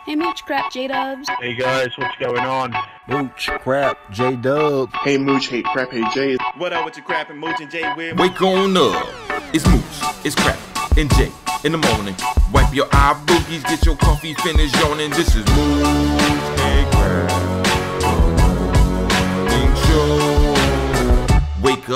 Hey, Mooch Crap J-Dubs. Hey guys, what's going on? Mooch, Crap, J-Dub. Hey Mooch, hey Crap, hey Jay. What up with your Crap and Mooch and Jay with? Wake on up. It's Mooch, it's Crap, and Jay in the morning. Wipe your eye boogies, get your coffee finished yawning. This is Mooch and Crap. Show. Wake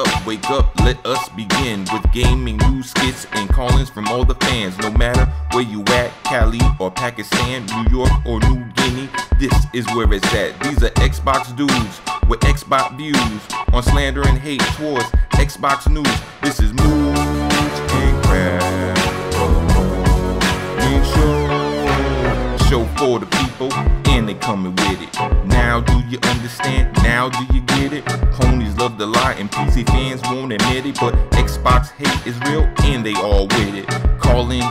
up, let us begin with gaming news, skits, and callings from all the fans. No matter where you at, Cali or Pakistan, New York or New Guinea, this is where it's at. These are Xbox dudes with Xbox views on slander and hate towards Xbox news. This is Mooch and Crap. Show for the people, and they coming with it. Now do you understand? Now do you get it? Ponies love to lie and PC fans won't admit it, but Xbox hate is real and they all with it. Call in,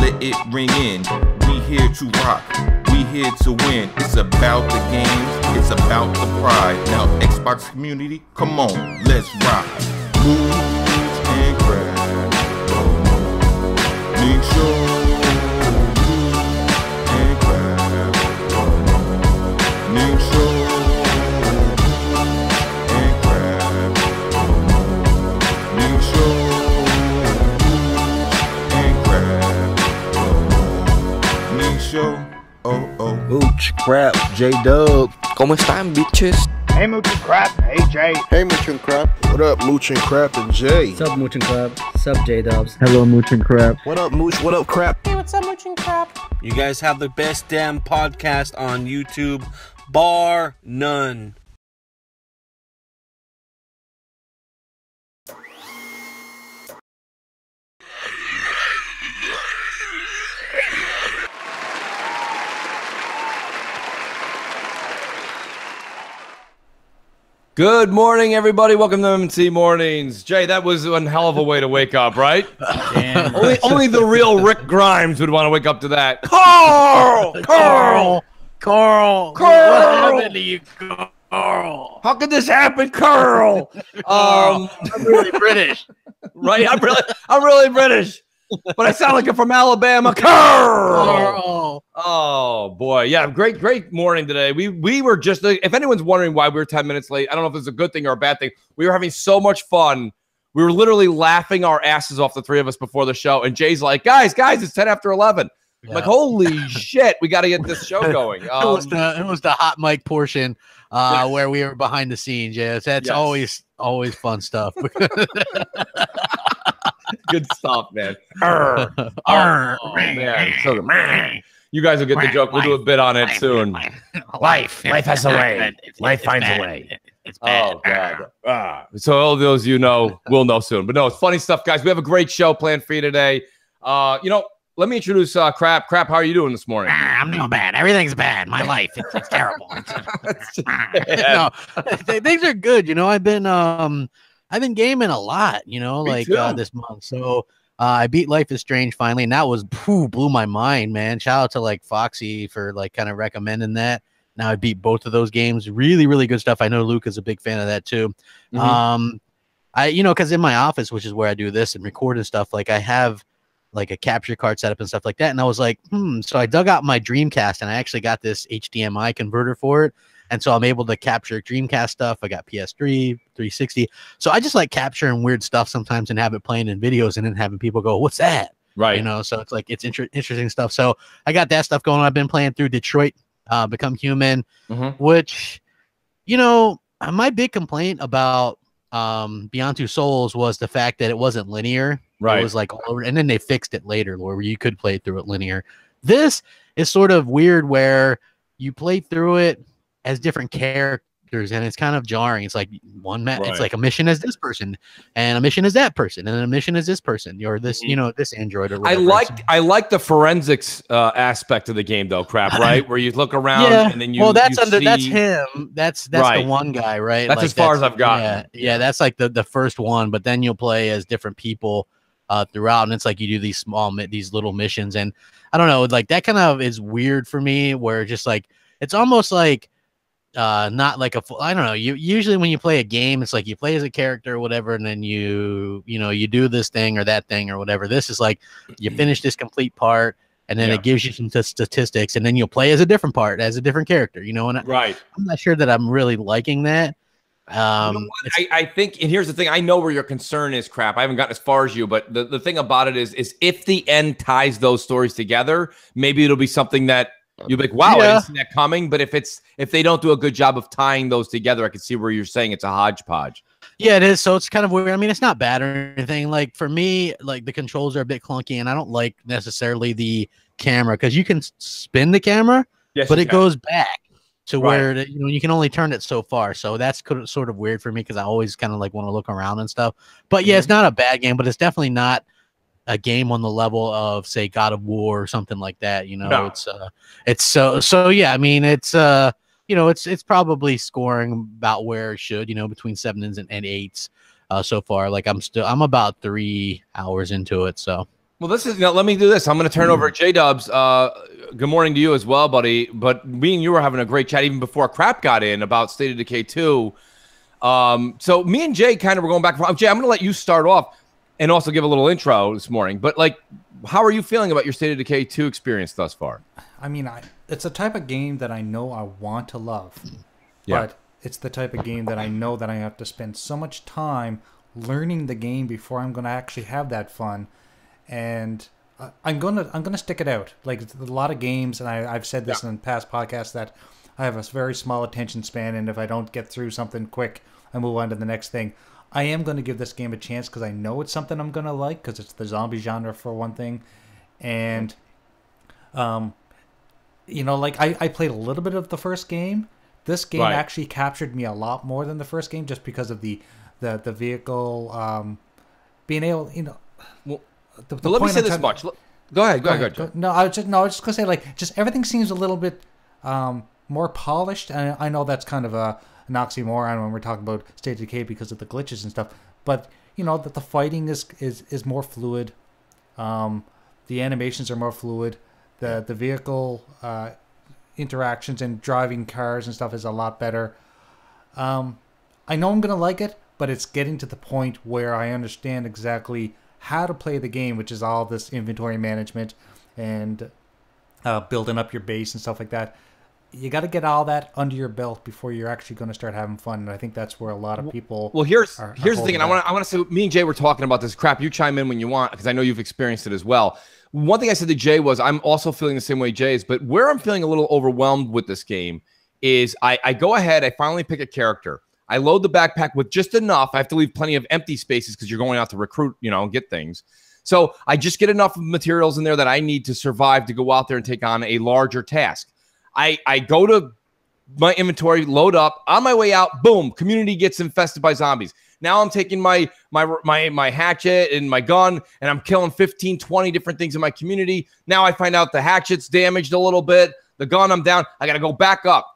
let it ring in. We here to rock, we here to win. It's about the games, it's about the pride. Now Xbox community, come on, let's rock. Mooch and Crap. Make sure. Mooch, Crap, J-Dub. ¿Cómo están, bitches? Hey Mooch and Crap, hey Jay. Hey Mooch and Crap. What up, Mooch and Crap and Jay? Sup, Mooch and Crap. Sup, J-Dubs. Hello, Mooch and Crap. What up, Mooch? What up, Crap? Hey, what's up, Mooch and Crap? You guys have the best damn podcast on YouTube, bar none. Good morning, everybody. Welcome to M&C Mornings. Jay, that was one hell of a way to wake up, right? only the real Rick Grimes would want to wake up to that. Carl! What happened to you, Carl? How could this happen, Carl? I'm really British. Right? I'm really British. But I sound like I'm from Alabama. Carl! Oh, boy. Yeah, great morning today. We were just, if anyone's wondering why we were 10 minutes late, I don't know if it's a good thing or a bad thing. We were having so much fun. We were literally laughing our asses off, the three of us, before the show. And Jay's like, guys, it's 10 after 11. Yeah. I'm like, holy shit, we got to get this show going. It was the hot mic portion where we were behind the scenes. Yes, that's always fun stuff. Good stuff, man. Man. So, you guys will get the joke. We'll do a bit on it soon. Life has a way. Life finds a way. Oh, God. So all those will know soon. But no, it's funny stuff, guys. We have a great show planned for you today. Let me introduce Crap. Crap, how are you doing this morning? I'm doing bad. Everything's bad. My life, it's terrible. No, things are good. I've been gaming a lot, this month. So I beat Life is Strange finally, and that was blew my mind, man. Shout out to Foxy for kind of recommending that. Now I beat both of those games. Really, really good stuff. I know Luke is a big fan of that too. Mm-hmm. Because in my office, which is where I do this and record and stuff, I have a capture card setup and stuff like that. And I was like, So I dug out my Dreamcast, and I actually got this HDMI converter for it. And so I'm able to capture Dreamcast stuff. I got PS3, 360. So I just like capturing weird stuff sometimes and have it playing in videos and then having people go, what's that? Right. So it's it's interesting stuff. So I got that stuff going on. I've been playing through Detroit, Become Human, which, my big complaint about Beyond Two Souls was the fact that it wasn't linear. Right. It was all over. And then they fixed it later where you could play through it linear. This is sort of weird where you play through it as different characters, and it's kind of jarring. It's like it's like a mission as this person, and a mission as that person, and a mission as this person, or this, this android or whatever. I like the forensics aspect of the game, though, Crap, right? Where you look around and then you that's see... him. That's right. The one guy, right? That's as far as I've gotten. Yeah, that's the first one, but then you'll play as different people throughout, and it's you do these little missions, and I don't know, that kind of is weird for me, where just it's almost not a full, I don't know. You usually when you play a game, it's you play as a character or whatever, and then you do this thing or that thing or whatever. This is you finish this complete part, and then it gives you some statistics, and then you'll play as a different part, as a different character, you know. And right, I'm not sure that I'm really liking that. I think, and here's the thing, I know where your concern is, Crap. I haven't gotten as far as you, but the thing about it is if the end ties those stories together, maybe it'll be something that you'll be like, wow, I didn't see that coming. But if they don't do a good job of tying those together, I can see where you're saying it's a hodgepodge. Yeah, it is. So it's kind of weird. I mean, it's not bad or anything. Like for me, like the controls are a bit clunky, and I don't like necessarily the camera because you can spin the camera, but it goes back to where you can only turn it so far. So that's sort of weird for me because I always kind of like want to look around and stuff. But yeah, it's not a bad game, but it's definitely not a game on the level of say God of War or something like that. You know, it's so yeah. I mean, it's it's probably scoring about where it should. You know, between 7s and 8s so far. Like I'm about 3 hours into it. So. Well, let me do this. I'm going to turn over to J-Dubs. Good morning to you as well, buddy. But me and you were having a great chat even before Crap got in about State of Decay 2. So me and Jay kind of were going back and forth. Jay, I'm going to let you start off and also give a little intro this morning. But, like, how are you feeling about your State of Decay 2 experience thus far? I mean, it's a type of game that I know I want to love. Yeah. But it's the type of game that I know that I have to spend so much time learning the game before I'm going to actually have that fun. And I'm gonna stick it out. Like a lot of games, and I've said this in past podcasts that I have a very small attention span, and if I don't get through something quick, I move on to the next thing. I am going to give this game a chance because I know it's something I'm going to like because it's the zombie genre for one thing, and like I played a little bit of the first game. This game actually captured me a lot more than the first game just because of the vehicle being able, Well, let me say this much. Go ahead. No, I was just gonna say just everything seems a little bit more polished, and I know that's kind of an oxymoron when we're talking about State of Decay because of the glitches and stuff. But that the fighting is more fluid, the animations are more fluid, the vehicle interactions and driving cars and stuff is a lot better. I know I'm gonna like it, but it's getting to the point where I understand exactly how to play the game, which is all this inventory management and building up your base and stuff like that. You got to get all that under your belt before you're actually going to start having fun, and I think that's where a lot of people. Well, here's the thing, and I want to say, me and Jay were talking about this. Crap, you chime in when you want because I know you've experienced it as well. One thing I said to Jay was I'm also feeling the same way Jay is, but where I'm feeling a little overwhelmed with this game is I go ahead, I finally pick a character. I load the backpack with just enough. I have to leave plenty of empty spaces because you're going out to recruit, and get things. So I just get enough materials in there that I need to survive to go out there and take on a larger task. I go to my inventory, load up. On my way out, boom, community gets infested by zombies. Now I'm taking my hatchet and my gun, and I'm killing 15, 20 different things in my community. Now I find out the hatchet's damaged a little bit. The gun, I'm down. I got to go back up.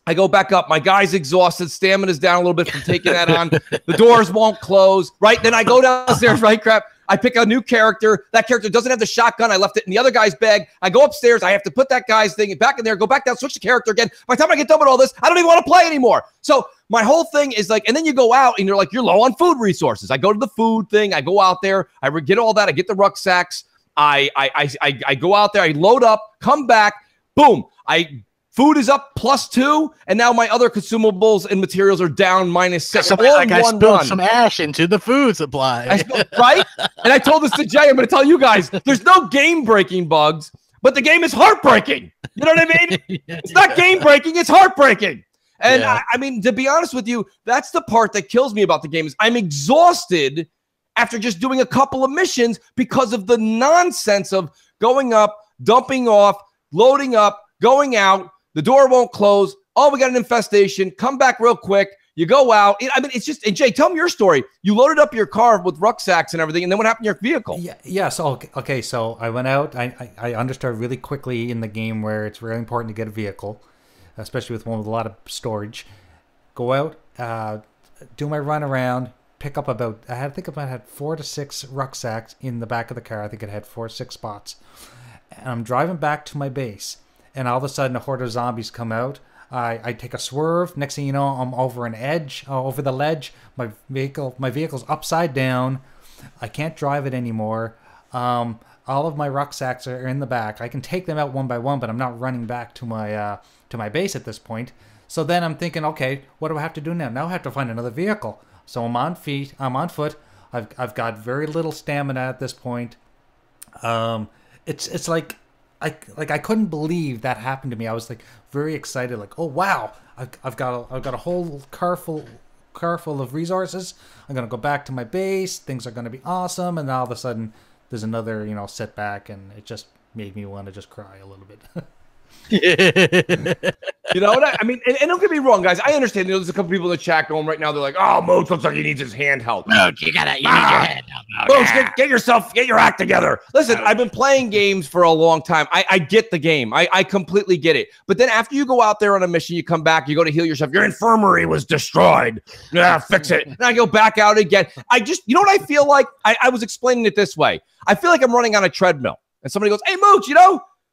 I go back up. My guy's exhausted. Stamina's down a little bit from taking that on. The doors won't close, right? Then I go downstairs, right? Crap. I pick a new character. That character doesn't have the shotgun. I left it in the other guy's bag. I go upstairs. I have to put that guy's thing back in there, go back down, switch the character again. By the time I get done with all this, I don't even want to play anymore. So my whole thing is like, and then you go out and you're like, you're low on food resources. I go to the food thing. I go out there. I get all that. I get the rucksacks. I go out there. I load up, come back. Boom. Food is up +2, and now my other consumables and materials are down -6. I spilled some ash into the food supply. Right? And I told this to Jay. I'm going to tell you guys, there's no game-breaking bugs, but the game is heartbreaking. You know what I mean? It's not game-breaking. It's heartbreaking. And I mean, to be honest with you, that's the part that kills me about the game is I'm exhausted after just doing a couple of missions because of the nonsense of going up, dumping off, loading up, going out. The door won't close. Oh, we got an infestation. Come back real quick. You go out. I mean, it's just, and Jay, tell me your story. You loaded up your car with rucksacks and everything, and then what happened to your vehicle? Yeah. So, okay. So I went out. I understood really quickly in the game where it's really important to get a vehicle, especially with one with a lot of storage. Go out, do my run around, pick up I had 4 to 6 rucksacks in the back of the car. I think it had 4 or 6 spots. And I'm driving back to my base. And all of a sudden, a horde of zombies come out. I take a swerve. Next thing you know, I'm over over the ledge. My vehicle's upside down. I can't drive it anymore. all of my rucksacks are in the back. I can take them out one by one, but I'm not running back to my base at this point. So then I'm thinking, okay, what do I have to do now? Now I have to find another vehicle. So I'm on foot. I've got very little stamina at this point. It's like I couldn't believe that happened to me. I was like very excited, like, oh wow, I've got a whole car full of resources. I'm gonna go back to my base. Things are gonna be awesome. And all of a sudden, there's another setback, and it just made me want to just cry a little bit. You know what I mean? And don't get me wrong, guys. I understand. There's a couple people in the chat going right now. They're like, "Oh, Mooch looks like he needs his handheld." Mooch, you need your handheld. Mooch, get your act together. Listen, I've been playing games for a long time. I get the game. I completely get it. But then after you go out there on a mission, you come back, you go to heal yourself. Your infirmary was destroyed. Yeah, fix it. And I go back out again. You know what I feel like? I was explaining it this way. I feel like I'm running on a treadmill, and somebody goes, "Hey, Mooch,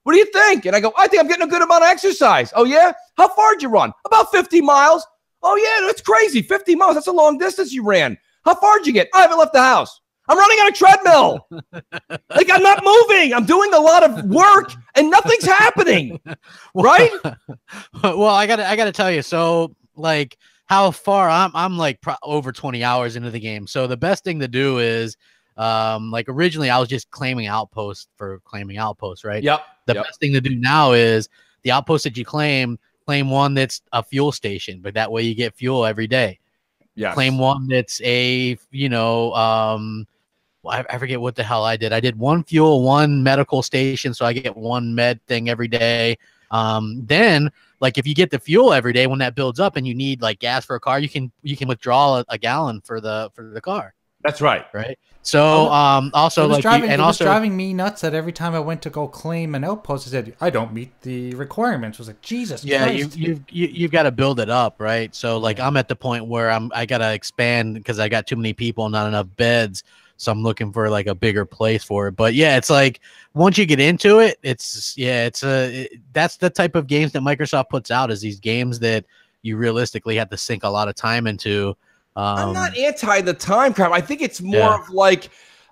what do you think?" And I go, "I think I'm getting a good amount of exercise." "Oh, yeah? How far did you run?" "About 50 miles. "Oh, yeah, that's crazy. 50 miles. That's a long distance you ran. How far did you get?" "I haven't left the house. I'm running on a treadmill." Like, I'm not moving. I'm doing a lot of work and nothing's happening. Right? Well, I gotta tell you. So, like, how far I'm like over 20 hours into the game. So the best thing to do is, like, originally I was just claiming outposts for claiming outposts, right? Yep. The best thing to do now is the outpost that you claim one that's a fuel station, but that way you get fuel every day. Yeah. Claim one that's a, I forget what the hell I did. I did one fuel, one medical station, so I get one med thing every day. Then, like, if you get the fuel every day, when that builds up and you need like gas for a car, you can withdraw a gallon for the car. That's right. Right. So also, like, it was driving me nuts that every time I went to go claim an outpost, it said I don't meet the requirements. I was like, Jesus Christ. you've got to build it up, right? So, like, I'm at the point where I gotta expand because I got too many people, not enough beds. So I'm looking for like a bigger place for it. But yeah, it's like once you get into it, that's the type of games that Microsoft puts out, is these games that you realistically have to sink a lot of time into. I'm not anti the time crap. I think it's more of like,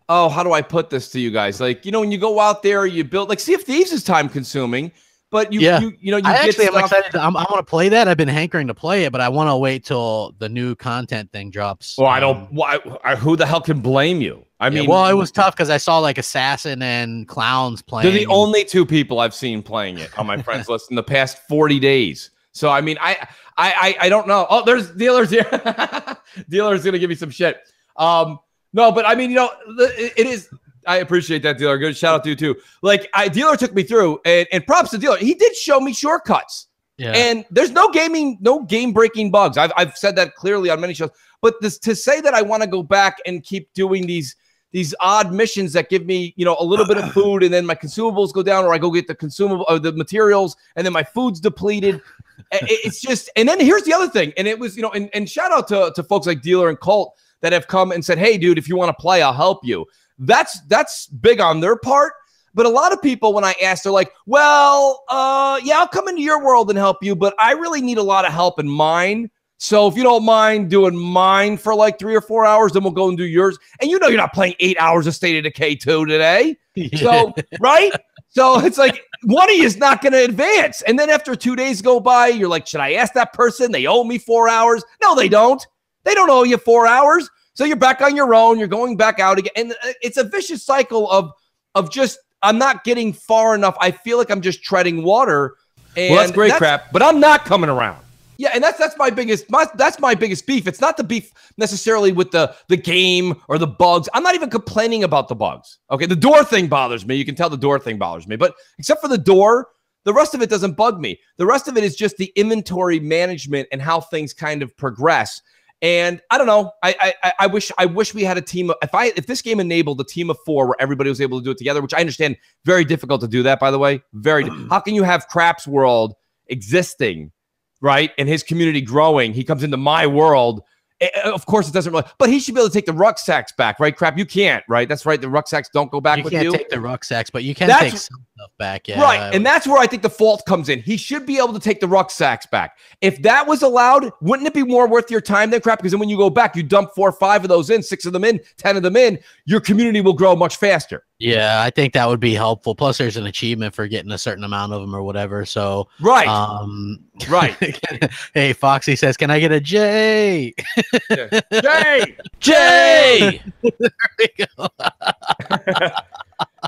oh, how do I put this to you guys? Like, when you go out there, you build, like, Sea of Thieves is time consuming, but I'm excited. I want to play that. I've been hankering to play it, but I want to wait till the new content thing drops. Well, I don't. Who the hell can blame you? I mean, well, it was tough because I saw like Assassin and Clowns playing. They're the only two people I've seen playing it on my friends list in the past 40 days. So, I mean, I don't know. Oh, there's Dealers here. Dealer's going to give me some shit. No, but I mean, it is. I appreciate that, Dealer. Good shout out to you too. Like, Dealer took me through, and props to Dealer. He did show me shortcuts. Yeah. And there's no game breaking bugs. I've said that clearly on many shows. But to say that I want to go back and keep doing these odd missions that give me, a little bit of food, and then my consumables go down, or I go get the consumable or the materials, and then my food's depleted. It's just, and then here's the other thing. And it was, and shout out to folks like Dealer and Colt that have come and said, "Hey, dude, if you want to play, I'll help you." That's big on their part. But a lot of people, when I ask, they're like, "Well, yeah, I'll come into your world and help you, but I really need a lot of help in mine. So if you don't mind doing mine for like 3 or 4 hours, then we'll go and do yours." And you're not playing 8 hours of State of Decay 2 today. So, right? So it's like, one of you is not going to advance. And then after 2 days go by, you're like, should I ask that person? They owe me 4 hours. No, they don't. They don't owe you 4 hours. So you're back on your own. You're going back out again. And it's a vicious cycle of just, I'm not getting far enough. I feel like I'm just treading water. And well, that's great crap, but I'm not coming around. Yeah, and that's my biggest beef. It's not the beef necessarily with the game or the bugs. I'm not even complaining about the bugs. Okay, the door thing bothers me. You can tell the door thing bothers me. But except for the door, the rest of it doesn't bug me. The rest of it is just the inventory management and how things kind of progress. And I don't know. I wish we had a team of, if this game enabled a team of 4 where everybody was able to do it together, which I understand very difficult to do that, by the way. How can you have Craps World existing, right, and his community growing? He comes into my world Of course, it doesn't really, but he should be able to take the rucksacks back, right? Crap, you can't, right? That's right. The rucksacks don't go back with you. You can't take the rucksacks, but you can take some stuff back. Yeah, right. And that's where I think the fault comes in. He should be able to take the rucksacks back. If that was allowed, wouldn't it be more worth your time than crap? Because then when you go back, you dump 4 or 5 of those in, 6 of them in, 10 of them in, your community will grow much faster. Yeah, I think that would be helpful. Plus, there's an achievement for getting a certain amount of them or whatever. So, right. Right. Hey, Foxy says, "Can I get a J?" Jay! Jay! There we go.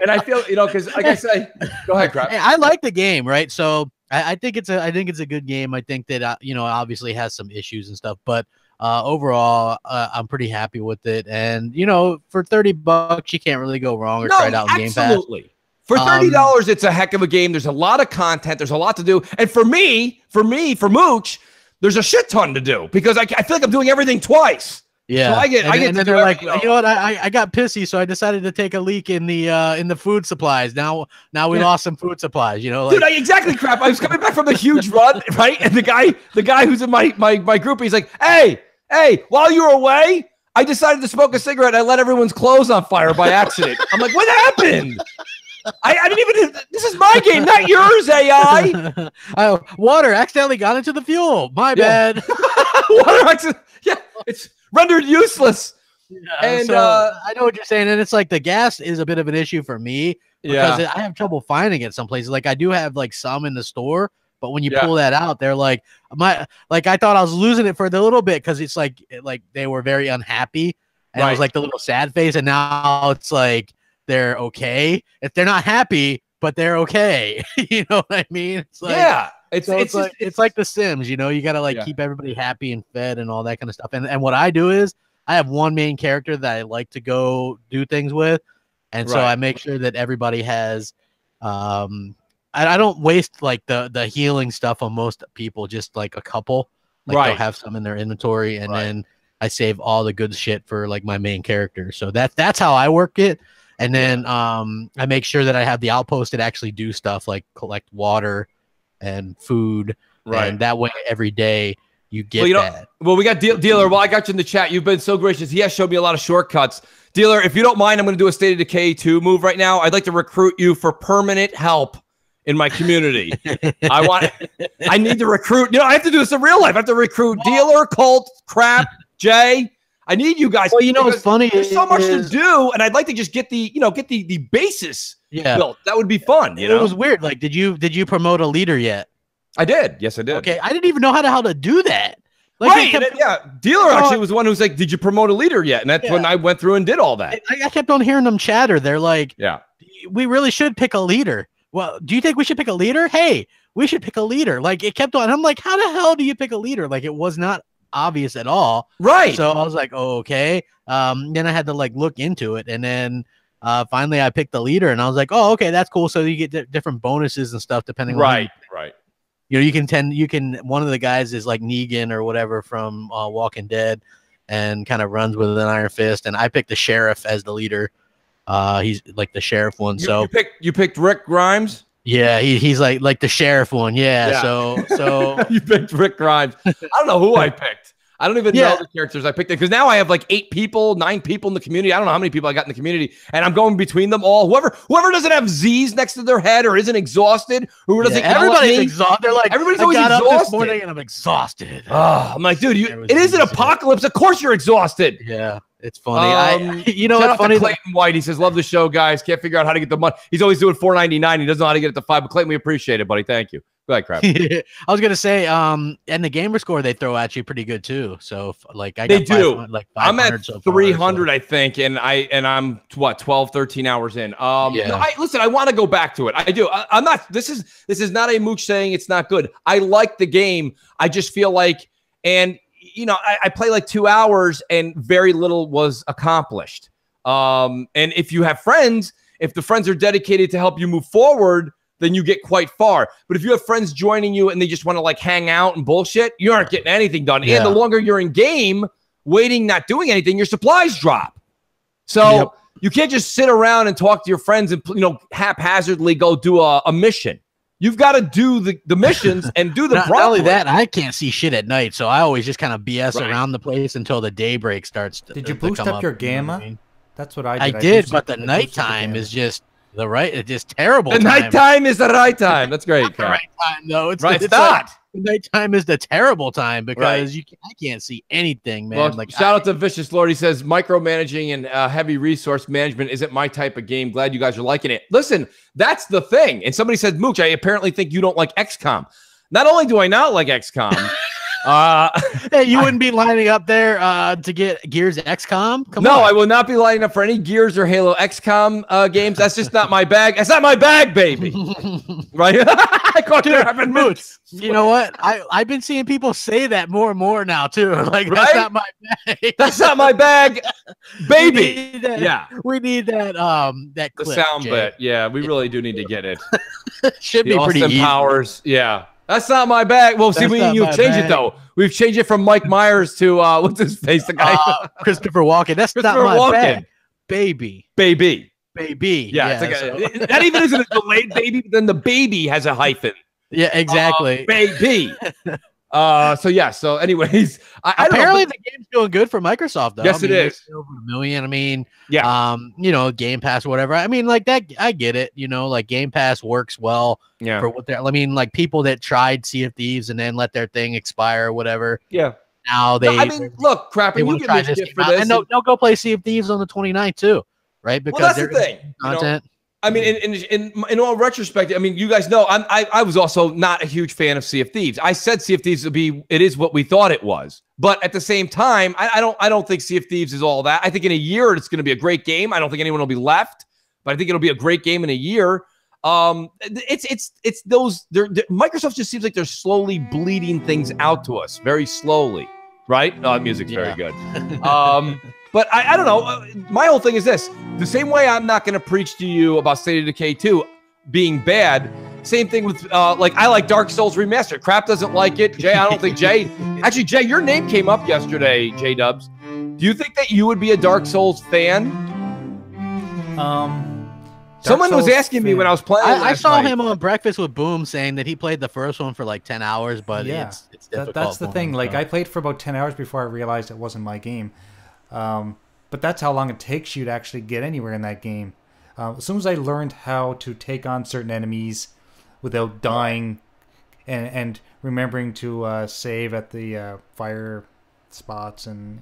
And I feel, because like I say, go ahead, crap. Hey, I like the game, right? So I think it's a good game. I think that obviously has some issues and stuff, but overall, I'm pretty happy with it. And for $30, you can't really go wrong or try it out in Game Pass. Absolutely. For $30, it's a heck of a game. There's a lot of content. There's a lot to do. And for Mooch, there's a shit ton to do because I feel like I'm doing everything twice. Yeah, so I get. And then they're like, you know what? I got pissy, so I decided to take a leak in the food supplies. Now we lost some food supplies. Dude, exactly, crap. I was coming back from a huge run, right? And the guy who's in my group, he's like, hey, while you were away, I decided to smoke a cigarette. I let everyone's clothes on fire by accident. I'm like, what happened? I didn't even. This is my game, not yours, AI. Water accidentally got into the fuel. My bad. Water accident. Yeah, it's rendered useless. Yeah, and so I know what you're saying, and it's like the gas is a bit of an issue for me because I have trouble finding it some places. Like I do have like some in the store, but when you pull that out, they're like I thought I was losing it for a little bit because it's like they were very unhappy, and it was like the little sad face, and now it's like they're okay. If they're not happy, but they're okay. You know what I mean? It's like, it's like The Sims, you gotta keep everybody happy and fed and all that kind of stuff. And what I do is I have one main character that I like to go do things with. And so I make sure that everybody has I don't waste like the healing stuff on most people, just like a couple. Like they'll have some in their inventory, and then I save all the good shit for like my main character. So that's how I work it. And then I make sure that I have the outpost that actually do stuff like collect water and food. Right. And that way every day you get that. Well, we got Dealer. Well, I got you in the chat. You've been so gracious. He has showed me a lot of shortcuts. Dealer, if you don't mind, I'm going to do a State of Decay 2 move right now. I'd like to recruit you for permanent help in my community. I need to recruit. I have to do this in real life. I have to recruit Dealer, Colt, Crap, Jay. I need you guys. Well, what's funny? There's so much to do, and I'd like to just get the basis built. That would be fun. It was weird. Like, did you promote a leader yet? I did. Yes, I did. Okay, I didn't even know how to do that. Like, Dealer actually was the one who was like, "Did you promote a leader yet?" And that's when I went through and did all that. I kept on hearing them chatter. They're like, "Yeah, we really should pick a leader." Well, do you think we should pick a leader? Hey, we should pick a leader. Like, it kept on. I'm like, how the hell do you pick a leader? Like, it was not obvious at all. Right. So I was like, oh, okay. Then I had to like look into it, and then finally I picked the leader, and I was like, oh, okay, that's cool. So you get different bonuses and stuff depending on right. You can one of the guys is like Negan or whatever from Walking Dead, and kind of runs with an iron fist. And I picked the sheriff as the leader. He's like the sheriff one. You picked Rick Grimes. Yeah, he's like the sheriff one. Yeah. So you picked Rick Grimes. I don't know who I picked. I don't even know the characters I picked because now I have like 9 people in the community. I don't know how many people I got in the community, and I'm going between them all. Whoever doesn't have Z's next to their head or isn't exhausted, who doesn't everybody's exhausted. They're like, everybody's always exhausted. Up this morning and I'm exhausted. I'm like, dude, it is an apocalypse. Of course you're exhausted. Yeah. It's funny. It's funny. Clayton White, he says, "Love the show, guys. Can't figure out how to get the money. He's always doing $4.99. He doesn't know how to get it to $5. But Clayton, we appreciate it, buddy. Thank you. Go ahead, crap." I was gonna say, and the gamer score they throw at you pretty good too. So like they do. Like I'm at 300, I think, and I'm 12, 13 hours in. Listen, I want to go back to it. I do. I'm not. This is not a mooch saying it's not good. I like the game. I just feel like I play like 2 hours and very little was accomplished. And if you have friends, if the friends are dedicated to help you move forward, then you get quite far. But if you have friends joining you and they just want to like hang out and bullshit, you aren't getting anything done. Yeah. And the longer you're in game, waiting, not doing anything, your supplies drop. So you can't just sit around and talk to your friends and haphazardly go do a mission. You've got to do the missions and do them Not properly. only that, I can't see shit at night, so I always just kind of BS Right. around the place until the daybreak starts. Did you boost up your gamma? I mean? That's what I I did. did, but the I boosted nighttime gamma. is just it's just terrible. The nighttime is the right time. That's great. Not the right time, though. It's Right, it's like, not. the nighttime is the terrible time because Right. I can't see anything, man. Well, like shout out to Vicious Lord. He says micromanaging and heavy resource management isn't my type of game. Glad you guys are liking it. Listen, that's the thing. And somebody said, Mooch, I apparently think you don't like XCOM. Not only do I not like XCOM, hey, you wouldn't be lining up there to get Gears XCOM? Come no, on. I will not be lining up for any Gears or Halo XCOM games. That's just not my bag. That's not my bag, baby. Right? I caught Dude, there having moods. You know what? I've been seeing people say that more and more now too. Like Right? that's not my bag. That's not my bag, baby. We need that, Yeah. we need that The clip, sound Jay. bit. Yeah, we really do need to get it. Should The be pretty Austin easy. Powers. Yeah. That's not my bag. Well, see, That's we not you've my changed it bag. though. We've changed it from Mike Myers to what's his face? The guy Christopher Walken. That's not Christopher my Walken. bag. Baby. Baby. Yeah. It's like that even isn't a delayed baby, but then the baby has a hyphen. Yeah, exactly. Baby. So anyways, I don't know, Apparently but- the game's doing good for Microsoft though. Yes, I mean, it they're is. still over 1 million. I mean, Yeah. Game Pass or whatever. I mean, like that I get it, like Game Pass works well Yeah. for what they're like people that tried Sea of Thieves and then let their thing expire or whatever. Yeah. Now they look, crap, they and you want to give try me this shit game for out. this. And they'll go play Sea of Thieves on the 29th too, right? Because Well, that's the there is thing. you know? content. I mean, in all retrospect, I mean, you guys know I was also not a huge fan of Sea of Thieves. I said Sea of Thieves it is what we thought it was, but at the same time, I don't think Sea of Thieves is all that. I think in a year it's going to be a great game. I don't think anyone will be left, but I think it'll be a great game in a year. It's those. Microsoft just seems like they're slowly bleeding things out to us, very slowly, right? Music's very good. But I don't know. My whole thing is this. The same way I'm not going to preach to you about State of Decay 2 being bad, same thing with, I like Dark Souls Remastered. Crap doesn't like it. Jay, I don't think Jay... Actually, Jay, your name came up yesterday, J-Dubs. Do you think that you would be a Dark Souls fan? Someone was asking me when I was playing I saw night. him on Breakfast with Boom saying that he played the first one for like 10 hours, but it's difficult. That's the for thing. him, Like so. I played for about 10 hours before I realized it wasn't my game. But that's how long it takes you to actually get anywhere in that game. As soon as I learned how to take on certain enemies without dying and remembering to save at the fire spots and,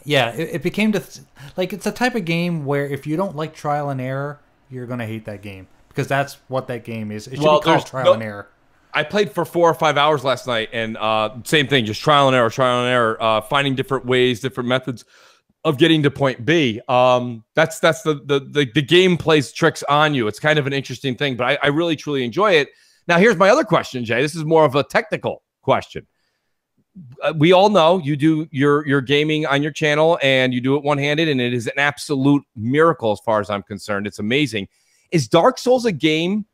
it became it's a type of game where if you don't like trial and error, you're going to hate that game. Because that's what that game is. It should be called trial and error. I played for 4 or 5 hours last night, and same thing, just trial and error, finding different ways, different methods of getting to point B. That's the game plays tricks on you. It's kind of an interesting thing, but I really truly enjoy it. Now, here's my other question, Jay. This is more of a technical question. We all know you do your gaming on your channel, and you do it one-handed, and it is an absolute miracle as far as I'm concerned. It's amazing. Is Dark Souls a game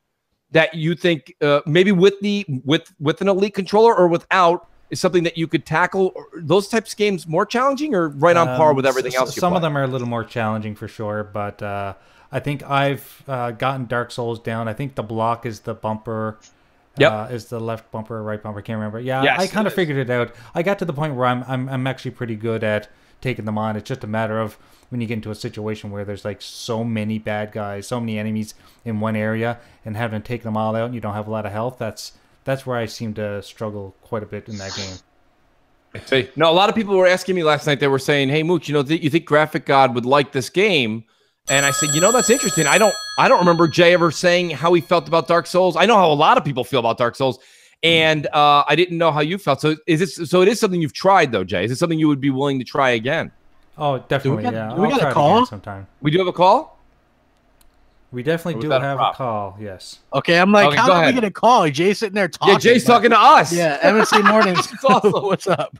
that you think maybe with an elite controller or without is something that you could tackle? Those types of games more challenging or right on par with everything else you Some play? of them are a little more challenging for sure, but I think I've gotten Dark Souls down. I think the block is the bumper. Is the left bumper or right bumper? I can't remember. Yeah, Yes, I kind it of figured it out. I got to the point where I'm actually pretty good at taking them on. It's just a matter of when you get into a situation where there's like so many bad guys, so many enemies in one area, and having to take them all out, and you don't have a lot of health. That's where I seem to struggle quite a bit in that game. See, no, a lot of people were asking me last night. They were saying, "Hey, Mooch, you think Graphic God would like this game?" And I said, that's interesting. I don't remember Jay ever saying how he felt about Dark Souls. I know how a lot of people feel about Dark Souls, and I didn't know how you felt. So it is something you've tried though, Jay? Is it something you would be willing to try again? Oh, definitely. Yeah, we got I'll try a it call? again sometime. We do have a call. We definitely do that a have a prop? call. Yes. Okay, I'm like, Okay, how go did we ahead. get a call? Jay's sitting there talking. Yeah, Jay's but- talking to us. Yeah, M&C Mornings. It's awesome. What's up?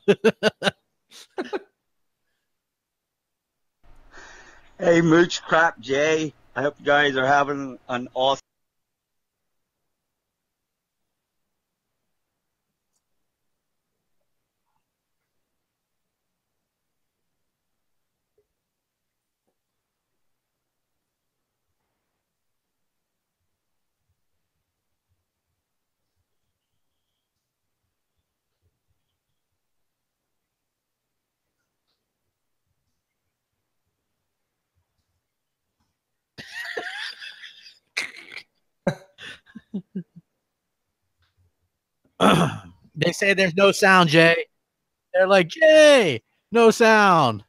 Hey, Mooch, Crap, Jay. I hope you guys are having an awesome. They say there's no sound, Jay. They're like, Jay, no sound.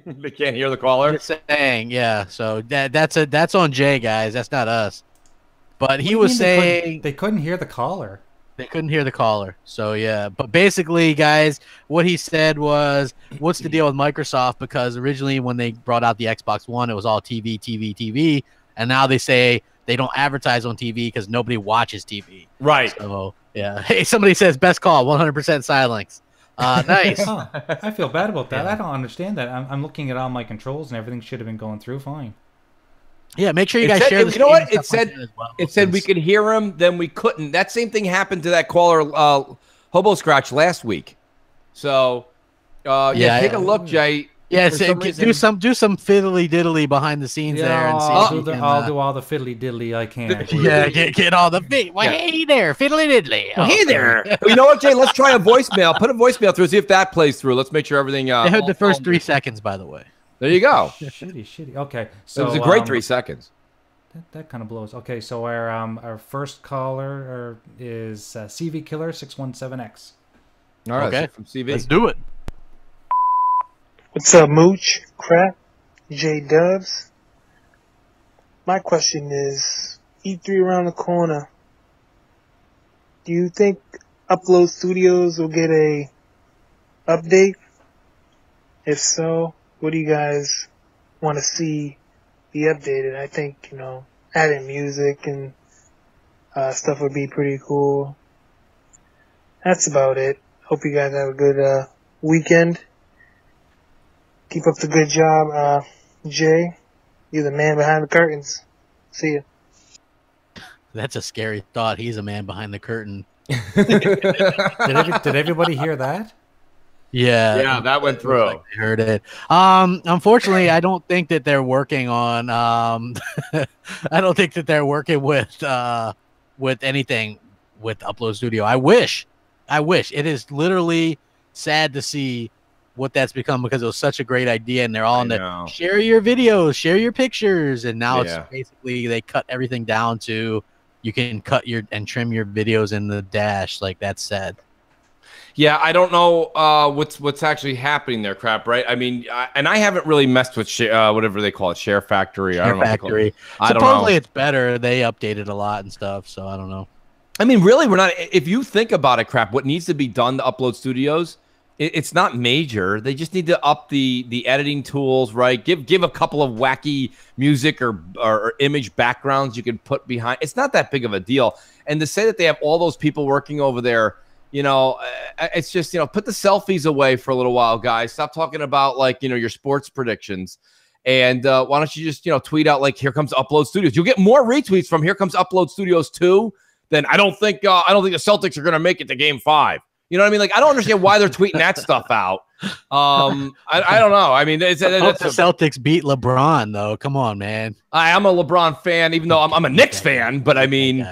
They can't hear the caller. Just saying, yeah. So that's on Jay, guys. That's not us. But he was saying they couldn't hear the caller. They couldn't hear the caller. So yeah. But basically, guys, what he said was, what's the deal with Microsoft? Because originally when they brought out the Xbox One, it was all TV, TV, TV. And now they say they don't advertise on TV because nobody watches TV. Right. So yeah. Hey, somebody says best call, 100% silence. Nice. Huh. I feel bad about that. Yeah. I don't understand that. I'm looking at all my controls and everything should have been going through fine. Yeah, make sure you guys share this. You know what? It said it said we could hear him, then we couldn't. That same thing happened to that caller, Hobo Scratch, last week. So, take a look, Jay. Yeah, do some fiddly diddly behind the scenes there and see. I'll do all the fiddly diddly I can. Yeah, get all the hey there, fiddly diddly. Oh, hey there. Well, you know what, Jay? Let's try a voicemail. Put a voicemail through. See if that plays through. Let's make sure everything. They heard the first 3 seconds, by the way. There you go. Shitty. Okay, so it was a great 3 seconds. That kind of blows. Okay, so our first caller is CV Killer 617X. All right, okay, from CV. Let's do it. What's up, Mooch? Crap? J Dubs? My question is, E3 around the corner. Do you think Upload Studios will get a update? If so, what do you guys want to see be updated? I think, adding music and stuff would be pretty cool. That's about it. Hope you guys have a good weekend. Keep up the good job, Jay. You're the man behind the curtains. See ya. That's a scary thought. He's a man behind the curtain. Did everybody hear that? Yeah, that went through. Like I heard it. Unfortunately, I don't think that they're working on. I don't think that they're working with anything with Upload Studio. I wish. It is literally sad to see what that's become because it was such a great idea, and they're all in the share your videos, share your pictures, and now it's basically they cut everything down to you can cut and trim your videos in the dash. Like, that's sad. Yeah, I don't know what's actually happening there, crap. Right? I mean, I haven't really messed with whatever they call it, Share Factory. I don't know. Supposedly it's better. They updated a lot and stuff, so I don't know. I mean, really, we're not. If you think about it, crap, what needs to be done to Upload Studios, it's not major. They just need to up the editing tools, right? Give a couple of wacky music or image backgrounds you can put behind. It's not that big of a deal. And to say that they have all those people working over there, it's just, put the selfies away for a little while, guys. Stop talking about your sports predictions. And why don't you just, tweet out here comes Upload Studios. You'll get more retweets from here comes Upload Studios 2 than I don't think the Celtics are going to make it to Game 5. You know what I mean? I don't understand why they're tweeting that stuff out. I don't know. I mean, the Celtics beat LeBron, though. Come on, man. I'm a LeBron fan, even though I'm a Knicks fan. But I mean,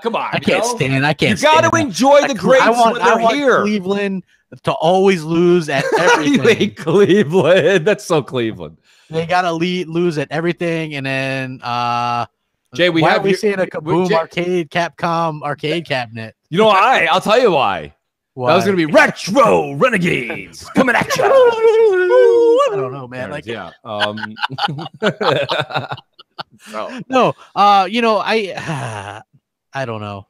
come on. I can't stand. You got to enjoy the greats when they're here. Cleveland to always lose at everything. Cleveland. That's so Cleveland. They got to lose at everything, and then Jay, we seeing a Kaboom Capcom arcade cabinet. You know why? I'll tell you why. That was going to be Retro Renegades coming at you. I don't know, man. No. I don't know.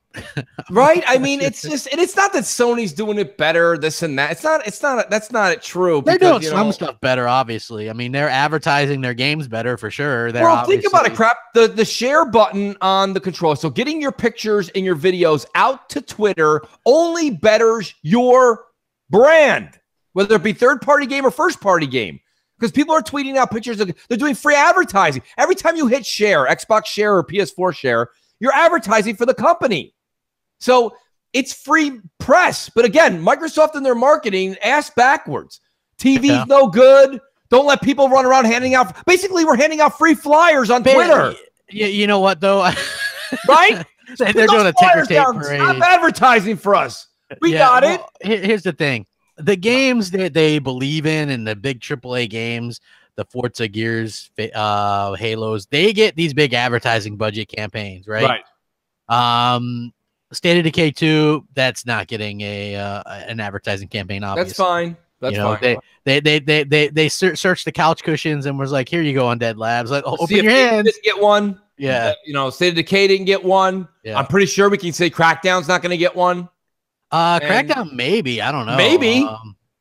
Right? I mean, it's just, and it's not that Sony's doing it better, this and that. That's not true. They're doing some stuff better, obviously. I mean, they're advertising their games better for sure. Think about it, crap. The share button on the controller. So getting your pictures and your videos out to Twitter only betters your brand, whether it be third-party game or first-party game. Because people are tweeting out pictures. They're doing free advertising. Every time you hit share, Xbox share or PS4 share, you're advertising for the company. So it's free press. But again, Microsoft and their marketing ass backwards. TV's no good. Don't let people run around handing out. Basically, we're handing out free flyers on Twitter. Yeah, you know what, though? Right? They're doing a ticker tape parade. Stop advertising for us. We got it. Here's the thing. The games that they believe in and the big AAA games, the Forza Gears, Halos, they get these big advertising budget campaigns, right? State of Decay 2, that's not getting an advertising campaign. Obviously, That's fine. That's fine. They searched the couch cushions and was like, "Here you go, Undead Labs. Like, open your hands." Didn't get one. Yeah, State of Decay didn't get one. Yeah. I'm pretty sure we can say Crackdown's not going to get one. Crackdown, maybe. I don't know. Maybe.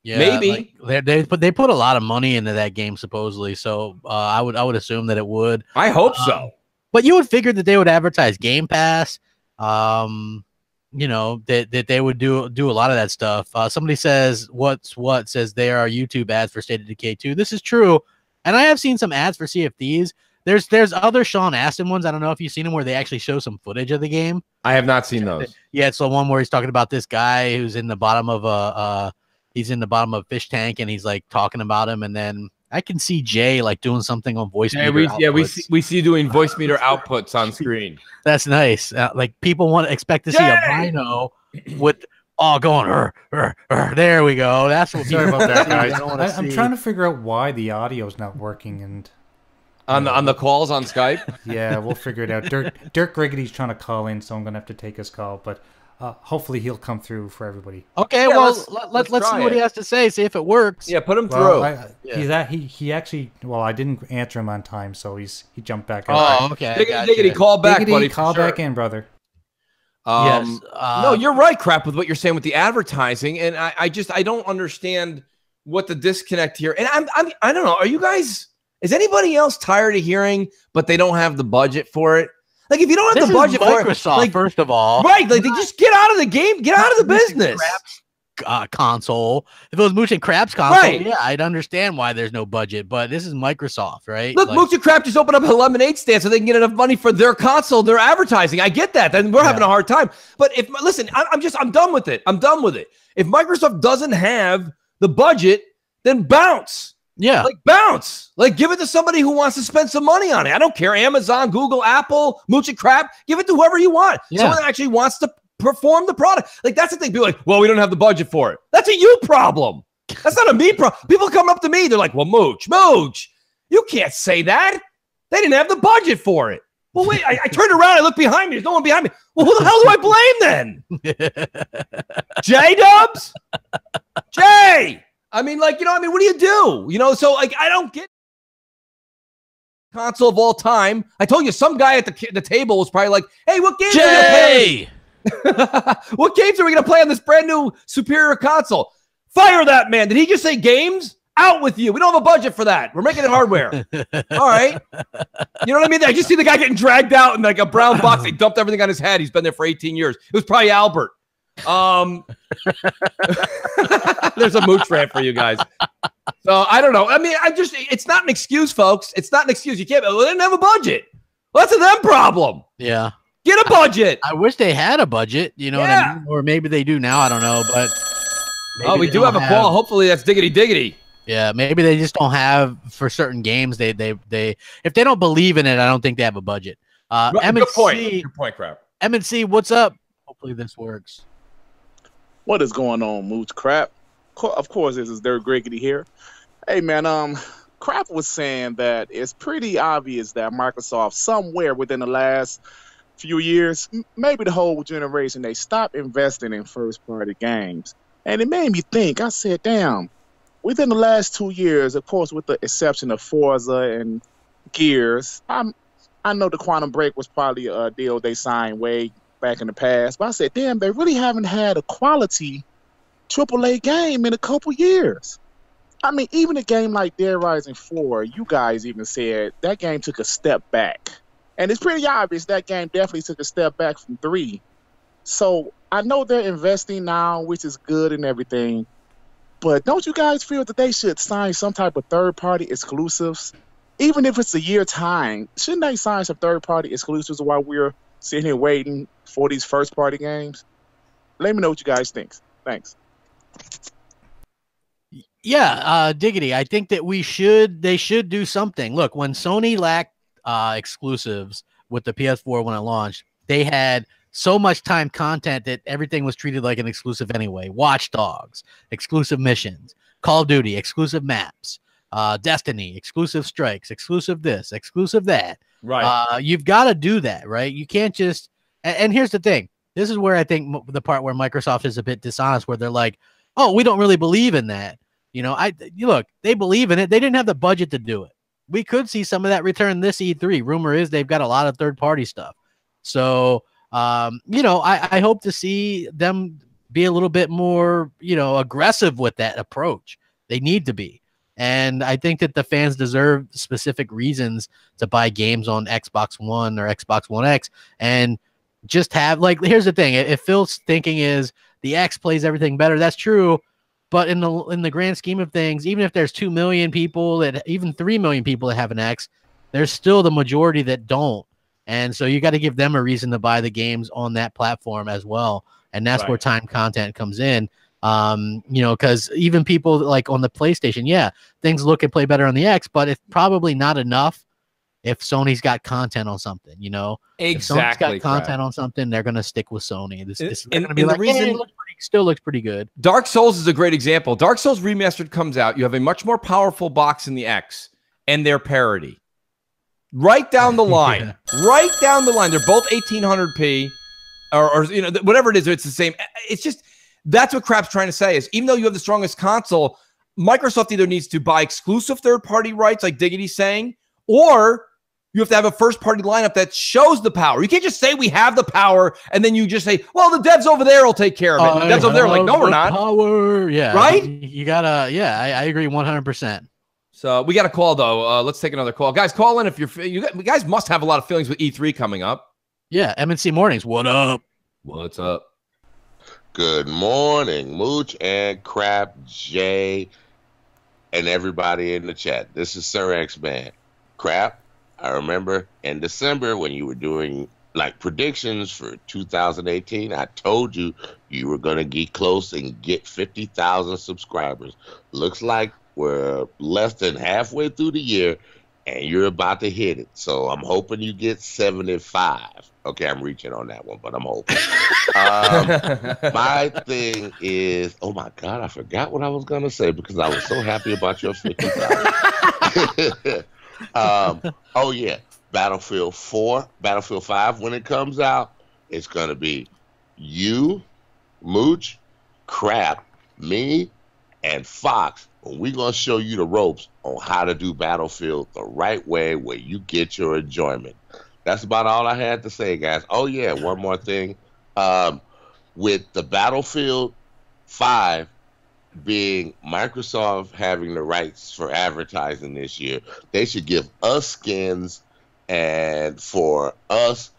Yeah, maybe they put a lot of money into that game supposedly. So I would assume that it would. I hope so. But you would figure that they would advertise Game Pass. That they would do a lot of that stuff. Somebody says says there are YouTube ads for State of Decay 2. This is true, and I have seen some ads for Sea of Thieves. There's other Sean Astin ones. I don't know if you've seen them where they actually show some footage of the game. I have not seen those. Yeah, it's the one where he's talking about this guy who's in the bottom of a fish tank, and he's like talking about him, and then I can see Jay like doing something on voice meter. We see you doing voice meter outputs on screen. That's nice. Like people expect to see a rhino with going there we go. That's what. Sorry about that, guys. I'm trying to figure out why the audio's not working and. On the calls on Skype? Yeah, we'll figure it out. Dirk Griggity's trying to call in, so I'm going to have to take his call, but hopefully he'll come through for everybody. Okay, yeah, let's see what he has to say, see if it works. Yeah, put him through. He actually, I didn't answer him on time, so he jumped back in. Oh, okay. Diggity, call back, Diggity, buddy. Call back in, brother. Yes. No, you're right, Crap, with what you're saying with the advertising, and I don't understand what the disconnect here. And I don't know, are you guys... Is anybody else tired of hearing, but they don't have the budget for it? Like, if you don't have the budget for it, Microsoft, first of all, right? Like, they just get out of the game, get out of the business. Console. If it was Mooch and Crap's console, right. Yeah, I'd understand why there's no budget. But this is Microsoft, right? Look, Mooch and Crap just opened up a lemonade stand so they can get enough money for their console, their advertising. I get that. Then we're having a hard time. But I'm done with it. I'm done with it. If Microsoft doesn't have the budget, then bounce. Yeah. Like, bounce. Like, give it to somebody who wants to spend some money on it. I don't care. Amazon, Google, Apple, Mooch and Crap. Give it to whoever you want. Yeah. Someone that actually wants to perform the product. Like, that's the thing. People are like, well, we don't have the budget for it. That's a you problem. That's not a me problem. People come up to me. They're like, well, Mooch, you can't say that. They didn't have the budget for it. Well, wait, I turned around. I look behind me. There's no one behind me. Well, who the hell do I blame then? J-Dubs? Jay! what do you do? So, like, I don't get console of all time. I told you, some guy at the table was probably like, hey, what games are we going to play? What games are we going to play on this brand new superior console? Fire that man. Did he just say games? Out with you. We don't have a budget for that. We're making it hardware. All right. You know what I mean? I just see the guy getting dragged out in like a brown box. They dumped everything on his head. He's been there for 18 years. It was probably Albert. There's a Mooch rant for you guys. So I don't know. I mean, it's not an excuse, folks. It's not an excuse. You can't, they didn't have a budget. Well, that's a them problem. Yeah. Get a budget. I wish they had a budget, what I mean? Or maybe they do now. I don't know, but we do have a call. Hopefully that's diggity. Yeah, maybe they just don't have for certain games. They if they don't believe in it, I don't think they have a budget. Good point, Crap. M&C, what's up? Hopefully this works. What is going on, Mooch Crap? Of course, this is Dirk Griggity here. Hey, man, Crap was saying that it's pretty obvious that Microsoft, somewhere within the last few years, maybe the whole generation, they stopped investing in first-party games. And it made me think. I said, damn, within the last 2 years, of course, with the exception of Forza and Gears, I know the Quantum Break was probably a deal they signed way back in the past, but I said, damn, they really haven't had a quality AAA game in a couple years. I mean, even a game like Dead Rising 4, you guys even said that game took a step back. And it's pretty obvious that game definitely took a step back from 3. So I know they're investing now, which is good and everything, but don't you guys feel that they should sign some type of third-party exclusives? Even if it's a year time, shouldn't they sign some third-party exclusives while we're sitting here waiting for these first-party games? Let me know what you guys think. Thanks. Yeah, Diggity, I think that they should do something. Look, when Sony lacked exclusives with the PS4 when it launched, they had so much time content that everything was treated like an exclusive anyway. Watch Dogs, exclusive missions, Call of Duty, exclusive maps. Destiny, exclusive strikes, exclusive this, exclusive that. Right. You've got to do that, right? You can't just. And here's the thing. This is where I think the part where Microsoft is a bit dishonest, where they're like, "Oh, we don't really believe in that." You look, they believe in it. They didn't have the budget to do it. We could see some of that return this E3. Rumor is they've got a lot of third-party stuff. So, I hope to see them be a little bit more, aggressive with that approach. They need to be. And I think that the fans deserve specific reasons to buy games on Xbox One or Xbox One X, and just have, here's the thing. If Phil's thinking is the X plays everything better, that's true. But in the grand scheme of things, even if there's 2 million people, even 3 million people that have an X, there's still the majority that don't. And so you got to give them a reason to buy the games on that platform as well. And that's where time content comes in. Because even people like on the PlayStation, things look and play better on the X, but it's probably not enough if Sony's got content on something, Exactly. If Sony's got content on something, they're going to stick with Sony. This is going to be like, it still looks pretty good. Dark Souls is a great example. Dark Souls Remastered comes out. You have a much more powerful box in the X, and their parity. Right down the line. Right down the line. They're both 1800p or whatever it is. It's the same. It's just, that's what Crap's trying to say is, even though you have the strongest console, Microsoft either needs to buy exclusive third-party rights, like Diggity's saying, or you have to have a first-party lineup that shows the power. You can't just say we have the power, and then you just say, well, the devs over there will take care of it. The devs over there are like, no, we're not. Power. Yeah. Right? You got to, I agree 100%. So we got a call, though. Let's take another call. Guys, call in if you guys must have a lot of feelings with E3 coming up. Yeah, M&C Mornings. What up? What's up? Good morning, Mooch and Crap, Jay, and everybody in the chat. This is Sir X-Man. Crap, I remember in December when you were doing predictions for 2018, I told you you were going to get close and get 50,000 subscribers. Looks like we're less than halfway through the year, and you're about to hit it. So I'm hoping you get 75. Okay, I'm reaching on that one, but I'm hoping. My thing is, oh my God, I forgot what I was going to say because I was so happy about your 50,000. Oh yeah, Battlefield 4, Battlefield 5, when it comes out, it's going to be you, Mooch, Crap, me, and Fox. We're going to show you the ropes on how to do Battlefield the right way where you get your enjoyment. That's about all I had to say, guys. Oh, yeah, one more thing. With the Battlefield 5 being Microsoft having the rights for advertising this year, they should give us skins and for us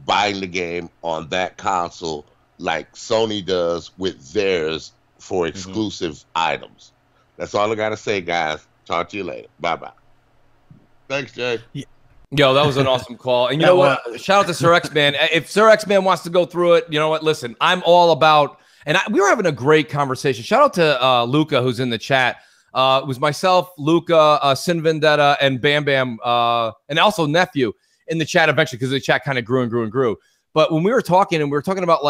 buying the game on that console like Sony does with theirs for exclusive items. That's all I got to say, guys. Talk to you later. Bye-bye. Thanks, Jay. Yo, that was an awesome call. And you know what? Shout out to Sir X-Man. If Sir X-Man wants to go through it, you know what? Listen, I'm all about, and we were having a great conversation. Shout out to Luca, who's in the chat. It was myself, Luca, Sin Vendetta, and Bam Bam, and also Nephew in the chat eventually because the chat kind of grew and grew and grew. But when we were talking, and we were talking about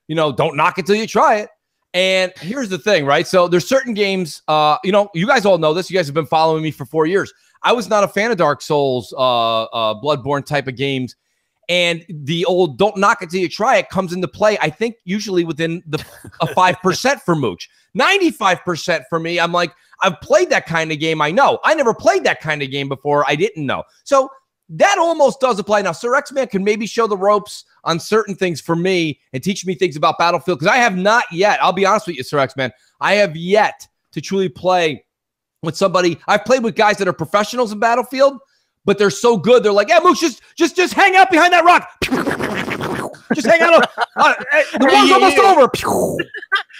don't knock it till you try it. And here's the thing, right? So there's certain games, you guys all know this. You guys have been following me for 4 years. I was not a fan of Dark Souls, Bloodborne type of games. And the old don't knock it till you try it comes into play, I think, usually within a 5% for Mooch. 95% for me, I'm like, I've played that kind of game. I know. I never played that kind of game before. I didn't know. So that almost does apply. Now, Sir X-Man can maybe show the ropes on certain things for me and teach me things about Battlefield because I have not yet. I'll be honest with you, Sir X-Man. I have yet to truly play with somebody. I've played with guys that are professionals in Battlefield, but they're so good. They're like, yeah, Mooch, just hang out behind that rock. Just hang out. The war's almost over.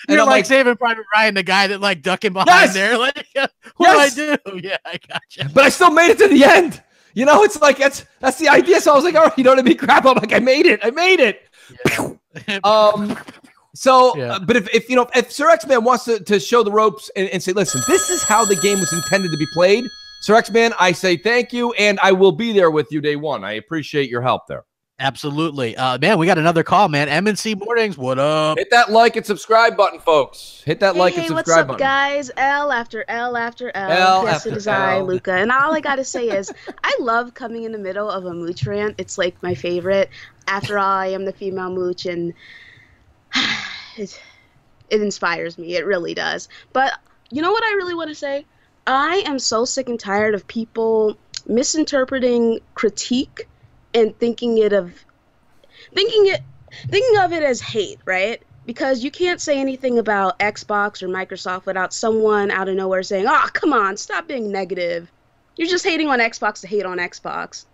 You're like Saving Private Ryan, the guy that ducking behind there. Like, what do I do? Yeah, I got you. But I still made it to the end. It's like that's the idea. So I was like, all right, you know what I mean? Crap. I'm like, I made it. Yeah. But if Sir X-Man wants to show the ropes and say, listen, this is how the game was intended to be played, Sir X-Man, I say thank you, and I will be there with you day one. I appreciate your help there. Absolutely. Man, we got another call, man. M&C Mornings, what up? Hit that like and subscribe button, folks. Hit that like and subscribe what's up, button. guys? L after L after L. L Yes, after it is I, L. Luca. And all I gotta say is, I love coming in the middle of a mooch rant. It's like my favorite. After all, I am the female mooch, and it inspires me. It really does. But you know what I really want to say? I am so sick and tired of people misinterpreting critique and thinking of it as hate, right? Because you can't say anything about Xbox or Microsoft without someone out of nowhere saying, "Oh, come on, stop being negative. You're just hating on Xbox to hate on Xbox."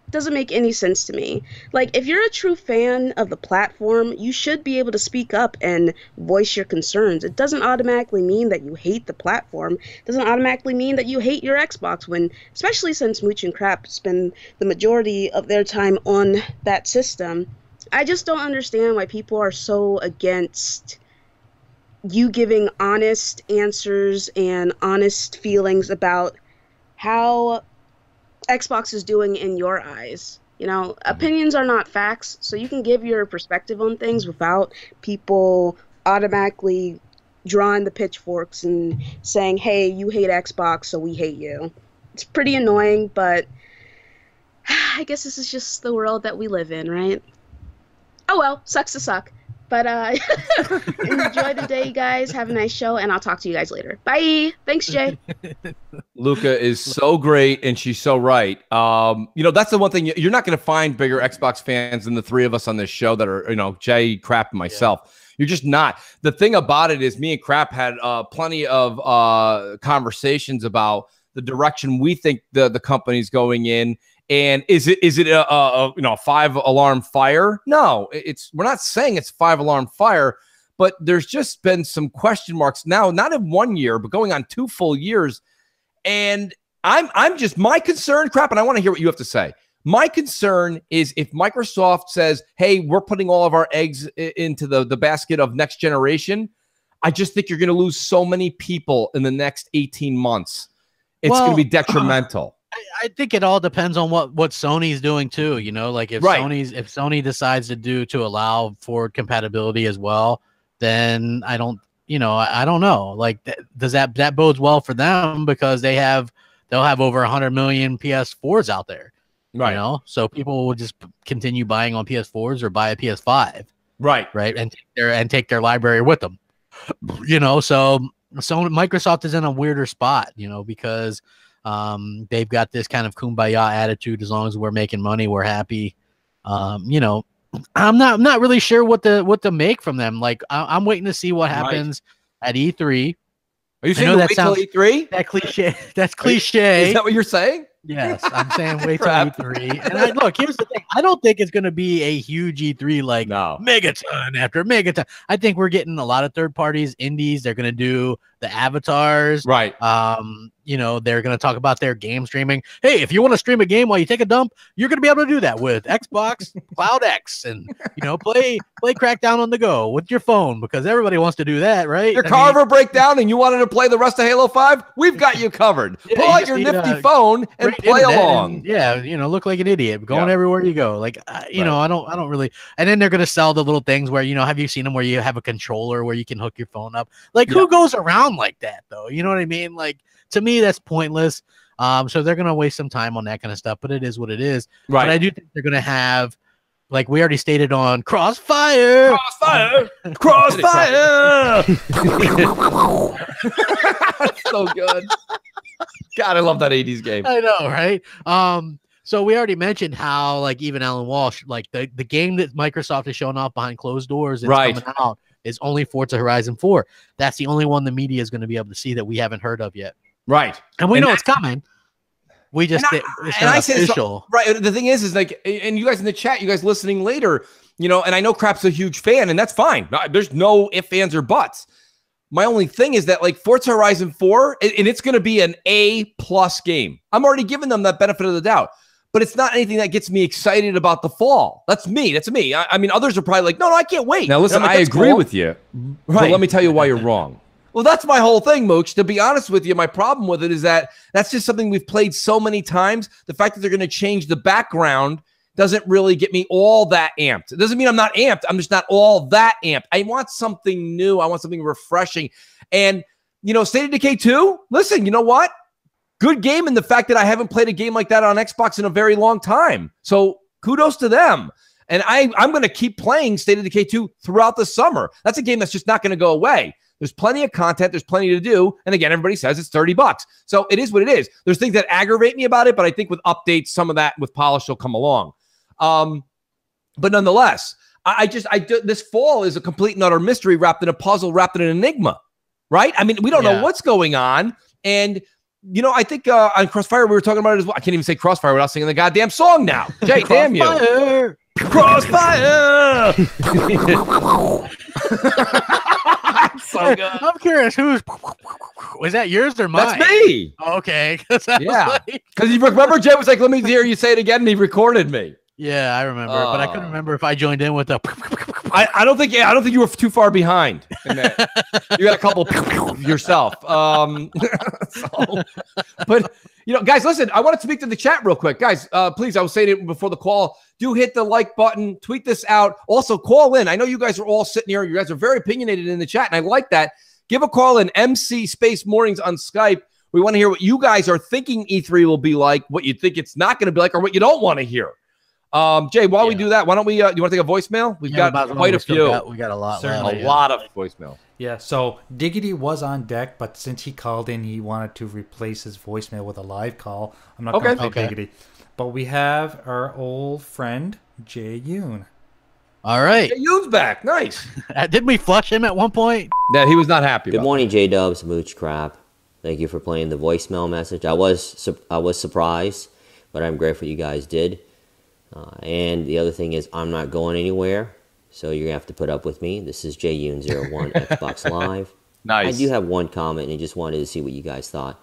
It doesn't make any sense to me. Like, if you're a true fan of the platform, you should be able to speak up and voice your concerns. It doesn't automatically mean that you hate the platform. It doesn't automatically mean that you hate your Xbox, when, especially since Mooch and Crap spend the majority of their time on that system. I just don't understand why people are so against you giving honest answers and honest feelings about how Xbox is doing in your eyes. You know, opinions are not facts, so you can give your perspective on things without people automatically drawing the pitchforks and saying, "Hey, you hate Xbox, so we hate you." It's pretty annoying, but I guess this is just the world that we live in, right? Oh well, sucks to suck. But enjoy the day, guys. Have a nice show, and I'll talk to you guys later. Bye. Thanks, Jay. Luca is so great, and she's so right. You know, that's the one thing you're not going to find bigger Xbox fans than the three of us on this show that are, you know, Jay, Crap, and myself. Yeah. You're just not. The thing about it is, me and Crap had plenty of conversations about the direction we think the company's going in. And is it a you know, 5-alarm fire? No, we're not saying it's 5-alarm fire, but there's just been some question marks now, not in 1 year, but going on 2 full years. And I'm just, my concern, Crap, and I want to hear what you have to say. My concern is if Microsoft says, "Hey, we're putting all of our eggs into the basket of next generation," I just think you're going to lose so many people in the next 18 months. It's going to be detrimental. I think it all depends on what Sony's doing too. You know, like if Sony decides to allow forward compatibility as well, then I don't know. Like, does that bodes well for them, because they'll have over 100 million PS4s out there, right? You know, so people will just continue buying on PS4s or buy a PS5, right, and take their library with them. You know, so Microsoft is in a weirder spot, you know, because they've got this kind of kumbaya attitude. As long as we're making money, we're happy. You know, I'm not really sure what to make from them. Like, I'm waiting to see what happens at E3. Are you saying wait till E3? That cliche. That's cliche. Is that what you're saying? Yes, I'm saying wait till E3. And look, here's the thing. I don't think it's going to be a huge E3 like megaton after megaton. I think we're getting a lot of third parties, indies. They're going to do the avatars. Right. You know, they're going to talk about their game streaming. Hey, if you want to stream a game while you take a dump, you're going to be able to do that with Xbox Cloud X, and, you know, play Crackdown on the go with your phone, because everybody wants to do that, right? Your car ever break down and you wanted to play the rest of Halo 5? We've got you covered. Pull out your nifty phone and play along. And, yeah, you know, look like an idiot going everywhere you go. Like, you know, I don't really. And then they're going to sell the little things where, you know, have you seen them where you have a controller where you can hook your phone up? Like, who goes around like that, though? You know what I mean? Like, to me, that's pointless. So they're going to waste some time on that kind of stuff, but it is what it is. Right. But I do think they're going to have, like we already stated on Crossfire. Crossfire! So good. God, I love that 80s game. I know, right? So we already mentioned how, like, even Alan Walsh, like the game that Microsoft is showing off behind closed doors coming out is only Forza Horizon 4. That's the only one the media is going to be able to see that we haven't heard of yet. Right. And we know it's coming. We just it's not official. Right. The thing is like, and you guys in the chat, you guys listening later, you know, and I know Crap's a huge fan, and that's fine. There's no ifs, ands, or buts. My only thing is that, like, Forza Horizon 4, and it's going to be an A+ game. I'm already giving them that benefit of the doubt, but it's not anything that gets me excited about the fall. That's me. I mean, others are probably like, no, I can't wait. Now, listen, I agree with you, but let me tell you why you're wrong. Well, that's my whole thing, Mooch. To be honest with you, my problem with it is that that's just something we've played so many times. The fact that they're going to change the background doesn't really get me all that amped. It doesn't mean I'm not amped. I'm just not all that amped. I want something new. I want something refreshing. And, you know, State of Decay 2, listen, you know what? Good game in the fact that I haven't played a game like that on Xbox in a very long time. So kudos to them. And I'm going to keep playing State of Decay 2 throughout the summer. That's a game that's just not going to go away. There's plenty of content. There's plenty to do. And again, everybody says it's $30. So it is what it is. There's things that aggravate me about it, but I think with updates, some of that with polish will come along. But nonetheless, this fall is a complete and utter mystery wrapped in a puzzle, wrapped in an enigma, right? I mean, we don't know what's going on. And, you know, I think on Crossfire, we were talking about it as well. I can't even say Crossfire without singing the goddamn song now. Jay, damn you. Crossfire! So good. I'm curious, was that yours or mine? That's me. Okay. Yeah. Because you remember Jay was like, let me hear you say it again, and he recorded me. Yeah, I remember, but I couldn't remember if I joined in with the. I don't think you were too far behind in that. You got a couple yourself. But you know, guys, listen. I want to speak to the chat real quick, guys. Please, I was saying it before the call. Do hit the like button. Tweet this out. Also, call in. I know you guys are all sitting here. You guys are very opinionated in the chat, and I like that. Give a call in. M&C Mornings on Skype. We want to hear what you guys are thinking E3 will be like, what you think it's not going to be like, or what you don't want to hear. Jay, while we do that, why don't we, you want to take a voicemail? We've got quite a few. We got a lot. Certainly, a lot of voicemail. Yeah, so Diggity was on deck, but since he called in, he wanted to replace his voicemail with a live call. I'm not going to play Diggity. But we have our old friend, Jay Yoon. All right. Jay Yoon's back. Nice. Didn't we flush him at one point? Yeah, he was not happy. Good morning, J-Dubs, Mooch Crap. Thank you for playing the voicemail message. I was surprised, but I'm grateful you guys did. And the other thing is, I'm not going anywhere, so you're going to have to put up with me. This is JUN01 Xbox Live. Nice. I do have one comment, and I just wanted to see what you guys thought.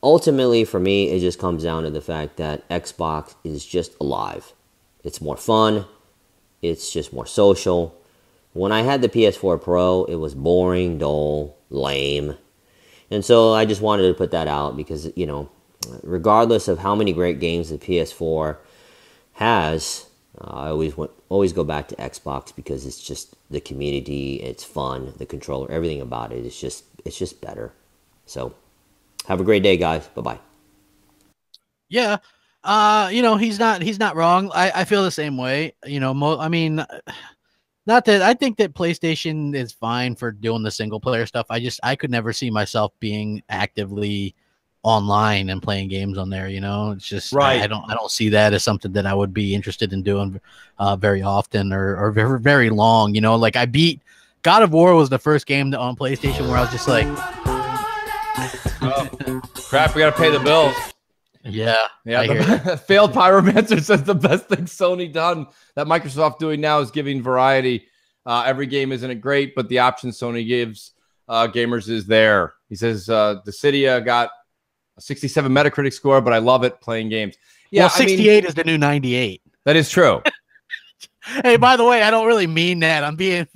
Ultimately, for me, it just comes down to the fact that Xbox is just alive. It's more fun. It's just more social. When I had the PS4 Pro, it was boring, dull, lame. And so I just wanted to put that out because, you know, regardless of how many great games the PS4 has, I always go back to Xbox because it's just the community, it's fun, the controller, everything about it. It's just better. So have a great day, guys. Bye-bye. Yeah. You know, he's not wrong. I feel the same way. You know, I mean, not that I think that PlayStation is fine for doing the single player stuff. I could never see myself being actively online and playing games on there. You know, it's just right. I don't see that as something that I would be interested in doing very often or very, very long. You know, like I beat God of War was the first game on PlayStation where I was just like, oh, crap, we got to pay the bills. Yeah. Failed Pyromancer says the best thing Sony done that Microsoft doing now is giving variety. Every game isn't great, but the option Sony gives gamers is there. He says Dissidia got a 67 Metacritic score, but I love it playing games. Yeah, well, 68 is the new 98. That is true. Hey, by the way, I don't really mean that. I'm being.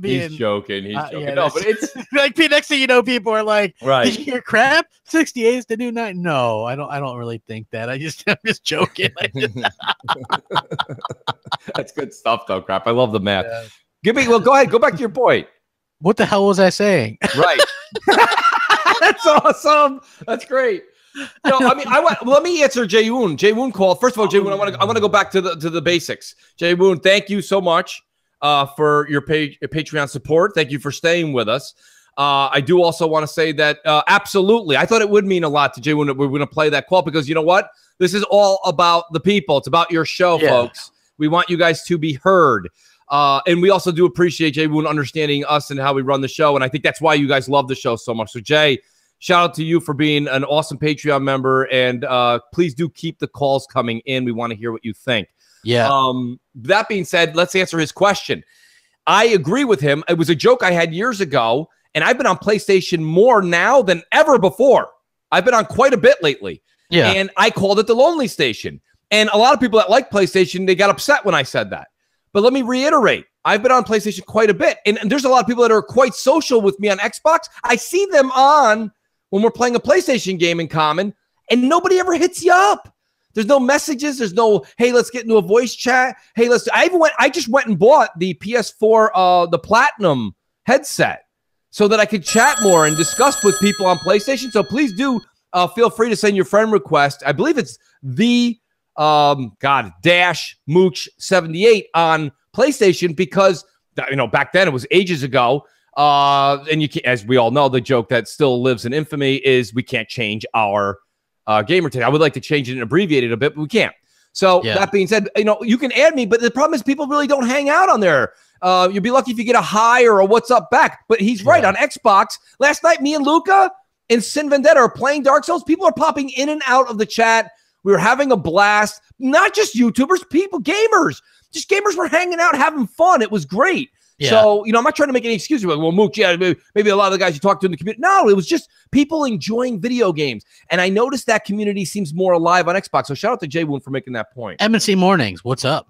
He's joking. He's joking. Yeah, no, but it's like next thing you know, people are like, right. Did you hear crap? 68 is the new 9. No, I don't really think that. I'm just joking. That's good stuff, though. Crap. I love the math. Yeah. Well, go ahead. Go back to your point. What the hell was I saying? Right. That's awesome. That's great. No, I mean, let me answer Jay Woon. Jay Woon called. First of all, Jay Woon, I want to go back to the basics. Jay Woon, thank you so much for your Patreon support. Thank you for staying with us. I do also want to say that absolutely, I thought it would mean a lot to Jay Woon that we're going to play that call because you know what? This is all about the people. It's about your show, folks. We want you guys to be heard. And we also do appreciate Jay Woon understanding us and how we run the show. And I think that's why you guys love the show so much. So Jay, shout out to you for being an awesome Patreon member. And please do keep the calls coming in. We want to hear what you think. Yeah. That being said, let's answer his question. I agree with him. It was a joke I had years ago. And I've been on PlayStation more now than ever before. I've been on quite a bit lately. Yeah. And I called it the Lonely Station. And a lot of people that like PlayStation, they got upset when I said that. But let me reiterate, I've been on PlayStation quite a bit. And there's a lot of people that are quite social with me on Xbox. I see them on when we're playing a PlayStation game in common, and nobody ever hits you up. There's no messages. There's no, hey, let's get into a voice chat. Hey, I just went and bought the PS4, the Platinum headset so that I could chat more and discuss with people on PlayStation. So please do feel free to send your friend request. I believe it's the dash Mooch 78 on PlayStation because, back then it was ages ago. And you can, as we all know, the joke that still lives in infamy is we can't change our gamer tag. I would like to change it and abbreviate it a bit, but we can't. So that being said, you can add me, but the problem is people really don't hang out on there. You'll be lucky if you get a hi or a what's up back. But he's right on Xbox. Last night, me and Luca and Sin Vendetta are playing Dark Souls. People are popping in and out of the chat. We were having a blast. Not just YouTubers, people, gamers. Just gamers were hanging out, having fun. It was great. Yeah. So, I'm not trying to make any excuses. Like, well, Mooch, maybe a lot of the guys you talked to in the community. No, it was just people enjoying video games. And I noticed that community seems more alive on Xbox. So shout out to Jay Woon for making that point. M&C Mornings, what's up?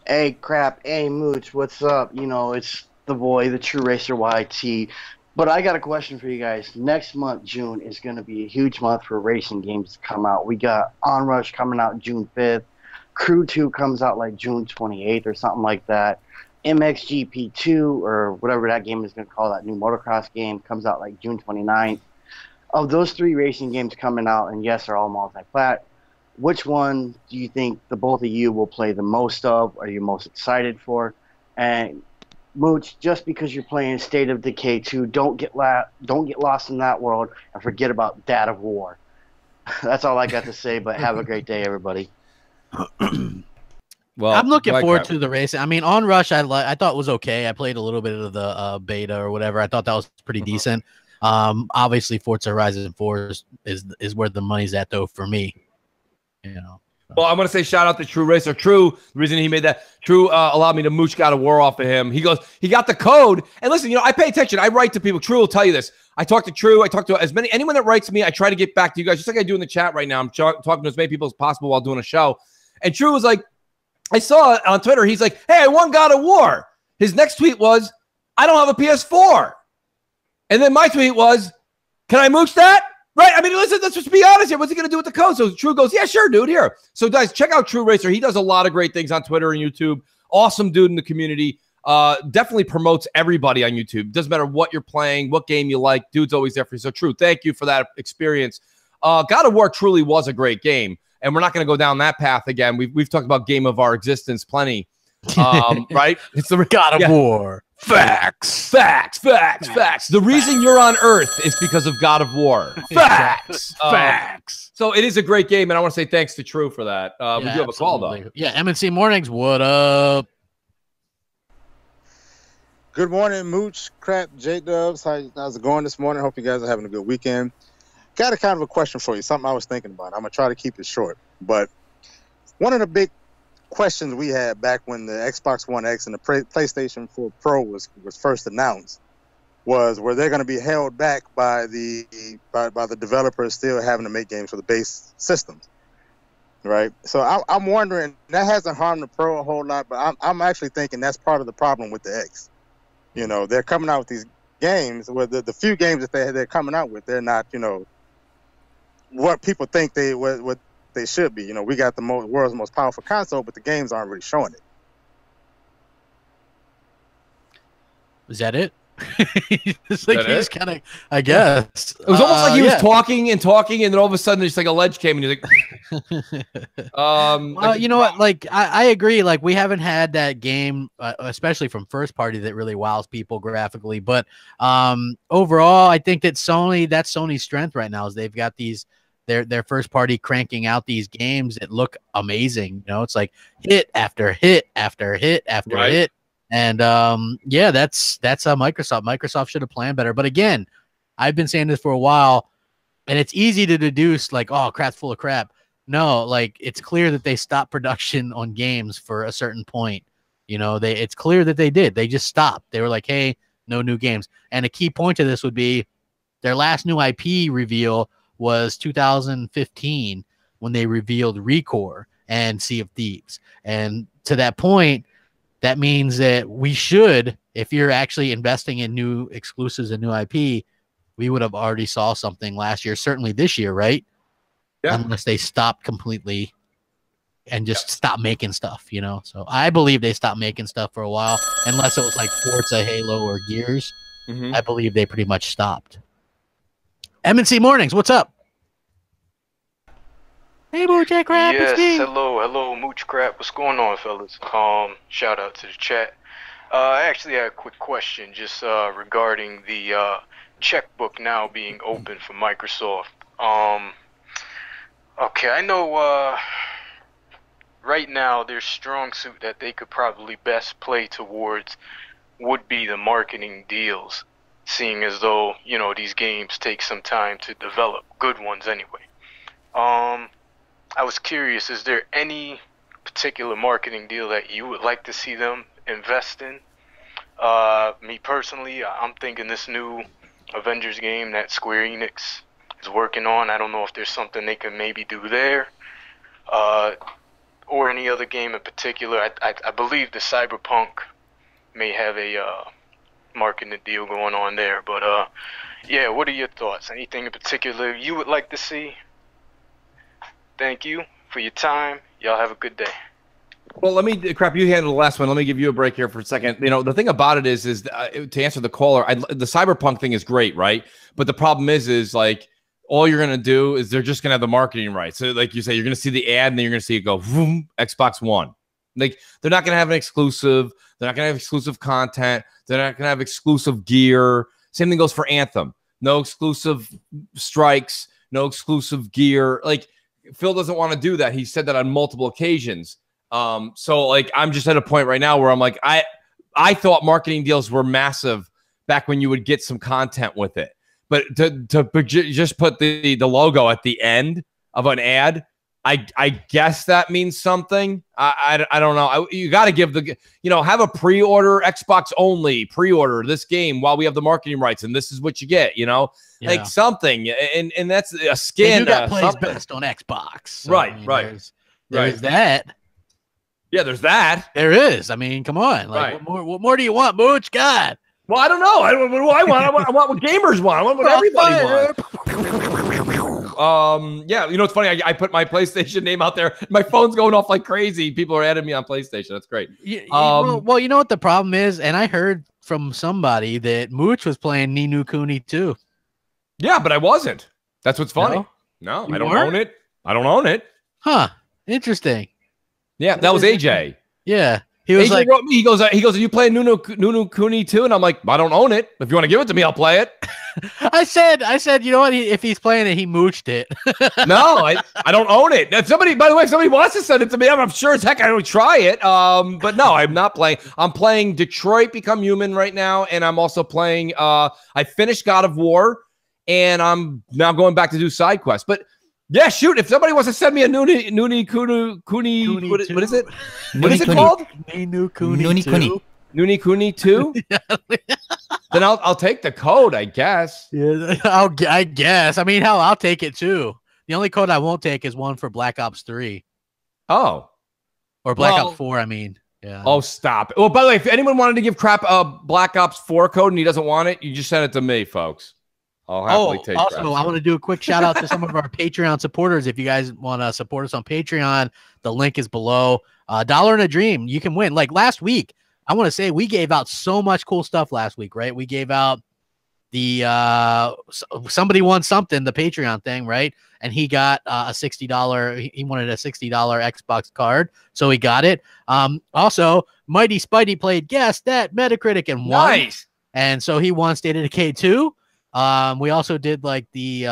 Hey, Crap. Hey, Mooch, what's up? It's the boy, the True Racer YT. But I got a question for you guys. Next month, June, is going to be a huge month for racing games to come out. We got Onrush coming out June 5th. Crew 2 comes out like June 28th or something like that. MXGP2 or whatever that game is going to call that new motocross game comes out like June 29th. Of those 3 racing games coming out, and yes, they're all multi-plat, which one do you think the both of you will play the most of, or you're most excited for? And Mooch, just because you're playing State of Decay 2, don't get lost in that world and forget about Dad of War. That's all I got to say, but have a great day, everybody. Well, I'm looking forward to the racing. I mean, Onrush, I thought was okay. I played a little bit of the beta or whatever. I thought that was pretty decent. Obviously, Forza Horizon 4 is where the money's at, though, for me. Well, I'm going to say shout out to True Racer. True, the reason he made that, True allowed me to mooch God of War off of him. He got the code. And listen, I pay attention. I write to people. True will tell you this. I talk to True. I talk to anyone that writes to me. I try to get back to you guys, just like I do in the chat right now. I'm talking to as many people as possible while doing a show. And True was like, I saw it on Twitter. He's like, hey, I won God of War. His next tweet was, I don't have a PS4. And then my tweet was, can I mooch that? Right? I mean, listen, let's just be honest here. What's he going to do with the code? So True goes, yeah, sure, dude, here. So guys, check out True Racer. He does a lot of great things on Twitter and YouTube. Awesome dude in the community. Definitely promotes everybody on YouTube. Doesn't matter what you're playing, what game you like. Dude's always there for you. So True, thank you for that experience. God of War truly was a great game. And we're not going to go down that path again. We've talked about game of our existence plenty. Right? It's the God of War. Facts. The reason you're on Earth is because of God of War. Facts. So it is a great game, and I want to say thanks to True for that. We do have a call, though. Yeah, M&C Mornings, what up? Good morning, Mooch, Crap, J-Dubs. How's it going this morning? Hope you guys are having a good weekend. Got a kind of a question for you, something I was thinking about. I'm going to try to keep it short. But one of the big questions we had back when the Xbox One X and the PlayStation 4 Pro was first announced was, were they going to be held back by the developers still having to make games for the base systems, right? So I'm wondering, that hasn't harmed the Pro a whole lot, but I'm actually thinking that's part of the problem with the X. They're coming out with these games where the few games that they're coming out with, they're not, what people think what they should be. We got the world's most powerful console, but the games aren't really showing it. Is that it? It's like he's kind of, I guess. It was almost like he was talking, and then all of a sudden, just like a ledge came, and he's like, well, you know what? Like, I agree. Like, we haven't had that game, especially from first party, that really wows people graphically. But overall, I think that that's Sony's strength right now, is they've got these. Their first party cranking out these games that look amazing. It's like hit after hit after hit after hit. And that's Microsoft. Microsoft should have planned better. But again, I've been saying this for a while, and it's easy to deduce like, oh, crap's full of crap. No, like, it's clear that they stopped production on games for a certain point. It's clear that they did. They just stopped. They were like, hey, no new games. And a key point to this would be their last new IP reveal was 2015 when they revealed Recore and Sea of Thieves. And to that point, that means that we should, if you're actually investing in new exclusives and new IP, we we would have already saw something last year, certainly this year, right? Yeah. Unless they stopped completely and just stop making stuff, you know. So I believe they stopped making stuff for a while, unless it was like Forza, Halo, or Gears. Mhm. I believe they pretty much stopped. M&C Mornings, what's up? Hey, Mooch Crap, Yes, it's me. hello, Mooch Crap. What's going on, fellas? Shout out to the chat. I actually had a quick question just regarding the checkbook now being open for Microsoft. Okay, I know right now their strong suit that they could probably best play towards would be the marketing deals, seeing as though, you know, these games take some time to develop, good ones anyway. I was curious, is there any particular marketing deal that you would like to see them invest in? Me personally, I'm thinking this new Avengers game that Square Enix is working on. I don't know if there's something they can maybe do there, or any other game in particular. I believe the Cyberpunk may have a marketing deal going on there, but yeah, what are your thoughts? Anything in particular you would like to see? Thank you for your time. Y'all have a good day. Well, let me, Crap, you handle the last one. Let me give you a break here for a second. You know, the thing about it is to answer the caller, the Cyberpunk thing is great, right? But the problem is like, all you're going to do is they're just going to have the marketing rights. So like you say, you're going to see the ad and then you're going to see it go, boom, Xbox One. Like, they're not going to have an exclusive. They're not going to have exclusive content. They're not going to have exclusive gear. Same thing goes for Anthem. No exclusive strikes, no exclusive gear. Like, Phil doesn't want to do that. He said that on multiple occasions. So like, I'm just at a point right now where I'm like, I thought marketing deals were massive back when you would get some content with it, but to just put the logo at the end of an ad, I guess that means something. I don't know. You got to give have a pre-order, Xbox only pre-order this game while we have the marketing rights, and this is what you get. Like something, and that's a skin. You got plays best on Xbox, so, right? I mean, Right. There's that. Yeah, there's that. There is. I mean, come on. Like, what more do you want, Mooch? God. Well, I don't know. What do I want? I want what gamers want. I want what everybody wants. Yeah, it's funny. I put my PlayStation name out there. My phone's going off like crazy. People are adding me on PlayStation. That's great. Well, you know what the problem is? And I heard from somebody that Mooch was playing Ni no Kuni too. Yeah, but I wasn't. That's what's funny. No, I don't own it. I don't own it. Huh. Interesting. Yeah, that was AJ. Yeah. He was AJ wrote me. He goes, are you playing Ni no Kuni too? And I'm like, I don't own it. If you want to give it to me, I'll play it. I said, you know what? If he's playing it, he mooched it. No, I don't own it. If somebody wants to send it to me, I'm sure as heck I would try it. But no, I'm not playing. I'm playing Detroit Become Human right now, and I'm also playing. I finished God of War, and I'm now going back to do side quests. But yeah, shoot! If somebody wants to send me a Nuni Kuni, what is it? What is it called? Nuni Kuni 2. Then I'll take the code, I guess. Yeah, I guess. I mean, hell, I'll take it too. The only code I won't take is one for Black Ops 3. Oh, or Black Ops 4. I mean, yeah. Oh, stop. Well, by the way, if anyone wanted to give Crap a Black Ops 4 code and he doesn't want it, you just send it to me, folks. I'll happily take. Also, Crap. I want to do a quick shout out to some of our Patreon supporters. If you guys want to support us on Patreon, the link is below. $1 and a Dream, you can win. Like last week, I want to say we gave out so much cool stuff last week, right? We gave out the somebody won something, the Patreon thing, right? And he got a $60. He wanted a $60 Xbox card, so he got it. Also, Mighty Spidey played guest at Metacritic and won. Nice. And so he won State of Decay 2. We also did like the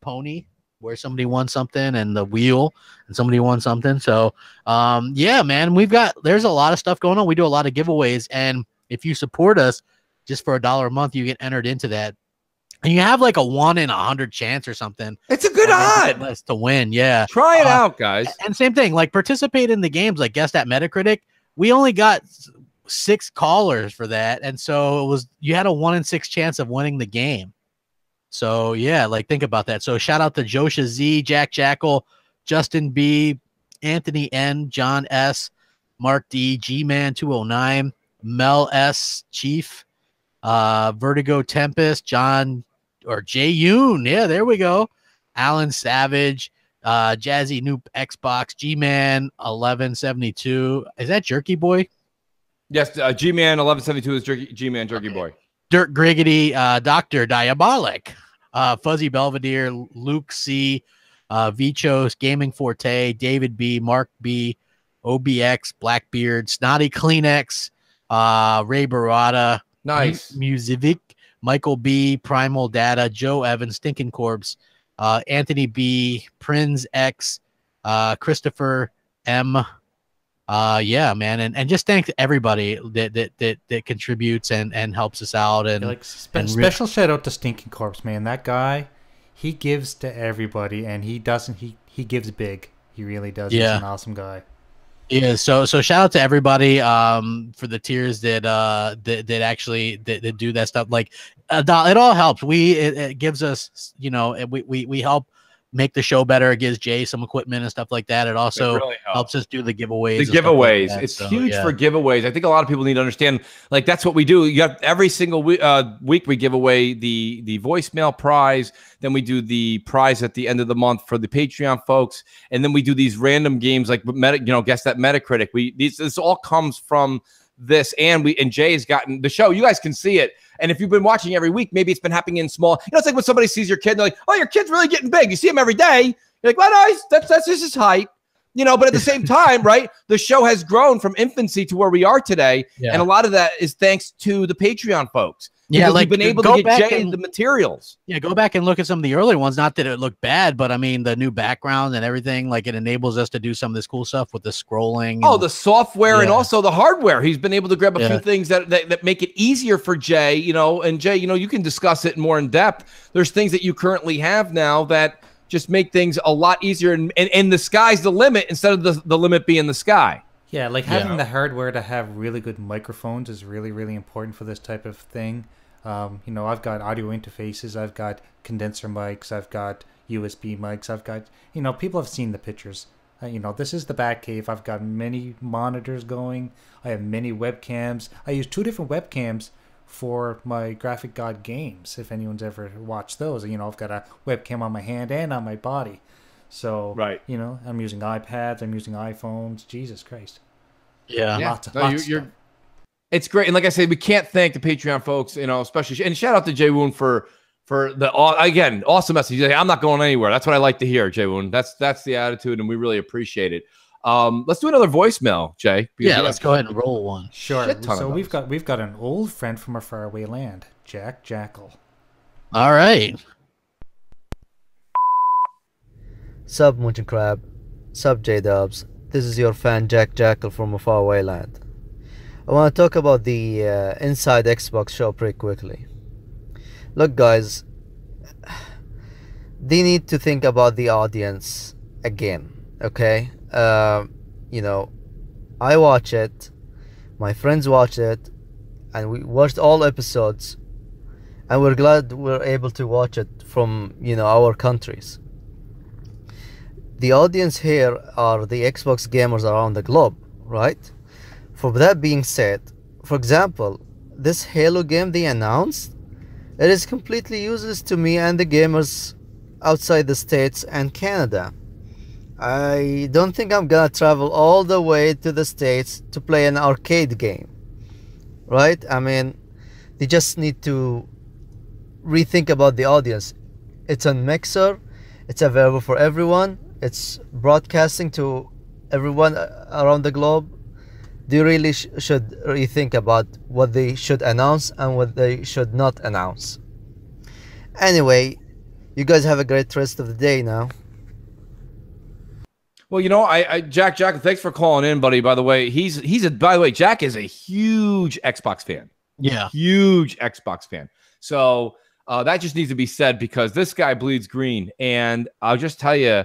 pony where somebody won something, and the wheel and somebody won something. So yeah, man, there's a lot of stuff going on. We do a lot of giveaways, and if you support us just for $1 a month, you get entered into that. And you have like a 1 in 100 chance or something. It's a good odd to win. Yeah. Try it out, guys. And same thing, like participate in the games, like guest at Metacritic. We only got 6 callers for that. And so you had a 1 in 6 chance of winning the game. So yeah, like think about that. So shout out to Josha Z, Jack Jackal, Justin B, Anthony N, John S, Mark D, G-Man 209, Mel S, Chief, Vertigo Tempest, John or Jay Yoon. Yeah, there we go. Alan Savage, Jazzy Noop Xbox, G-Man 1172. Is that Jerky Boy? Yes, G-Man 1172 is G-Man Jerky Boy. Dirk Griggity, Dr. Diabolic, Fuzzy Belvedere, Luke C, Vichos, Gaming Forte, David B, Mark B, OBX, Blackbeard, Snotty Kleenex, Ray Barada, nice, Musivic, Michael B, Primal Data, Joe Evans, Stinking Corpse, Anthony B, Prinz X, Christopher M. Yeah, man, and just thank everybody that contributes and helps us out, and special shout out to Stinking Corpse, man. That guy, he gives to everybody, and he gives big. He really does. Yeah. He's an awesome guy. Yeah, so shout out to everybody for the tiers that actually do that stuff. Like it all helps. It gives us, we help make the show better. It gives Jay some equipment and stuff like that. It also helps us do the giveaways. The giveaways, it's huge for giveaways. I think a lot of people need to understand. Like that's what we do. You have every single week we give away the voicemail prize. Then we do the prize at the end of the month for the Patreon folks, and then we do these random games like guess that Metacritic. This all comes from this, and Jay has gotten the show. You guys can see it. And if you've been watching every week, maybe it's been happening in small. It's like when somebody sees your kid, and they're like, "Oh, your kid's really getting big." You see him every day. You're like, "Well, nice. That's his height." But at the same time, right? The show has grown from infancy to where we are today, and a lot of that is thanks to the Patreon folks. Yeah, we've been able to get Jay the materials. Yeah, go back and look at some of the early ones. Not that it looked bad, but I mean the new background and everything. Like it enables us to do some of this cool stuff with the scrolling. Oh, the software and also the hardware. He's been able to grab a few things that make it easier for Jay. And Jay, you can discuss it more in depth. There's things that you currently have now that just make things a lot easier, and the sky's the limit instead of the limit being the sky. Yeah, like having the hardware to have really good microphones is really, really important for this type of thing. I've got audio interfaces, I've got condenser mics, I've got USB mics, I've got, people have seen the pictures. This is the Batcave. I've got many monitors going. I have many webcams. I use 2 different webcams for my Graphic God games, if anyone's ever watched those. I've got a webcam on my hand and on my body. So, right. I'm using iPads, I'm using iPhones. Jesus Christ. Yeah. Lots of stuff. It's great. And like I said, we can't thank the Patreon folks, especially, and shout out to Jay Woon for the, again, awesome message. He's like, I'm not going anywhere. That's what I like to hear, Jay Woon. That's the attitude, and we really appreciate it. Let's do another voicemail, Jay. Yeah, let's go ahead and roll one. Sure. So we've got an old friend from a faraway land, Jack Jackal. All right. Sub Moon Crab, sub J-Dubs. This is your fan Jack Jackal from a faraway land. I want to talk about the Inside Xbox show pretty quickly. Look, guys, they need to think about the audience again, okay? I watch it, my friends watch it, and we watched all episodes, and we're glad we're able to watch it from, our countries. The audience here are the Xbox gamers around the globe, right? For that being said, for example, this Halo game they announced, it is completely useless to me and the gamers outside the States and Canada. I don't think I'm gonna travel all the way to the States to play an arcade game, right? I mean, they just need to rethink about the audience. It's on Mixer, it's available for everyone, it's broadcasting to everyone around the globe. They really should rethink about what they should announce and what they should not announce. Anyway, you guys have a great rest of the day now. Well, Jack, thanks for calling in, buddy. By the way, Jack is a huge Xbox fan. Yeah. Huge Xbox fan. So that just needs to be said because this guy bleeds green. And I'll just tell you,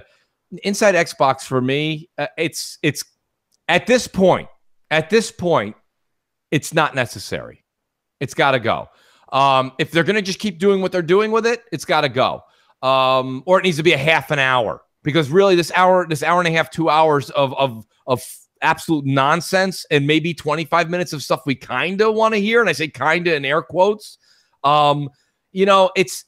Inside Xbox for me, it's at this point, it's not necessary. It's got to go. If they're going to just keep doing what they're doing with it, it's got to go. Or it needs to be a half an hour because really this hour and a half, 2 hours of absolute nonsense and maybe 25 minutes of stuff we kind of want to hear. And I say kind of in air quotes. you know, it's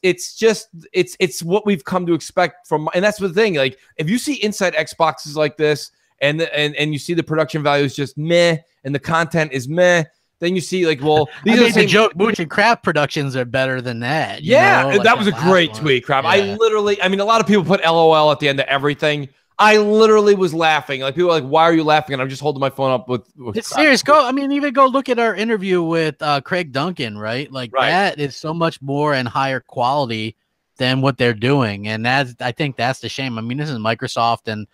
what we've come to expect from, and that's the thing. Like, if you see inside Xboxes like this, and you see the production value is just meh, and the content is meh, then you see like, well, these are the joke. Mooch and Crap productions are better than that. Yeah, like that was a great tweet, Crap. Yeah. I mean, a lot of people put LOL at the end of everything. I literally was laughing. Like, people are like, why are you laughing? And I'm just holding my phone up with It's serious. Even go look at our interview with Craig Duncan, right? Like, that is so much more and higher quality than what they're doing. And I think that's the shame. I mean, this is Microsoft, and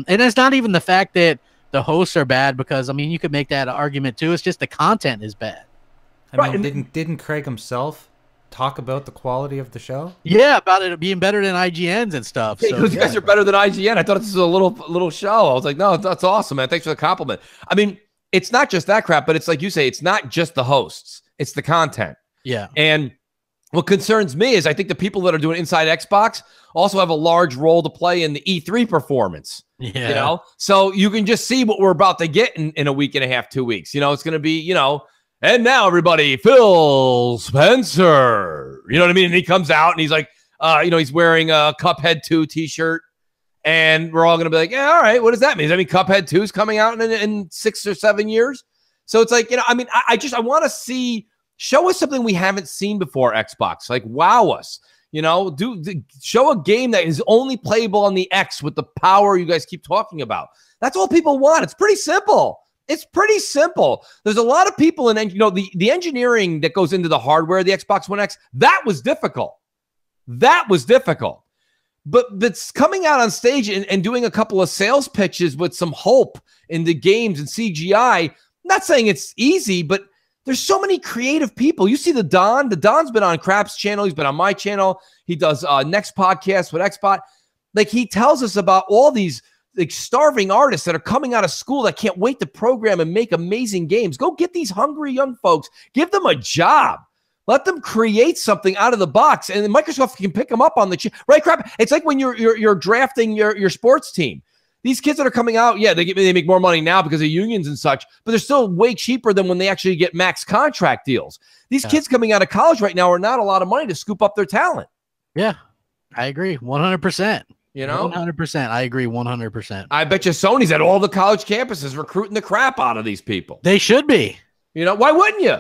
it's not even the fact that the hosts are bad, because I mean, you could make that argument too. It's just the content is bad. I mean, didn't Craig himself talk about the quality of the show? Yeah, about it being better than IGN's and stuff. Yeah, you guys are better than IGN. I thought this was a little show. I was like, no, that's awesome, man. Thanks for the compliment. I mean, it's not just that crap, but it's like you say, it's not just the hosts. It's the content. Yeah. And what concerns me is I think the people that are doing inside Xbox also have a large role to play in the E3 performance. Yeah. You know? So you can just see what we're about to get in a week and a half, 2 weeks. You know, it's going to be, you know, and now everybody, Phil Spencer. You know what I mean? And he comes out and he's like, you know, he's wearing a Cuphead 2 t-shirt. And we're all going to be like, yeah, all right, what does that mean? Does that mean Cuphead 2 is coming out in 6 or 7 years? So it's like, you know, I mean, I want to see, show us something we haven't seen before, Xbox. Like, wow us. You know, show a game that is only playable on the X with the power you guys keep talking about. That's all people want. It's pretty simple. It's pretty simple. There's a lot of people in, you know, the engineering that goes into the hardware of the Xbox One X, that was difficult. That was difficult. But it's coming out on stage and doing a couple of sales pitches with some hope in the games and CGI. I'm not saying it's easy, but there's so many creative people. You see the Don. The Don's been on Crap's channel. He's been on my channel. He does Next Podcast with Xbot. Like, he tells us about all these like starving artists that are coming out of school that can't wait to program and make amazing games. Go get these hungry young folks. Give them a job. Let them create something out of the box, and Microsoft can pick them up on the right, Crap. It's like when you're drafting your sports team. These kids that are coming out, yeah, they make more money now because of unions and such, but they're still way cheaper than when they actually get max contract deals. These kids coming out of college right now are not a lot of money to scoop up their talent. Yeah, I agree 100%. You know, 100%. I agree 100%. I bet you Sony's at all the college campuses recruiting the crap out of these people. They should be. You know, why wouldn't you?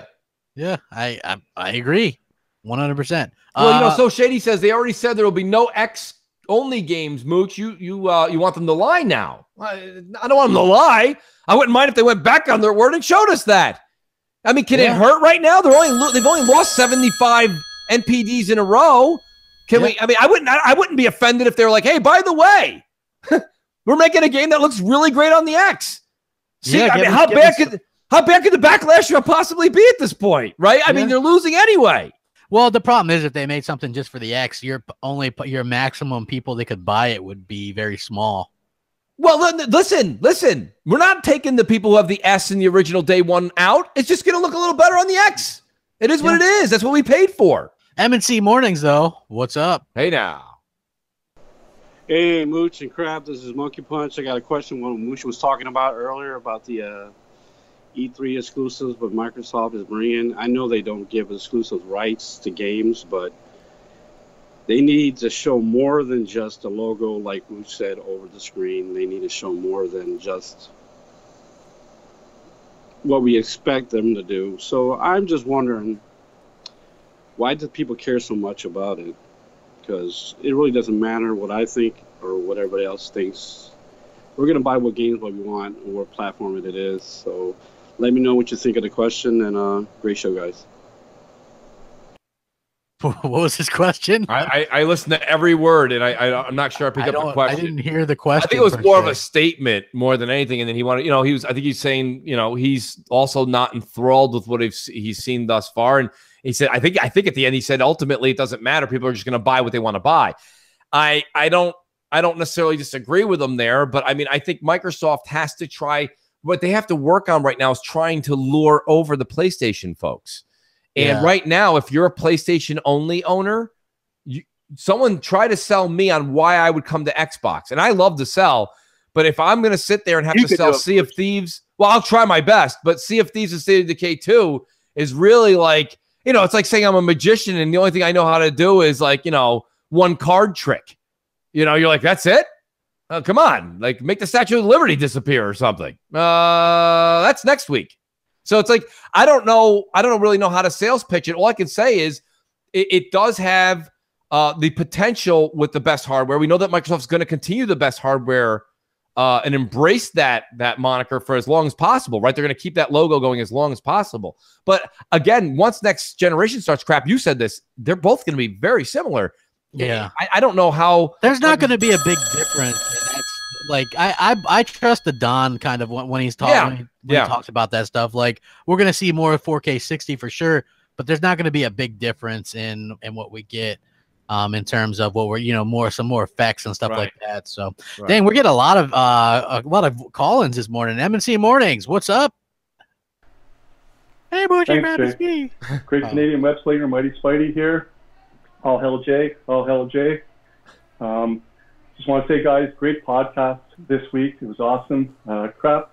Yeah, I agree 100%. Well, you know, So Shady says they already said there will be no X only games. Mooch, you want them to lie now? I don't want them to lie. I wouldn't mind if they went back on their word and showed us that. I mean, can it hurt right now? They've only lost 75 NPDs in a row. Can we? I mean, I wouldn't be offended if they were like, hey, by the way, we're making a game that looks really great on the X. See, I mean, how bad could the backlash possibly be at this point, right? I mean, they're losing anyway. Well, the problem is if they made something just for the X, your maximum people that could buy it would be very small. Well, listen. We're not taking the people who have the S in the original day one out. It's just going to look a little better on the X. It is what it is. That's what we paid for. M&C Mornings, though. What's up? Hey, now. Hey, Mooch and Crab. This is Monkey Punch. I got a question. What Mooch was talking about earlier about the E3 exclusives, but Microsoft is bringing. I know they don't give exclusive rights to games, but they need to show more than just a logo, like Mooch said, over the screen. They need to show more than just what we expect them to do. So I'm just wondering, why do people care so much about it? Because it really doesn't matter what I think or what everybody else thinks. We're going to buy what games what we want and what platform it is. So let me know what you think of the question, and great show, guys. What was his question? I listened to every word, and I'm not sure I picked up the question. I didn't hear the question. I think it was more of a statement more than anything. And then he wanted, you know, I think he's saying, you know, he's also not enthralled with what he's seen thus far. And he said, I think at the end he said, ultimately it doesn't matter. People are just going to buy what they want to buy. I don't necessarily disagree with him there, but I mean, I think Microsoft has to try. What they have to work on right now is trying to lure over the PlayStation folks. And right now, if you're a PlayStation only owner, someone try to sell me on why I would come to Xbox. And I love to sell, but if I'm going to sit there and have to sell Sea of Thieves, well, I'll try my best. But Sea of Thieves and State of Decay 2 is really like, you know, it's like saying I'm a magician and the only thing I know how to do is like, you know, one card trick. You know, you're like, that's it? Come on, like make the Statue of Liberty disappear or something. That's next week. So it's like, I don't really know how to sales pitch it. All I can say is it does have the potential with the best hardware. We know that Microsoft's going to continue the best hardware and embrace that moniker for as long as possible, right? They're going to keep that logo going as long as possible. But again, once next generation starts, crap, you said this, they're both going to be very similar. Yeah. I don't know how. There's not going to be a big difference. And that's like, I trust the Don kind of when he's talking, when he talks about that stuff. Like, we're going to see more 4K 60 for sure, but there's not going to be a big difference in what we get in terms of what we're, you know, some more effects and stuff like that. So dang, we're getting a lot of call-ins this morning. M&C Mornings, what's up? Hey, Butchie, man, it's me. Great Canadian web slinger, Mighty Spidey here. All hell Jay. All hell Jay. Just want to say, guys, great podcast this week. It was awesome. Crap.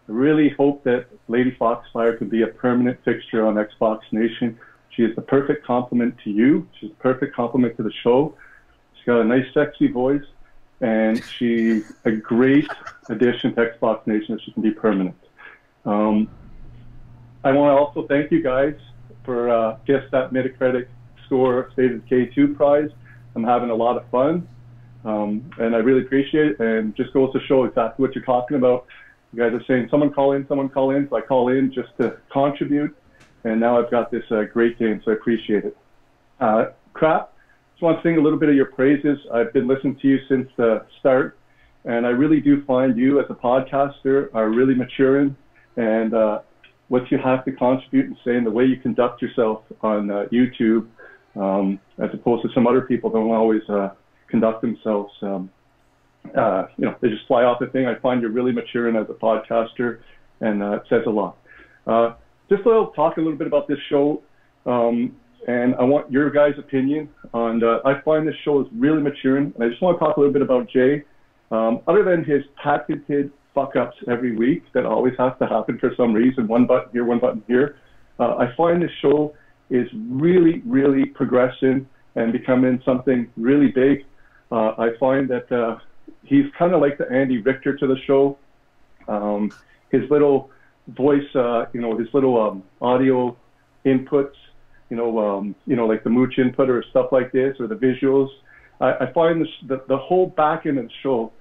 I really hope that Lady Foxfire could be a permanent fixture on Xbox Nation. She is the perfect compliment to you. She's the perfect compliment to the show. She's got a nice, sexy voice, and she's a great addition to Xbox Nation if she can be permanent. I want to also thank you guys for guess that Metacritic score State of Decay 2 prize. I'm having a lot of fun, and I really appreciate it, and just goes to show exactly what you're talking about. You guys are saying, someone call in, so I call in just to contribute, and now I've got this great game, so I appreciate it. Crap, just want to sing a little bit of your praises. I've been listening to you since the start, and I really do find you as a podcaster are really maturing, and what you have to contribute and say and the way you conduct yourself on YouTube, as opposed to some other people don't always conduct themselves. You know, they just fly off the thing. I find you're really maturing as a podcaster, and it says a lot. Just talk a little bit about this show, and I want your guys' opinion on. I find this show is really maturing, and I just want to talk a little bit about Jay. Other than his patented fuck-ups every week that always has to happen for some reason, one button here, one button here, I find this show is really, really progressing and becoming something really big. I find that he's kind of like the Andy Richter to the show. His little voice, you know, his little audio inputs, you know, like the mooch input or stuff like this, or the visuals. I find the whole back end of the show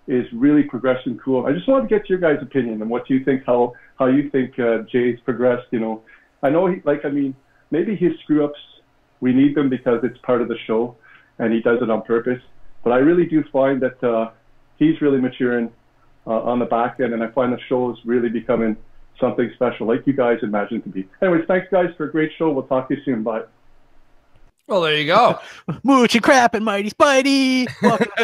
is really progressing cool. I just wanted to get your guys' opinion on what you think, how you think Jay's progressed. You know, I know maybe his screw ups, we need them because it's part of the show, and he does it on purpose. But I really do find that he's really maturing on the back end, and I find the show is really becoming something special, like you guys imagined to be. Anyways, thanks guys for a great show. We'll talk to you soon. Bye. Well, there you go. Mooch and Crap and Mighty Spidey.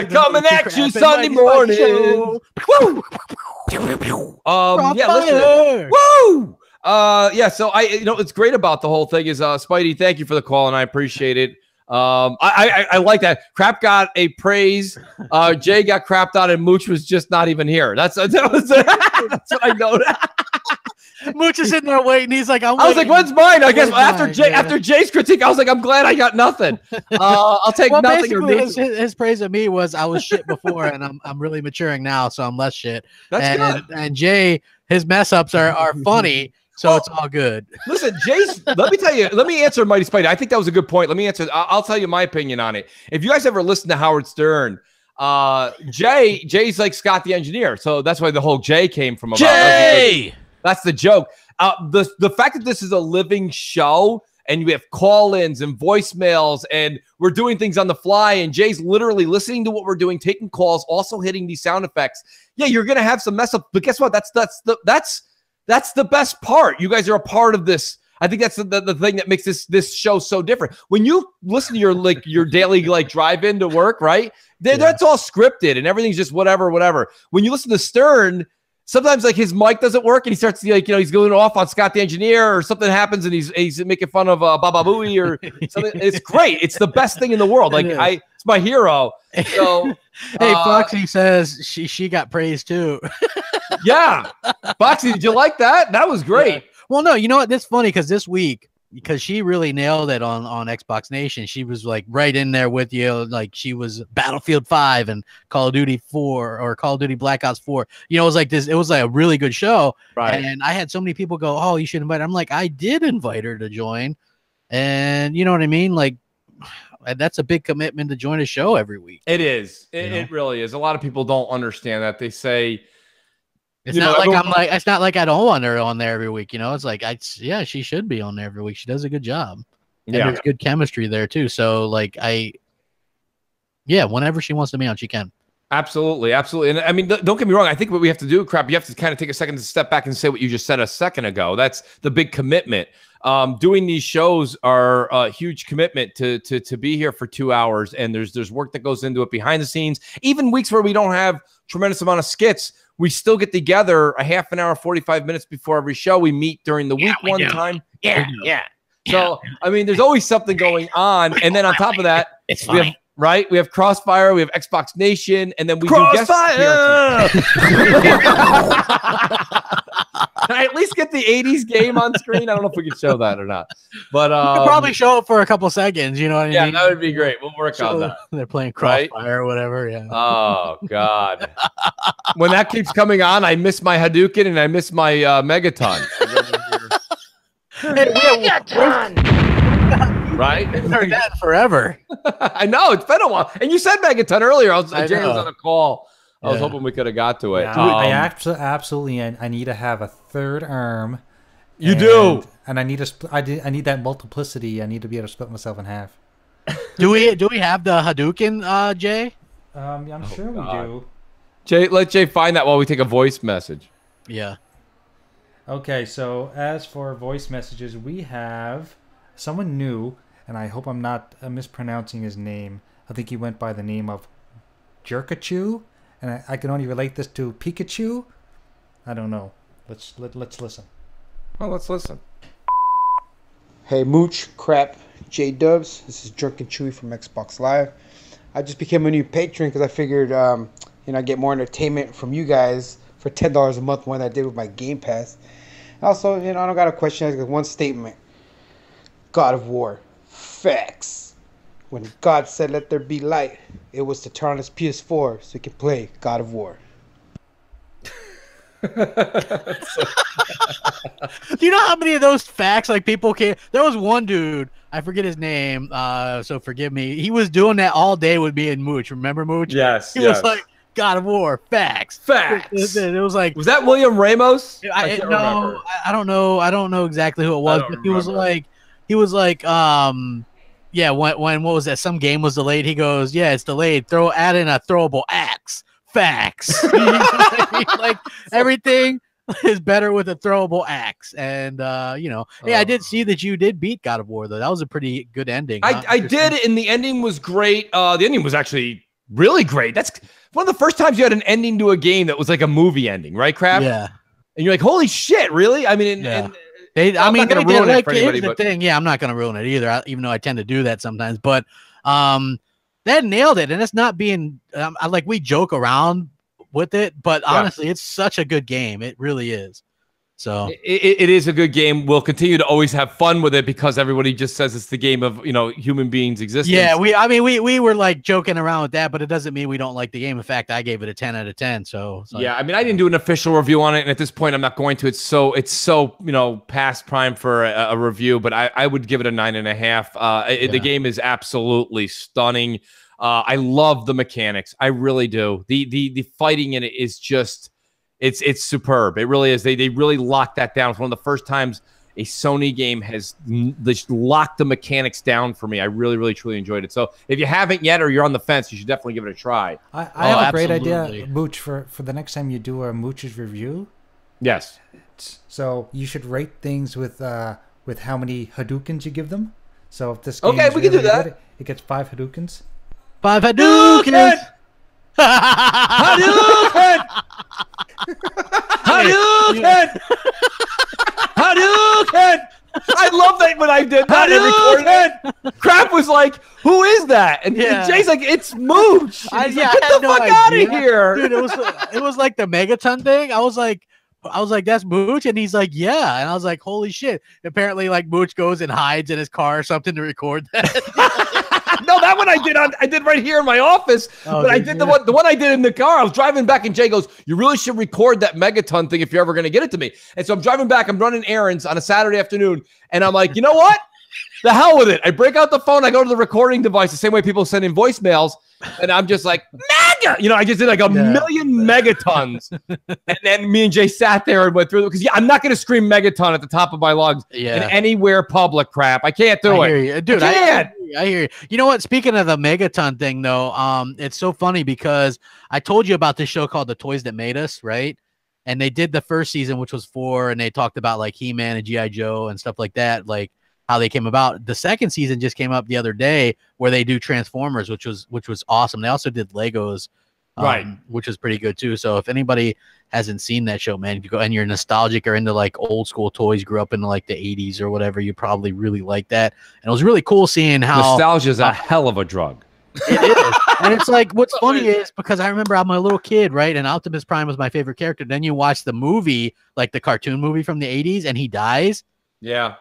Coming at you Sunday morning. Woo! Yeah, listen. Woo! Yeah, so it's great about the whole thing is Spidey, thank you for the call, and I appreciate it. I like that. Crap got a praise. Jay got crapped on, and Mooch was just not even here. That's what I know. Mooch is sitting there waiting. He's like, I was like, when's mine? I guess after Jay's critique, I was like, I'm glad I got nothing. I'll take nothing. His praise of me was I was shit before, and I'm really maturing now, so I'm less shit. That's good. And Jay, his mess ups are funny. So it's all good. Listen, Jay's, let me answer Mighty Spidey. I think that was a good point. Let me answer. I'll tell you my opinion on it. If you guys ever listen to Howard Stern, Jay's like Scott the engineer. So that's why the whole Jay came from. Jay! That's the joke. The fact that this is a living show and we have call-ins and voicemails and we're doing things on the fly and Jay's literally listening to what we're doing, taking calls, also hitting these sound effects. Yeah, you're going to have some mess up, but guess what? That's the best part. You guys are a part of this. I think that's the thing that makes this show so different. When you listen to your daily drive into work, right? That's all scripted and everything's just whatever. When you listen to Stern, sometimes his mic doesn't work and he starts he's going off on Scott the engineer or something happens and he's making fun of Baba Booey or something. It's great. It's the best thing in the world. It's my hero. So hey, Foxy says she got praised too. Yeah, Foxy, did you like that? That was great. Yeah. Well, no, you know what? That's funny because this week because she really nailed it on Xbox Nation. She was like right in there with you. Like she was Battlefield 5 and Call of Duty 4 or Call of Duty Black Ops 4. You know, it was like this. It was like a really good show. Right. And I had so many people go, "Oh, you should invite her." I'm like, I did invite her to join. And you know what I mean? Like that's a big commitment to join a show every week. It is. It really is. A lot of people don't understand that. They say, it's not like I'm like, it's not like I don't want her on there every week. You know, it's like, yeah, she should be on there every week. She does a good job. And there's good chemistry there too. So like, whenever she wants to be on, she can. Absolutely. Absolutely. And I mean, don't get me wrong. I think what we have to do, you have to kind of take a second to step back and say what you just said a second ago. That's the big commitment. Doing these shows are a huge commitment to be here for 2 hours. And there's work that goes into it behind the scenes. Even weeks where we don't have tremendous amount of skits, we still get together a half an hour, 45 minutes before every show. We meet during the week one time. Yeah. So, I mean, there's always something going on. And then on top of that, it's fine. We have Crossfire, we have Xbox Nation, and then we do guest Crossfire! Can I at least get the 80s game on screen? I don't know if we can show that or not. But we could probably show it for a couple seconds, you know what I mean? Yeah, that would be great. We'll work on that. They're playing Crossfire or whatever, yeah. Oh, God. When that keeps coming on, I miss my Hadouken and I miss my Megaton. Megaton! Right? I've heard that forever. I know, it's been a while. And you said Megaton earlier. Jay was on a call. I was Yeah. hoping we could have got to it. Yeah, I absolutely I need to have a third arm. You do, and I need I need that multiplicity. I need to be able to split myself in half. Do we have the Hadouken, Jay? I'm sure we do. Jay, let Jay find that while we take a voice message. Yeah. Okay, so as for voice messages, we have someone new, and I hope I'm not mispronouncing his name. I think he went by the name of Jerkachu, and I can only relate this to Pikachu. I don't know. Let's listen. Well, let's listen. Hey, Mooch, Crap, J-Dubs. This is Drunken Chewy from Xbox Live. I just became a new patron because I figured, I get more entertainment from you guys for $10 a month more than I did with my Game Pass. Also, I don't got a question. I got one statement. God of War. Facts. When God said, "Let there be light," it was to turn on his PS4 so he could play God of War. Do you know how many of those facts like people can? There was one dude, I forget his name, so forgive me. He was doing that all day with me and Mooch. Remember Mooch? Yes. He was like, God of War, facts. It was like, was that William Ramos? I don't know. I don't know exactly who it was, but he was like, yeah, when what was that? Some game was delayed. He goes, yeah, it's delayed. Add in a throwable axe. Facts. Like everything is better with a throwable axe. And hey, I did see that you did beat God of War though. That was a pretty good ending. I did, and the ending was great. The ending was actually really great. That's one of the first times you had an ending to a game that was like a movie ending, right, Crap? Yeah. And you're like, holy shit, really? I mean, they I'm not gonna did ruin it like for anybody, here's the but- thing. Yeah, I'm not gonna ruin it either, even though I tend to do that sometimes. But that nailed it, and it's not being we joke around with it, but honestly, it's such a good game. It really is. So it is a good game. We'll continue to always have fun with it because everybody just says it's the game of human beings existence. yeah, we were like joking around with that, but it doesn't mean we don't like the game. In fact, I gave it a 10 out of 10. So yeah, I mean, I didn't do an official review on it, and at this point, I'm not going to. It's so past prime for a review, but I would give it a 9.5. The game is absolutely stunning. I love the mechanics. I really do. The fighting in it is just. It's superb. It really is. They really locked that down. It's one of the first times a Sony game has locked the mechanics down for me. I really, really, truly enjoyed it. So if you haven't yet or you're on the fence, you should definitely give it a try. I have a great idea, Mooch, for the next time you do a Mooch's review. Yes. So you should rate things with how many Hadoukens you give them. So if this game Okay, we can do that. good, it gets 5 Hadoukens. 5 Hadoukens! Hadouken! Hadouken! Hadouken! I love that when I did that Hadouken! Crap was like, who is that? And Jay's like, it's Mooch. He's like, get the fuck out of here. Dude, it was like the Megaton thing. I was like, that's Mooch, and he's like, yeah, and I was like, holy shit! Apparently, like Mooch goes and hides in his car or something to record that. No, that one I did right here in my office. But I did the one I did in the car. I was driving back, and Jay goes, "You really should record that megaton thing if you're ever going to get it to me." And so I'm driving back. I'm running errands on a Saturday afternoon, and I'm like, you know what? The hell with it. I break out the phone. I go to the recording device, the same way people send in voicemails, and I'm just like, mega! You know, I just did like a million megatons. And then me and Jay sat there and went through it. Because, I'm not going to scream megaton at the top of my lungs in anywhere public crap. I can't do it. Hear you. Dude, I can't. I hear you. You know what? Speaking of the megaton thing, though, it's so funny because I told you about this show called The Toys That Made Us, right? And they did the first season, which was 4, and they talked about like He-Man and G.I. Joe and stuff like that, like how they came about. The second season just came up the other day where they do Transformers, which was awesome. They also did Legos, right, which is pretty good too. So if anybody hasn't seen that show, man, if you go and you're nostalgic or into like old school toys, grew up in like the 80s or whatever, you probably really like that. And it was really cool seeing how nostalgia is a hell of a drug. It is. And it's like, what's funny is because I remember I'm a little kid, right? And Optimus Prime was my favorite character. Then you watch the movie, like the cartoon movie from the 80s, and he dies. Yeah.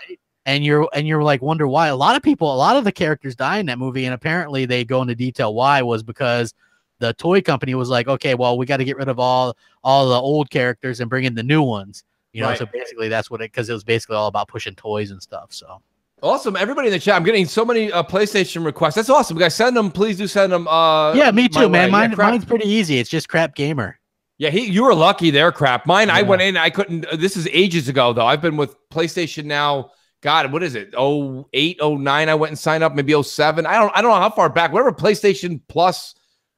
And you're like, wonder why. A lot of the characters die in that movie, and apparently they go into detail why was because the toy company was like, okay, well, we got to get rid of all the old characters and bring in the new ones. You know, so basically that's what because it was basically all about pushing toys and stuff. So awesome. Everybody in the chat, I'm getting so many PlayStation requests. That's awesome. Guys, send them. Please do send them. Yeah, me too, man. Mine's pretty easy. It's just Crap Gamer. Yeah, you were lucky there, Crap. Mine, I went in. I couldn't. This is ages ago, though. I've been with PlayStation now. God, what is it? 08, 09, I went and signed up, maybe 07. I don't know how far back. Whatever PlayStation Plus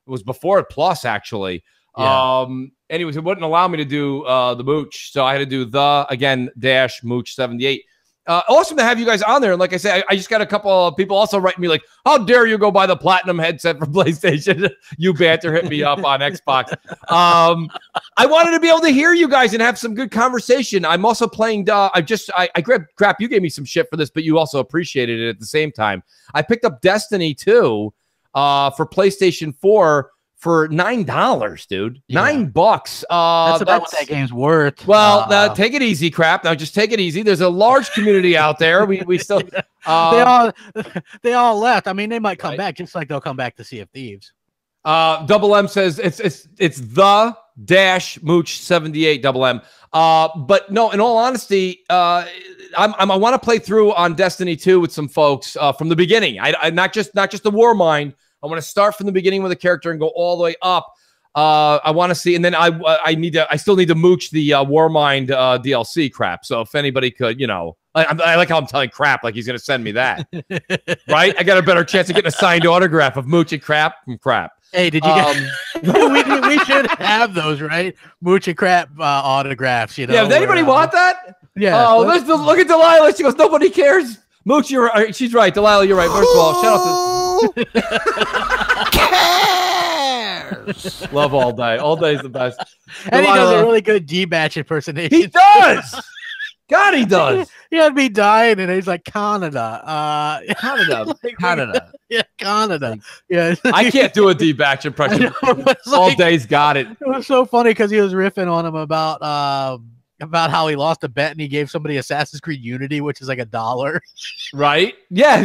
was before Plus, actually. Yeah. Anyways, it wouldn't allow me to do the Mooch. So I had to do -- Mooch 78. Awesome to have you guys on there. And like I said, I just got a couple of people also writing me like, how dare you go buy the platinum headset for PlayStation? You banter hit me up on Xbox. I wanted to be able to hear you guys and have some good conversation. I'm also playing, I grabbed Crap. You gave me some shit for this, but you also appreciated it at the same time. I picked up Destiny 2 for PlayStation 4 for $9, dude. $9. That's about what that game's worth. Well, take it easy, Crap. Now just take it easy. There's a large community out there. We still they all left. I mean, they might come back, just like they'll come back to Sea of Thieves. Double M says it's the - Mooch 78 Double M. But no, in all honesty, I want to play through on Destiny 2 with some folks from the beginning. I not just the Warmind. I want to start from the beginning with a character and go all the way up. I want to see, and then I still need to mooch the Warmind DLC, Crap. So if anybody could, I like how I'm telling Crap like he's going to send me that, right? I got a better chance of getting a signed autograph of Mooch and Crap from Crap. Hey, did you get? We should have those, right? Mooch and Crap autographs. Yeah, does anybody want that? Yeah. Oh, look at Delilah. She goes, nobody cares. Mooch, you're right. She's right. Delilah, you're right. First of all, shout out to. Cares. Love All Day. All Day is the best. And he does a really good D-Batch impersonation. He does. God, he does. He had me dying, and he's like, Canada. Canada. Canada. Yeah, Canada. Yeah. I can't do a D-Batch impression. All Day's got it. It was so funny because he was riffing on him about how he lost a bet and he gave somebody Assassin's Creed Unity, which is like $1. Right? Yeah.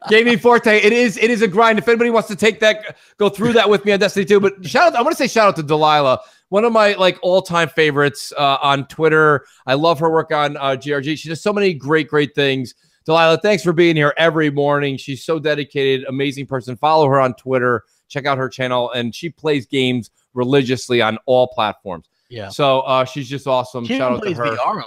Gaming Forte. It is a grind. If anybody wants to go through that with me on Destiny 2, but I want to say shout out to Delilah, one of my all-time favorites on Twitter. I love her work on GRG. She does so many great things. Delilah, thanks for being here every morning. She's so dedicated, amazing person. Follow her on Twitter. Check out her channel, and she plays games religiously on all platforms. Yeah. So she's just awesome. Shout out to her. VR a lot.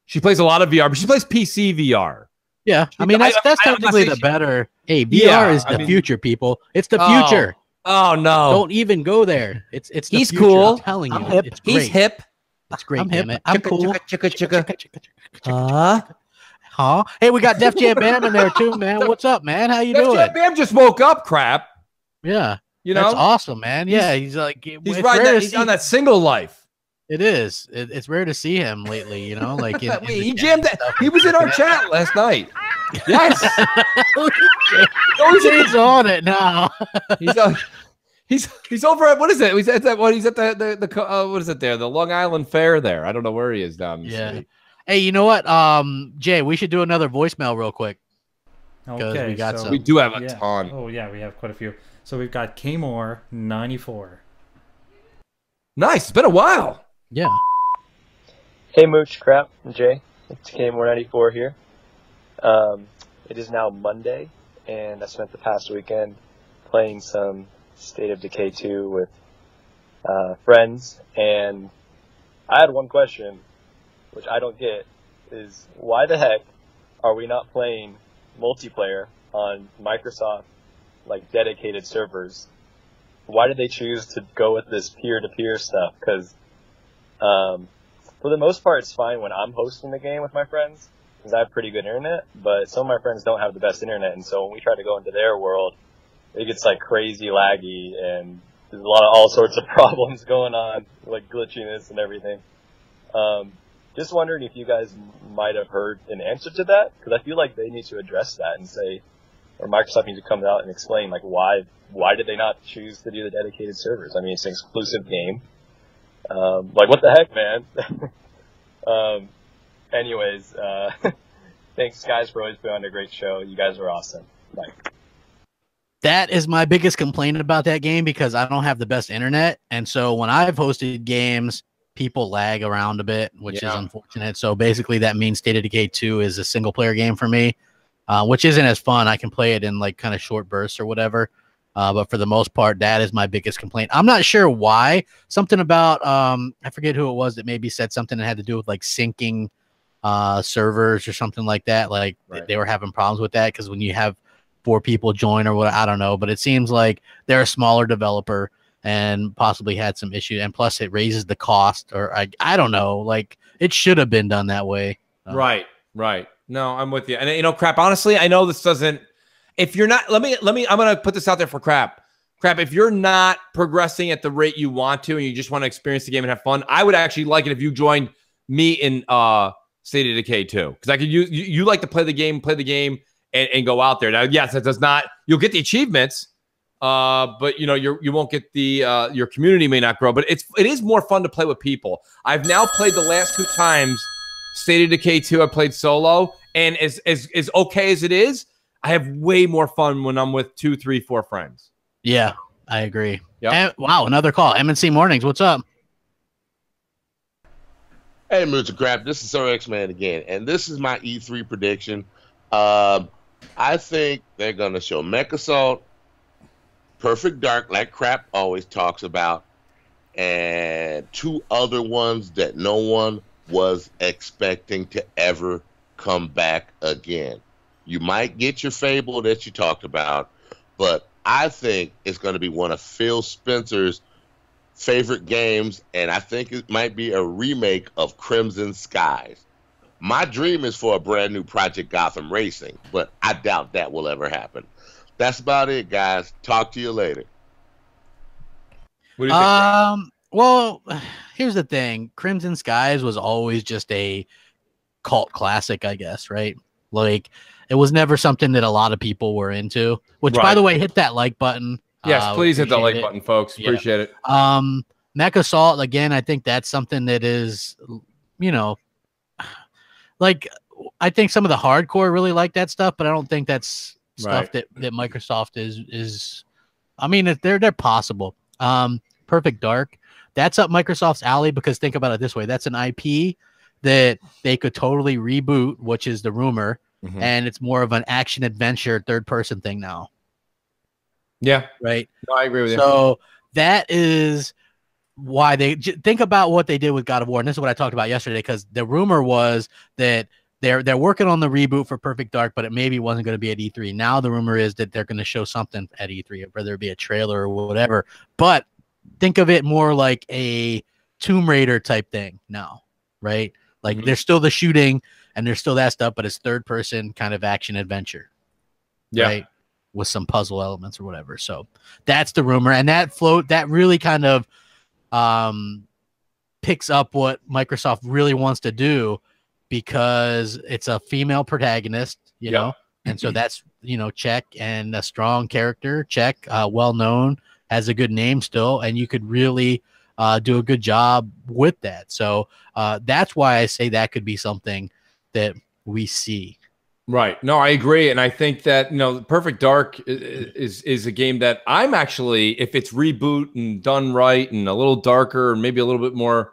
She plays a lot of VR, but she plays PC VR. Yeah, I mean that's technically the better. Hey, VR is the future, people. It's the future. Oh no! Don't even go there. It's the He's future. cool. I'm telling you, Hip. it's great. He's hip. It's great. I'm hip. Damn it. I'm cool. Huh? Hey, we got Def Jam Bam in there too, man. What's up, man? How you doing? Def Jam Bam just woke up. Crap. Yeah, you know that's awesome, man. Yeah, he's like he's riding. He's on that single life. It is. It's rare to see him lately, like he jammed that. He was in our chat last night. Yes. He's on it now. He's over at what is it? He's at that what? He's at the what is it there? The Long Island Fair there. I don't know where he is down. Yeah. Hey, you know what? Jay, we should do another voicemail real quick. Okay, we got so some. We do have a ton. Oh yeah, we have quite a few. So we've got K Moore 94. Nice. It's been a while. Yeah. Hey Mooch, Crap, and Jay. It's K Moore 94 here. It is now Monday, and I spent the past weekend playing some State of Decay 2 with friends, and I had one question, which I don't get, is why the heck are we not playing multiplayer on Microsoft, like, dedicated servers? Why did they choose to go with this peer-to-peer stuff? Because for the most part, it's fine when I'm hosting the game with my friends, because I have pretty good internet, but some of my friends don't have the best internet, and so when we try to go into their world, it gets like crazy laggy, and there's a lot of all sorts of problems going on, like glitchiness and everything. Just wondering if you guys might have heard an answer to that, because I feel like they need to address that and say, or Microsoft needs to come out and explain, like, why did they not choose to do the dedicated servers? I mean, it's an exclusive game. Like, what the heck, man? Anyways, thanks, guys, for always putting on a great show. You guys are awesome. Bye. That is my biggest complaint about that game, because I don't have the best internet. And so when I've hosted games, people lag around a bit, which is unfortunate. So basically that means State of Decay 2 is a single player game for me, which isn't as fun. I can play it in like kind of short bursts or whatever. But for the most part, that is my biggest complaint. I'm not sure why. Something about, I forget who it was that maybe said something that had to do with like syncing servers or something like that. Like they were having problems with that, because when you have 4 people join or what, I don't know, but it seems like they're a smaller developer and possibly had some issues, and plus it raises the cost, or I don't know, like it should have been done that way. Right. No, I'm with you. And you know, Crap, honestly, I know this doesn't, if you're not, let me, I'm going to put this out there for Crap, if you're not progressing at the rate you want to, and you just want to experience the game and have fun, I would actually like it if you joined me in State of Decay 2, because I could use, you like to play the game and go out there. Now, yes, it does not, you'll get the achievements, but you know, you won't get the, your community may not grow, but it is more fun to play with people. I've now played the last 2 times State of Decay 2, I played solo, and as okay as it is, I have way more fun when I'm with 2, 3, 4 friends. Yeah, I agree. Yep. Wow, another call. M&C Mornings, what's up? Hey, Mooch Crap, this is Sir X-Man again, and this is my E3 prediction. I think they're going to show Mech Assault, Perfect Dark, like Crap always talks about, and 2 other ones that no one was expecting to ever come back again. You might get your Fable that you talked about, but I think it's going to be one of Phil Spencer's favorite games, and I think it might be a remake of Crimson Skies. My dream is for a brand new Project Gotham Racing, but I doubt that will ever happen. That's about it, guys. Talk to you later. What do you think? Well, here's the thing. Crimson Skies was always just a cult classic, I guess, right? Like, it was never something that a lot of people were into, which, by the way, hit that like button. Yes, please hit the like button, folks. Appreciate it. Mech Assault, again, I think that's something that is, you know, like, I think some of the hardcore really like that stuff, but I don't think that's stuff that Microsoft is I mean, they're possible. Perfect Dark, that's up Microsoft's alley, because think about it this way. That's an IP that they could totally reboot, which is the rumor, and it's more of an action adventure third person thing now. Yeah. Right. No, I agree with you. So that is why they think about what they did with God of War. And this is what I talked about yesterday, because the rumor was that they're working on the reboot for Perfect Dark, but it maybe wasn't going to be at E3. Now the rumor is that they're going to show something at E3, whether it be a trailer or whatever. But think of it more like a Tomb Raider type thing now, right? Like there's still the shooting and there's still that stuff, but it's third person kind of action adventure. Yeah. Right? With some puzzle elements or whatever. So that's the rumor. And that really kind of picks up what Microsoft really wants to do, because it's a female protagonist, you know, and so that's, you know, check, and a strong character, check, well known, has a good name still, and you could really do a good job with that. So that's why I say that could be something that we see. Right. No, I agree. And I think that, Perfect Dark is a game that I'm actually, if it's reboot and done right and a little darker and maybe a little bit more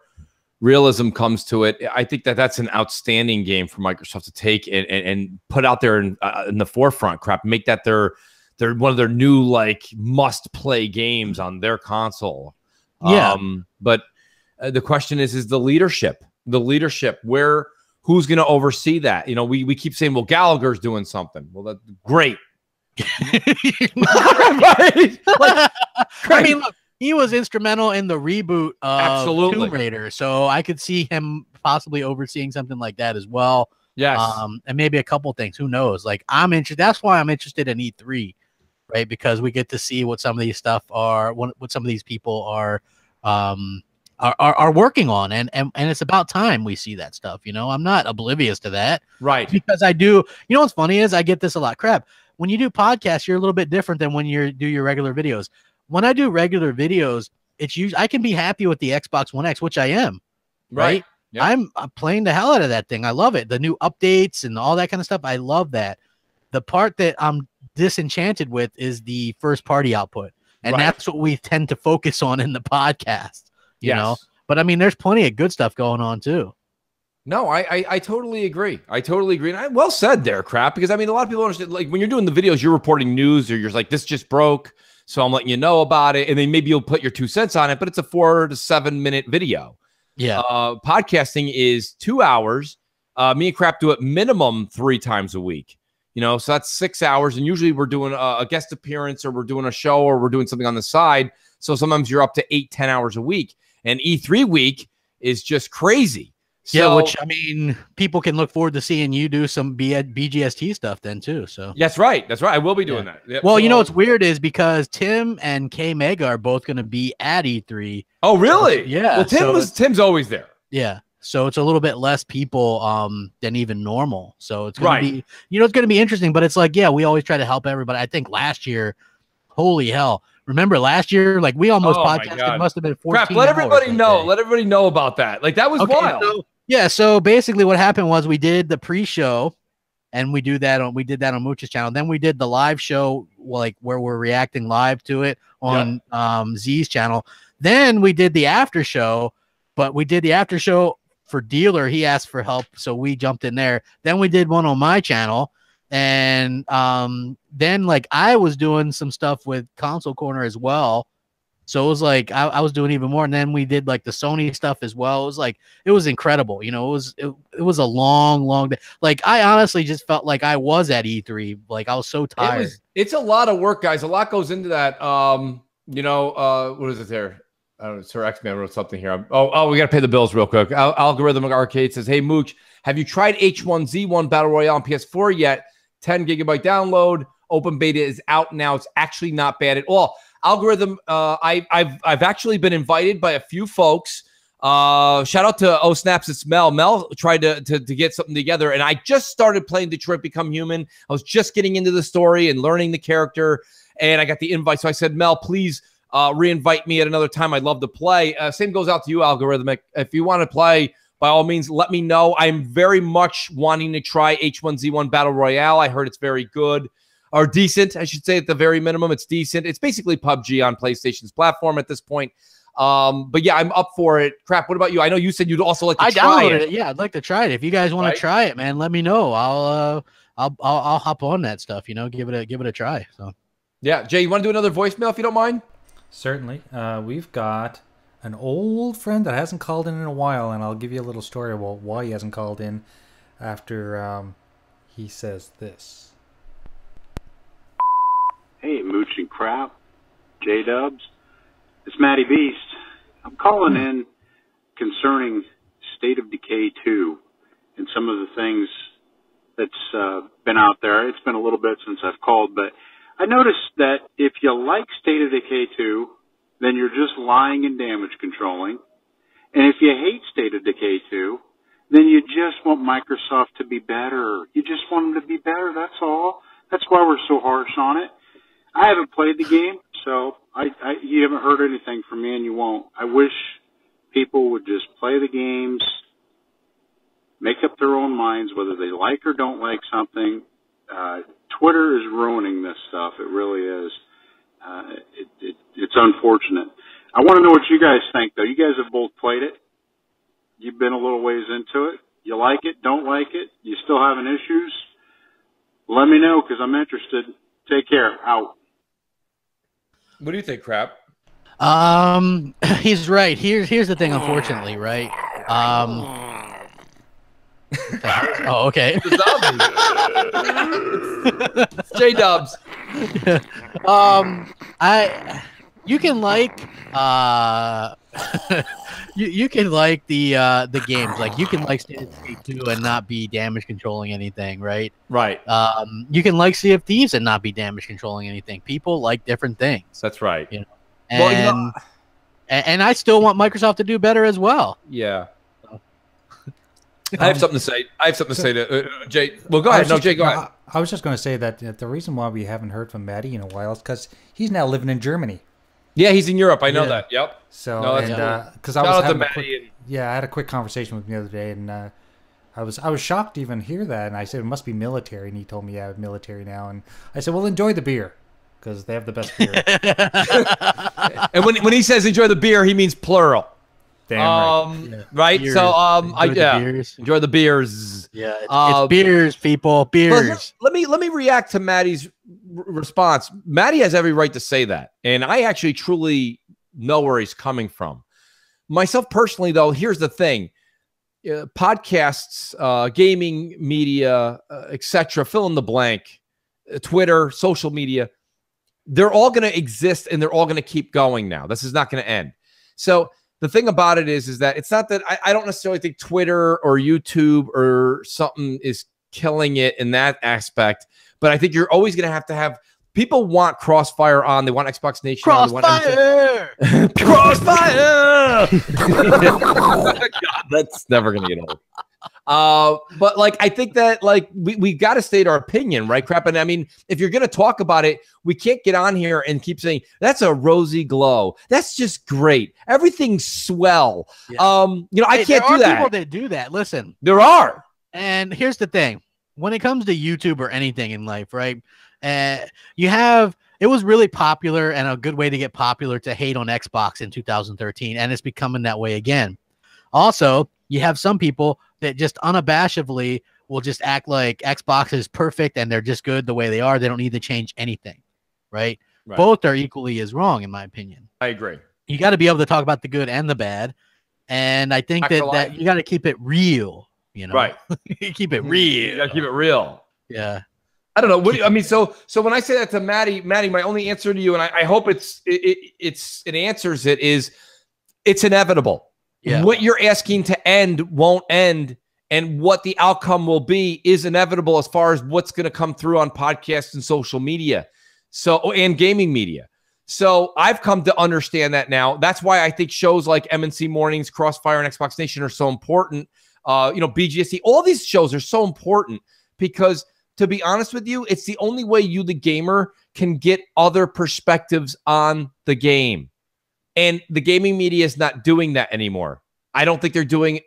realism comes to it, I think that that's an outstanding game for Microsoft to take and put out there in the forefront. Make that their one of their new must play games on their console. Yeah. But the question is the leadership where. Who's going to oversee that? We keep saying, well, Gallagher's doing something. Well, that's great. Right? I mean, look, he was instrumental in the reboot of Tomb Raider, so I could see him possibly overseeing something like that as well. Yes. And maybe a couple things. Who knows? I'm interested. That's why I'm interested in E3, right? Because we get to see what some of these stuff are, what some of these people are working on, and it's about time we see that stuff. I'm not oblivious to that, right? Because I do. What's funny is I get this a lot. Crap, when you do podcasts, you're a little bit different than when you do your regular videos. When I do regular videos, it's usually I can be happy with the Xbox One X, which I am, right? Yep. I'm playing the hell out of that thing. I love it. The new updates and all that kind of stuff. I love that. The part that I'm disenchanted with is the first party output, and that's what we tend to focus on in the podcast. You know, but I mean, there's plenty of good stuff going on too. No, I totally agree. And well said there, because I mean, a lot of people understand, when you're doing the videos, you're reporting news, or you're like, this just broke, so I'm letting you know about it, and then maybe you'll put your 2 cents on it, but it's a 4 to 7 minute video. Yeah. Podcasting is 2 hours. Me and Crap do it minimum 3 times a week. So that's 6 hours, and usually we're doing a guest appearance, or we're doing a show, or we're doing something on the side. So sometimes you're up to 8-10 hours a week. And E3 week is just crazy. So, which, I mean, people can look forward to seeing you do some BGST stuff then too. So that's right. I will be doing that. Yep. Well, what's weird is because Tim and K Mega are both going to be at E3. Oh, really? Yeah. Well, Tim's always there. Yeah. So it's a little bit less people than even normal. So it's going to be, it's going to be interesting. But it's we always try to help everybody. I think last year, holy hell. Remember last year, we almost podcasted. It must have been 14 Crap, let everybody know. Let everybody know about that. That was wild. So basically what happened was we did the pre-show, and we did that on Mooch's channel. Then we did the live show, where we're reacting live to it on Z's channel. Then we did the after show, but we did the after show for Dealer. He asked for help, so we jumped in there. Then we did one on my channel. And then I was doing some stuff with Console Corner as well, so it was I was doing even more. And then we did the Sony stuff as well. It was incredible. It was a long day. I honestly just felt like I was at E3. I was so tired. It's a lot of work, guys. A lot goes into that. What is it there? I don't know, Sir X-Man wrote something here. We got to pay the bills real quick. Algorithm Arcade says, hey, Mooch, have you tried H1Z1 Battle Royale on PS4 yet? 10 gigabyte download. Open beta is out now. It's actually not bad at all. Algorithm, I've actually been invited by a few folks. Shout out to Oh Snaps, it's Mel. Mel tried to get something together, and I just started playing Detroit Become Human. I was just getting into the story and learning the character, and I got the invite. So I said, Mel, please re-invite me at another time. I'd love to play. Same goes out to you, Algorithmic. If you want to play, by all means, let me know. I'm very much wanting to try H1Z1 Battle Royale. I heard it's very good, or decent, I should say. At the very minimum, it's decent. It's basically PUBG on PlayStation's platform at this point. But yeah, I'm up for it. Crap, what about you? I know you said you'd also like to try it. Yeah, I'd like to try it. If you guys want to try it, man, let me know. I'll hop on that stuff. Give it a try. So yeah, Jay, you want to do another voicemail if you don't mind? Certainly. We've got an old friend that hasn't called in a while, and I'll give you a little story about why he hasn't called in after he says this. Hey, Mooch and Crap, J-Dubs. It's Matty Beast. I'm calling in concerning State of Decay 2 and some of the things that's been out there. It's been a little bit since I've called, but I noticed that if you like State of Decay 2, then you're just lying and damage controlling. And if you hate State of Decay 2, then you just want Microsoft to be better. You just want them to be better, that's all. That's why we're so harsh on it. I haven't played the game, so You haven't heard anything from me, and you won't. I wish people would just play the games, make up their own minds whether they like or don't like something. Twitter is ruining this stuff. It really is. It's unfortunate. I want to know what you guys think, though. You guys have both played it. You've been a little ways into it. You like it, don't like it, you still having issues? Let me know, because I'm interested. Take care. Out. What do you think, Crap? He's right. Here's the thing, unfortunately, right? Oh, okay. It's J-Dubs. You can like you can like the games, like you can like State of Decay 2 and not be damage controlling anything, right? Right. You can like Sea of Thieves and not be damage controlling anything. People like different things. That's right. You know, Well, and I still want Microsoft to do better as well. Yeah. I have something to say. To Jay. Well, go ahead. No, Jay, go ahead. I was just going to say that the reason why we haven't heard from Matty in a while is because he's now living in Germany. Yeah, he's in Europe. I know that. Yep. So, no, because I had a quick conversation with him the other day, and I was shocked to even hear that, and I said it must be military, and he told me yeah, military now, and I said, well, enjoy the beer because they have the best beer. And when he says enjoy the beer, he means plural. Damn right. Yeah. Right. Beers. So Enjoy the beers. Yeah, it's beers, people. Beers. Let me react to Maddie's response. Maddie has every right to say that, and I actually truly know where he's coming from. Myself personally, though, here's the thing: podcasts, gaming media, etc. Fill in the blank. Twitter, social media. They're all going to exist, and they're all going to keep going. Now, this is not going to end. So. The thing about it is that it's not that I don't necessarily think Twitter or YouTube or something is killing it in that aspect, but I think you're always going to have people want Crossfire on. They want Xbox Nation Crossfire! On. Crossfire! God, that's never going to get old. But like, I think that like we got to state our opinion, right? Crap. And I mean, if you're going to talk about it, we can't get on here and keep saying that's a rosy glow. That's just great. Everything's swell. Yeah. I can't do that. There are people that do that. Listen, there are. And here's the thing: when it comes to YouTube or anything in life, right? It was really popular and a good way to get popular to hate on Xbox in 2013, and it's becoming that way again. Also, you have some people that just unabashedly will just act like Xbox is perfect and they're just good the way they are. They don't need to change anything, right? Both are equally as wrong, in my opinion. I agree. You got to be able to talk about the good and the bad, and I think that you got to keep it real, you know? Right. Keep it real. You got to keep it real. Yeah. I don't know. So when I say that to Maddie, my only answer to you, and I hope it answers it, is it's inevitable. Yeah. What you're asking to end won't end, and what the outcome will be is inevitable as far as what's going to come through on podcasts and social media, and gaming media. So I've come to understand that now. That's why I think shows like M&C Mornings, Crossfire, and Xbox Nation are so important. BGSC, all these shows are so important because, to be honest with you, it's the only way you, the gamer, can get other perspectives on the game. And the gaming media is not doing that anymore. I don't think they're doing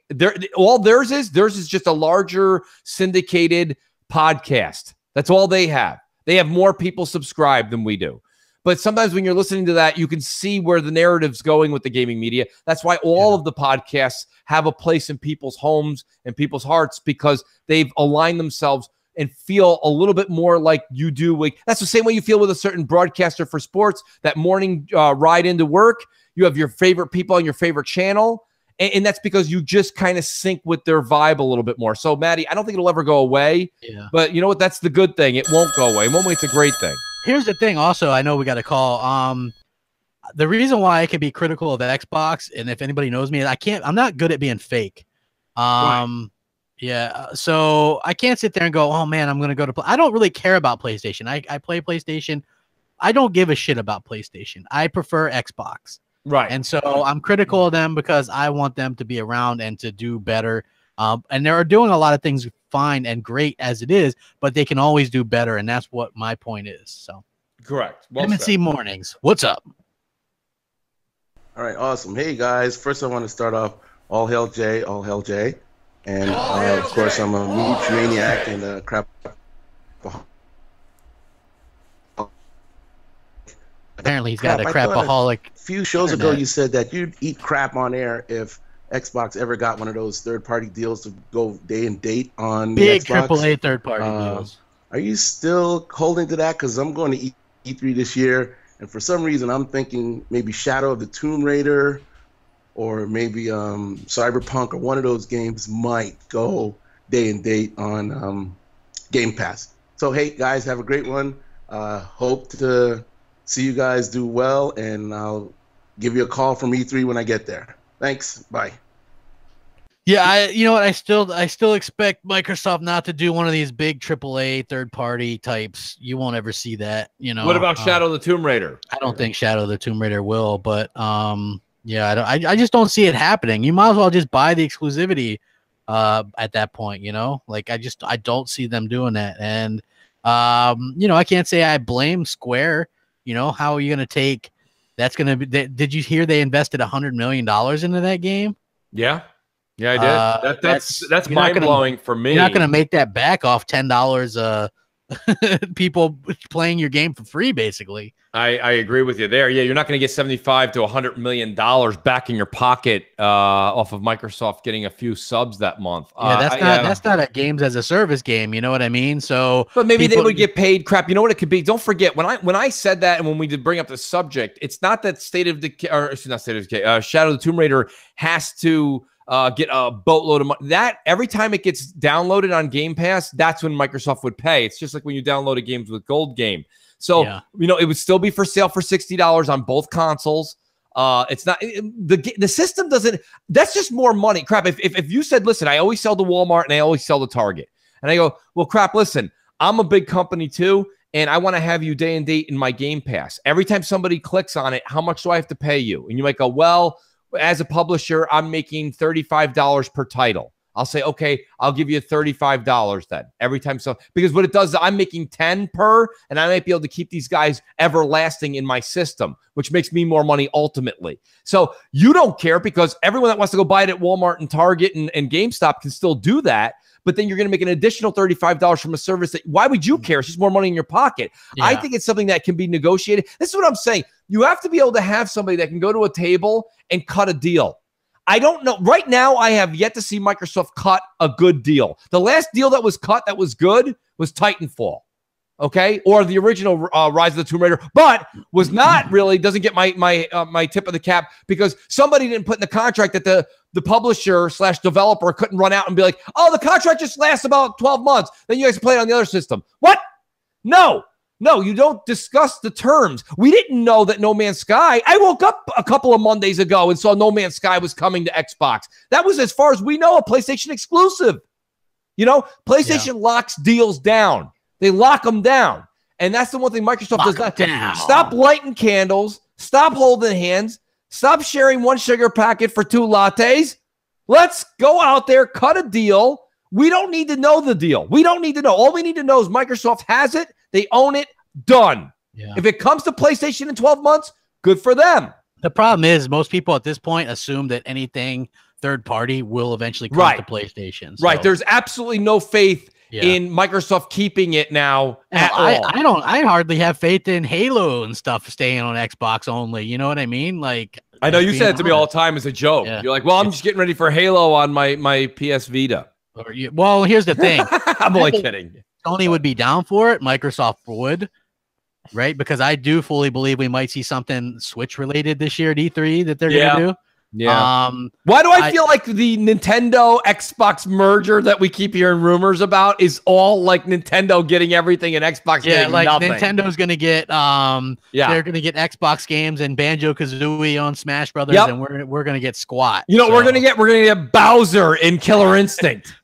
all theirs is just a larger syndicated podcast. That's all they have. They have more people subscribed than we do. But sometimes when you're listening to that, you can see where the narrative's going with the gaming media. That's why all of the podcasts have a place in people's homes and people's hearts, because they've aligned themselves and feel a little bit more like you do. Like, that's the same way you feel with a certain broadcaster for sports. That morning ride into work, you have your favorite people on your favorite channel, and that's because you just kind of sync with their vibe a little bit more. So, Maddie, I don't think it'll ever go away. Yeah. But you know what? That's the good thing. It won't go away. In one way, it's a great thing. Here's the thing. Also, I know we got a call. The reason why I can be critical of the Xbox, and if anybody knows me, I'm not good at being fake. Right. Yeah, so I can't sit there and go, oh man, I'm gonna go to play. I don't really care about PlayStation. I play PlayStation. I don't give a shit about PlayStation. I prefer Xbox. Right. And so I'm critical of them because I want them to be around and to do better. And they're doing a lot of things fine and great as it is, but they can always do better, and that's what my point is. So correct. Well M&C Mornings, what's up? All right, awesome. Hey guys, first I want to start off all hail Jay, and of course I'm a mooch maniac and crap. Apparently he's got a Crap, I thought crapaholic. A few shows ago internet. you said that you'd eat crap on air if Xbox ever got one of those third-party deals to go day and date on Big the Xbox. AAA third-party deals. Are you still holding to that? Because I'm going to E3 this year, and for some reason I'm thinking maybe Shadow of the Tomb Raider or maybe Cyberpunk or one of those games might go day and date on Game Pass. So hey guys, have a great one. Hope to see you guys do well, and I'll give you a call from E3 when I get there. Thanks. Bye. Yeah, you know what? I still expect Microsoft not to do one of these big AAA third-party types. You won't ever see that. You know. What about Shadow of the Tomb Raider? I don't think Shadow of the Tomb Raider will, but yeah, I just don't see it happening. You might as well just buy the exclusivity at that point. You know, like I don't see them doing that, and you know, I can't say I blame Square. You know, how are you going to take? That's going to be. Did you hear they invested $100 million into that game? Yeah. Yeah, I did. That's mind blowing for me. You're not going to make that back off $10 people playing your game for free, basically. I agree with you there. Yeah, you're not going to get $75 to $100 million back in your pocket off of Microsoft getting a few subs that month. Yeah, that's not a games as a service game. You know what I mean? So, but maybe they would get paid crap. You know what it could be? Don't forget when I said that, and when we did bring up the subject, it's not that State of Decay, or it's not State of Decay. Shadow of the Tomb Raider has to get a boatload of money. That every time it gets downloaded on Game Pass, that's when Microsoft would pay. It's just like when you download a games with Gold Game. So, you know, it would still be for sale for $60 on both consoles. It's not the system doesn't. That's just more money. Crap. If you said, listen, I always sell to Walmart and I always sell to Target, and I go, well, crap. Listen, I'm a big company too, and I want to have you day and date in my Game Pass. Every time somebody clicks on it, how much do I have to pay you? And you might go, well, as a publisher, I'm making $35 per title. I'll say, okay, I'll give you $35 then every time. So, because what it does is I'm making 10 per, and I might be able to keep these guys everlasting in my system, which makes me more money ultimately. So you don't care because everyone that wants to go buy it at Walmart and Target and GameStop can still do that. But then you're going to make an additional $35 from a service that, why would you care? It's just more money in your pocket. Yeah. I think it's something that can be negotiated. This is what I'm saying. You have to be able to have somebody that can go to a table and cut a deal. I don't know. Right now, I have yet to see Microsoft cut a good deal. The last deal that was cut that was good was Titanfall, okay? Or the original Rise of the Tomb Raider, but was not really, doesn't get my tip of the cap because somebody didn't put in the contract that the publisher / developer couldn't run out and be like, oh, the contract just lasts about 12 months. Then you guys can play it on the other system. What? No, you don't discuss the terms. We didn't know that No Man's Sky. I woke up a couple of Mondays ago and saw No Man's Sky was coming to Xbox. That was, as far as we know, a PlayStation exclusive. You know, PlayStation locks deals down. They lock them down. And that's the one thing Microsoft does not. Stop lighting candles. Stop holding hands. Stop sharing one sugar packet for 2 lattes. Let's go out there, cut a deal. We don't need to know the deal. We don't need to know. All we need to know is Microsoft has it. They own it. Done. Yeah. If it comes to PlayStation in 12 months, good for them. The problem is most people at this point assume that anything third party will eventually come to PlayStation. So. Right. There's absolutely no faith in Microsoft keeping it now at all. I hardly have faith in Halo and stuff staying on Xbox only. You know what I mean? Like, I know you said it to me all the time as a joke. Yeah. You're like, well, I'm just getting ready for Halo on my PS Vita. Well, here's the thing. I'm only kidding. Sony would be down for it. Microsoft would, right? Because I do fully believe we might see something Switch related this year at E3 that they're going to do. Yeah. Why do I feel like the Nintendo Xbox merger that we keep hearing rumors about is all like Nintendo getting everything and Xbox getting like nothing? Nintendo's going to get they're going to get Xbox games and Banjo-Kazooie on Smash Brothers, and we're going to get squat. You know, we're going to get Bowser in Killer Instinct.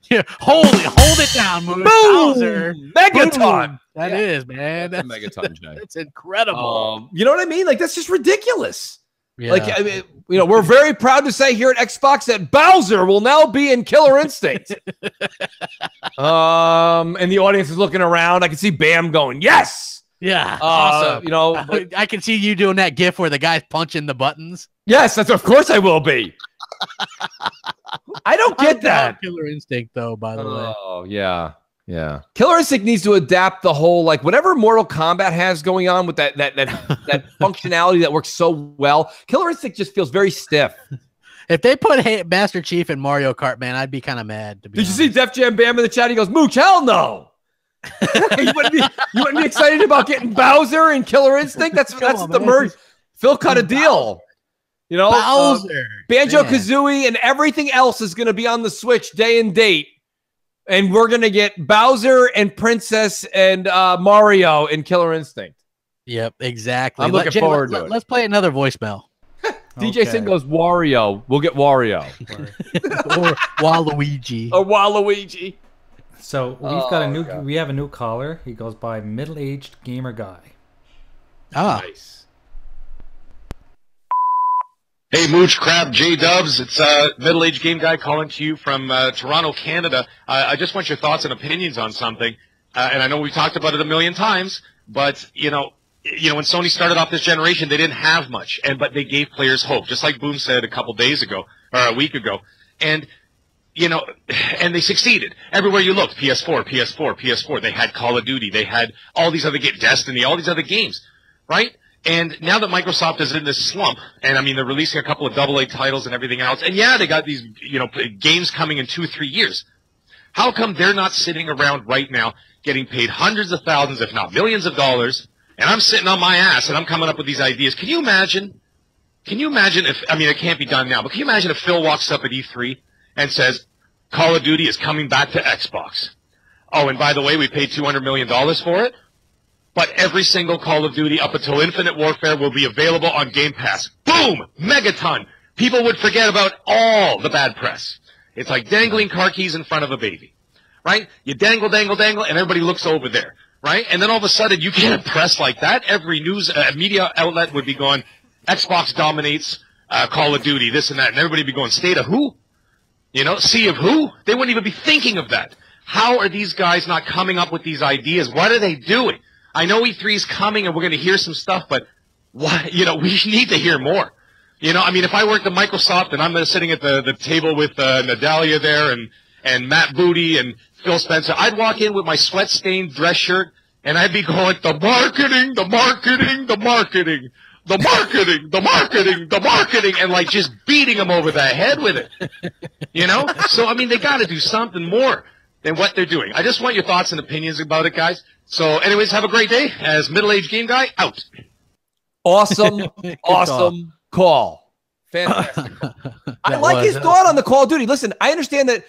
Hold it down, Moose. Bowser. Megaton. Boom. That is, man. That's a Megaton, Jay. That's incredible. You know what I mean? Like, that's just ridiculous. Yeah. Like, I mean, you know, we're very proud to say here at Xbox that Bowser will now be in Killer Instinct. And the audience is looking around. I can see Bam going, yes. Yeah. Awesome. You know, I can see you doing that GIF where the guy's punching the buttons. Yes, that's of course I will be. I don't get that. Killer Instinct, though, by the way. Oh, yeah. Yeah. Killer Instinct needs to adapt the whole, like, whatever Mortal Kombat has going on with that functionality that works so well. Killer Instinct just feels very stiff. If they put Master Chief in Mario Kart, man, I'd be kind of mad. To be Did you see Def Jam Bam in the chat? He goes, Mooch, hell no. you wouldn't be excited about getting Bowser and Killer Instinct? That's the merge. Phil cut a deal. You know, Bowser, Banjo-Kazooie and everything else is going to be on the Switch day and date. And we're going to get Bowser and Princess and Mario in Killer Instinct. Yep, exactly. I'm looking forward to it. Let's play another voicemail. DJ Singh goes, Wario. We'll get Wario. Or Waluigi. Or Waluigi. So we have a new caller. He goes by Middle-Aged Gamer Guy. Ah. Nice. Hey, Mooch, Crab, J-Dubs. It's Middle-Aged Game Guy calling to you from Toronto, Canada. I just want your thoughts and opinions on something. And I know we've talked about it a million times, but, you know, when Sony started off this generation, they didn't have much, but they gave players hope, just like Boom said a couple days ago, or a week ago. And, you know, and they succeeded. Everywhere you looked, PS4. They had Call of Duty. They had all these other games, Destiny, all these other games, right? And now that Microsoft is in this slump, and I mean, they're releasing a couple of AA titles and everything else, and yeah, they got these, you know, games coming in 2-3 years. How come they're not sitting around right now getting paid hundreds of thousands, if not millions of dollars, and I'm sitting on my ass and I'm coming up with these ideas? Can you imagine if, I mean, it can't be done now, but can you imagine if Phil walks up at E3 and says, Call of Duty is coming back to Xbox. Oh, and by the way, we paid $200 million for it? But every single Call of Duty up until Infinite Warfare will be available on Game Pass. Boom! Megaton! People would forget about all the bad press. It's like dangling car keys in front of a baby, right? You dangle, and everybody looks over there, right? And then all of a sudden, you get a press like that. Every news media outlet would be going, Xbox dominates Call of Duty, this and that. And everybody would be going, state of who? You know, sea of who? They wouldn't even be thinking of that. How are these guys not coming up with these ideas? What are they doing? I know E3 is coming and we're going to hear some stuff, but why, you know, we need to hear more. You know, I mean, if I worked at Microsoft and I'm sitting at the table with Nadalia there and Matt Booty and Phil Spencer, I'd walk in with my sweat-stained dress shirt and I'd be going, the marketing, and like just beating them over the head with it. You know? So, I mean, they got to do something more than what they're doing. I just want your thoughts and opinions about it, guys. So, anyways, have a great day. As Middle-Aged Game Guy, out. Awesome call. Fantastic. I like his thought on the Call of Duty. Listen, I understand that.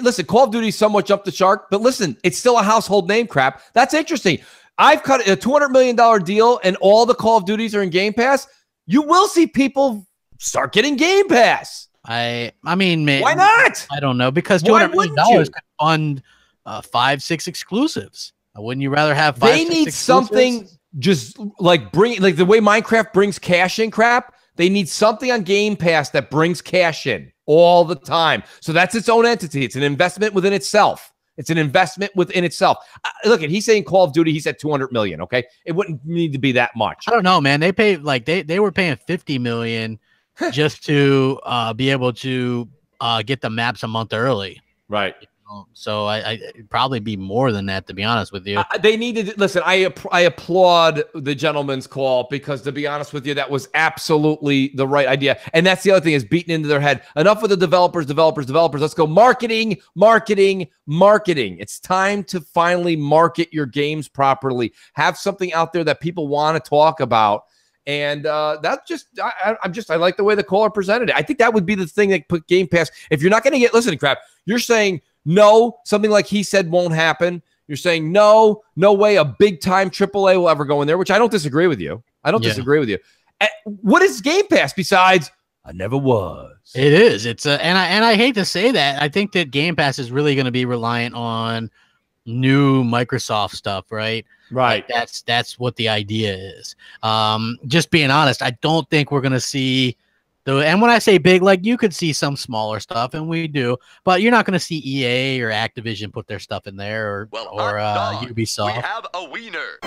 Listen, Call of Duty somewhat jumped the shark, but listen, it's still a household name. Crap. That's interesting. I've cut a $200 million deal, and all the Call of Duties are in Game Pass. You will see people start getting Game Pass. I mean, man, why not? I don't know, because $200 million could fund 5-6 exclusives. Wouldn't you rather have 5-6 They need something just like the way Minecraft brings cash in, crap. They need something on Game Pass that brings cash in all the time. So that's its own entity. It's an investment within itself. Look, he's saying Call of Duty. He said 200 million. Okay, it wouldn't need to be that much. I don't know, man. They pay like they were paying 50 million just to be able to get the maps a month early. Right. So it'd probably be more than that, to be honest with you. They needed. Listen, I applaud the gentleman's call, because to be honest with you, that was absolutely the right idea. And that's the other thing, is beaten into their head. Enough with the developers. Let's go marketing. It's time to finally market your games properly. Have something out there that people want to talk about. And that's just, I like the way the caller presented it. I think that would be the thing that put Game Pass. If you're not going to get, listen, crap, you're saying no, something like he said won't happen. You're saying no way a big time AAA will ever go in there, which I don't disagree with you. Disagree with you. What is Game Pass besides I never was? It is. It's and I hate to say that. I think that Game Pass is really going to be reliant on new Microsoft stuff, right? Right. Like that's what the idea is. Just being honest, I don't think we're going to see and when I say big, like you could see some smaller stuff, and we do, but you're not going to see EA or Activision put their stuff in there, or Ubisoft. We have a wiener.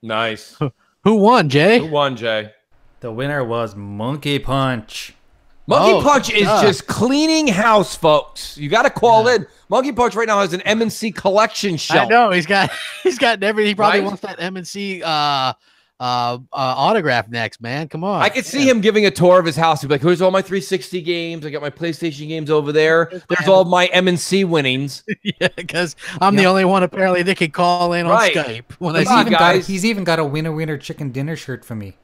Nice. Who won, Jay? Who won, Jay? The winner was Monkey Punch. Monkey Punch is just cleaning house, folks. You got to call in. Monkey Punch right now has an M&C collection shelf. I know he's got everything. He probably wants that M&C autograph next, man. Come on. I could see him giving a tour of his house. He'd be like, "Here's all my 360 games. I got my PlayStation games over there. There's all my M&C winnings." Yeah, because I'm the only one apparently that can call in on Skype. When He's even got a winner chicken dinner shirt for me.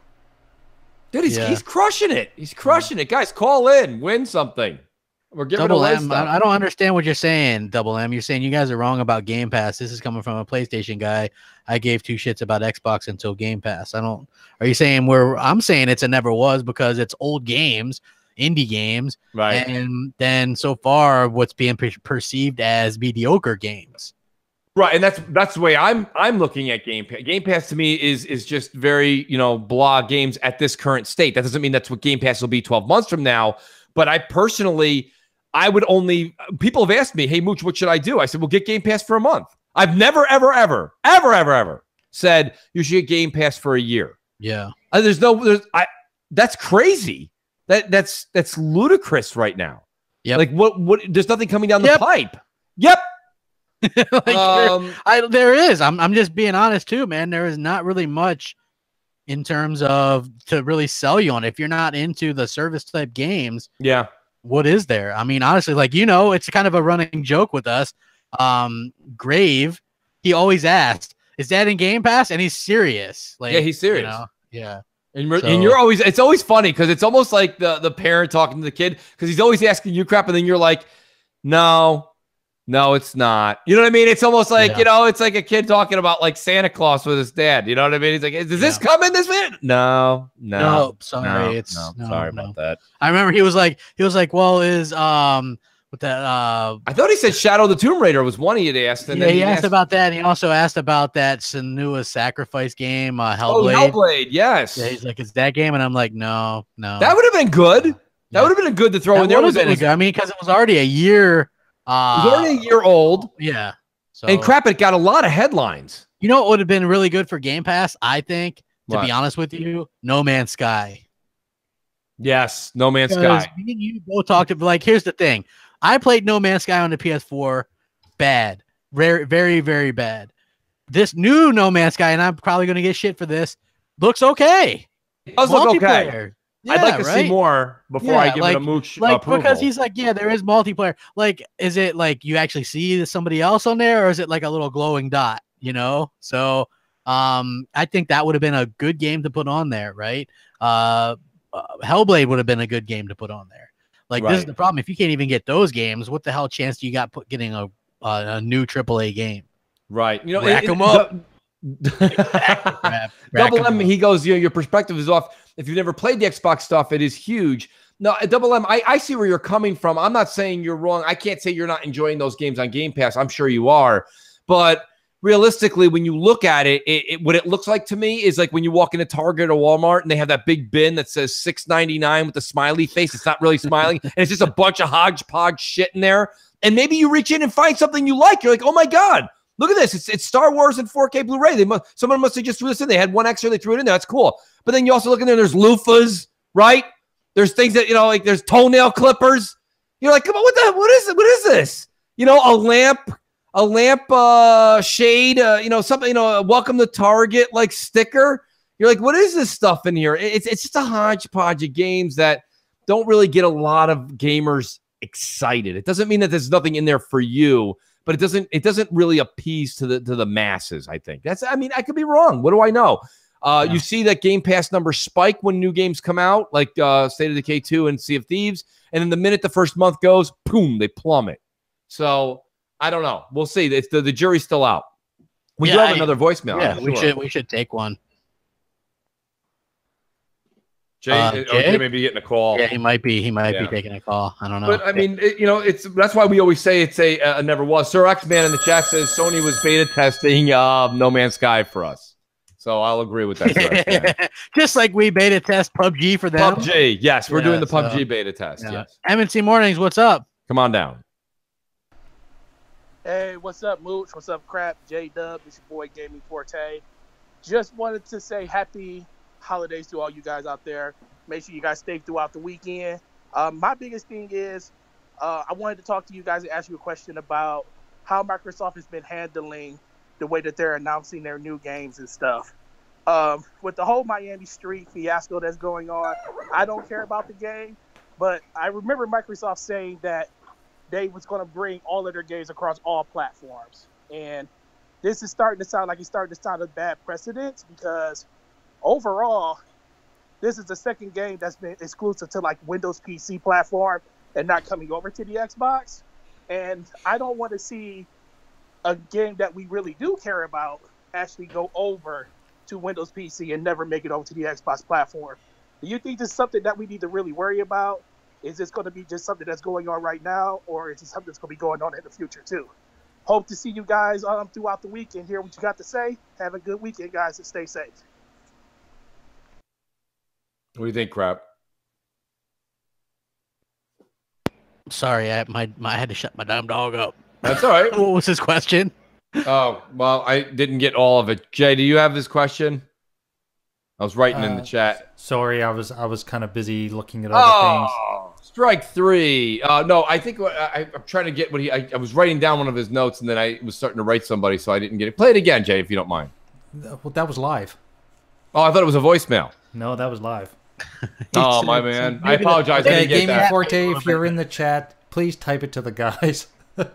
Dude, he's crushing it. He's crushing it. Guys, call in. Win something. We're giving away stuff. I don't understand what you're saying, Double M. You're saying you guys are wrong about Game Pass. This is coming from a PlayStation guy. I gave two shits about Xbox until Game Pass. Are you saying I'm saying it's a never was because it's old games, indie games. Right. And then so far what's being perceived as mediocre games. Right, and that's the way I'm looking at Game Pass. Game Pass to me is just very, blah games at this current state. That doesn't mean that's what Game Pass will be 12 months from now. But I personally, people have asked me, "Hey, Mooch, what should I do?" I said, "Well, get Game Pass for a month." I've never, ever said you should get Game Pass for a year. Yeah. That's crazy. That's ludicrous right now. Yeah. Like what? There's nothing coming down the pipe. Yep. There is. I'm just being honest too, man. There is not really much in terms of to really sell you on. If you're not into the service type games, what is there? I mean, honestly, it's kind of a running joke with us. Grave, he always asked, "Is that in Game Pass?" And he's serious. He's serious. Yeah. And you're always, it's always funny because it's almost like the parent talking to the kid because he's always asking you crap, and then you're like, No, it's not. You know what I mean? It's almost like, it's like a kid talking about like Santa Claus with his dad. You know what I mean? He's like, does this come in this minute? No, sorry. Sorry about that. I remember he was like, well, is with that I thought he said Shadow the Tomb Raider was one he had asked. And then he asked about that. And he also asked about that Senua's Sacrifice game, Hellblade. Oh, Hellblade, yes. Yeah, he's like, is that game? And I'm like, no. That would have been good. That would have been good to throw in there. I mean, because it was already a year. It was already a year old. Yeah. And crap, it got a lot of headlines. You know what would have been really good for Game Pass, I think, to be honest with you? No Man's Sky. Yes, No Man's Sky. Me and you both talked about, here's the thing. I played No Man's Sky on the PS4. Bad. Very, very, very bad. This new No Man's Sky, and I'm probably going to get shit for this, looks okay. It does look okay. I'd like to see more before I give it a mooch approval. Because he's like, there is multiplayer. Is it like you actually see somebody else on there, or is it like a little glowing dot? So I think that would have been a good game to put on there, right? Hellblade would have been a good game to put on there. This is the problem. If you can't even get those games, what the hell chance do you got getting a new AAA game? Right. Rack them up. Double M, he goes, your perspective is off. If you've never played the Xbox stuff, it is huge. No, Double M, I see where you're coming from. I'm not saying you're wrong. I can't say you're not enjoying those games on Game Pass. I'm sure you are. But realistically, when you look at it, what it looks like to me is like when you walk into Target or Walmart and they have that big bin that says $6.99 with a smiley face. It's not really smiling. And it's just a bunch of hodgepodge shit in there. And maybe you reach in and find something you like. You're like, oh my God. Look at this. It's Star Wars in 4K Blu-ray. Someone must have just threw this in. They had one extra. They threw it in there. That's cool. But then you also look in there. There's loofahs, right? There's things that, there's toenail clippers. You're like, come on, what is this? A lamp shade, something, a welcome to Target like sticker. You're like, what is this stuff in here? It's just a hodgepodge of games that don't really get a lot of gamers excited. It doesn't mean that there's nothing in there for you. But it doesn't really appease to the masses, I think. I could be wrong. What do I know? You see that Game Pass numbers spike when new games come out, like State of Decay 2 and Sea of Thieves. And then the minute the first month goes, boom, they plummet. So I don't know. We'll see. It's the jury's still out. We do have another voicemail. Yeah, we should take one. Jay may be getting a call. Yeah, he might be taking a call. I don't know. But I mean, that's why we always say it's a never was. Sir X-Man in the chat says Sony was beta testing No Man's Sky for us. So I'll agree with that. Sir X-Man. Just like we beta test PUBG for them. PUBG, yes, we're doing the PUBG beta test. Yeah. Yes. M&C Mornings, what's up? Come on down. Hey, what's up, Mooch? What's up, Crap? J-Dub, it's your boy Gaming Forte. Just wanted to say happy holidays to all you guys out there. Make sure you guys stay throughout the weekend. My biggest thing is I wanted to talk to you guys and ask you a question about how Microsoft has been handling the way that they're announcing their new games and stuff. With the whole Miami Street fiasco that's going on, I don't care about the game, but I remember Microsoft saying that they was going to bring all of their games across all platforms. And this is starting to sound like a bad precedent, because overall, this is the second game that's been exclusive to like Windows PC platform and not coming over to the Xbox. And I don't want to see a game that we really do care about actually go over to Windows PC and never make it over to the Xbox platform. Do you think this is something that we need to really worry about? Is this going to be just something that's going on right now, or is it something that's going to be going on in the future too? Hope to see you guys throughout the week and hear what you got to say. Have a good weekend, guys, and stay safe. What do you think, Crap? Sorry, I had to shut my damn dog up. That's all right. What was his question? Oh, well, I didn't get all of it. Jay, do you have his question? I was writing in the chat. Sorry, I was kind of busy looking at other things. Strike three. No, I think I'm trying to get what I was writing down one of his notes, and then I was starting to write somebody, so I didn't get it. Play it again, Jay, if you don't mind. Well, that was live. Oh, I thought it was a voicemail. No, that was live. Oh, my man. I apologize. Okay, Gaming Forte, if you're in the chat, please type it to the guys.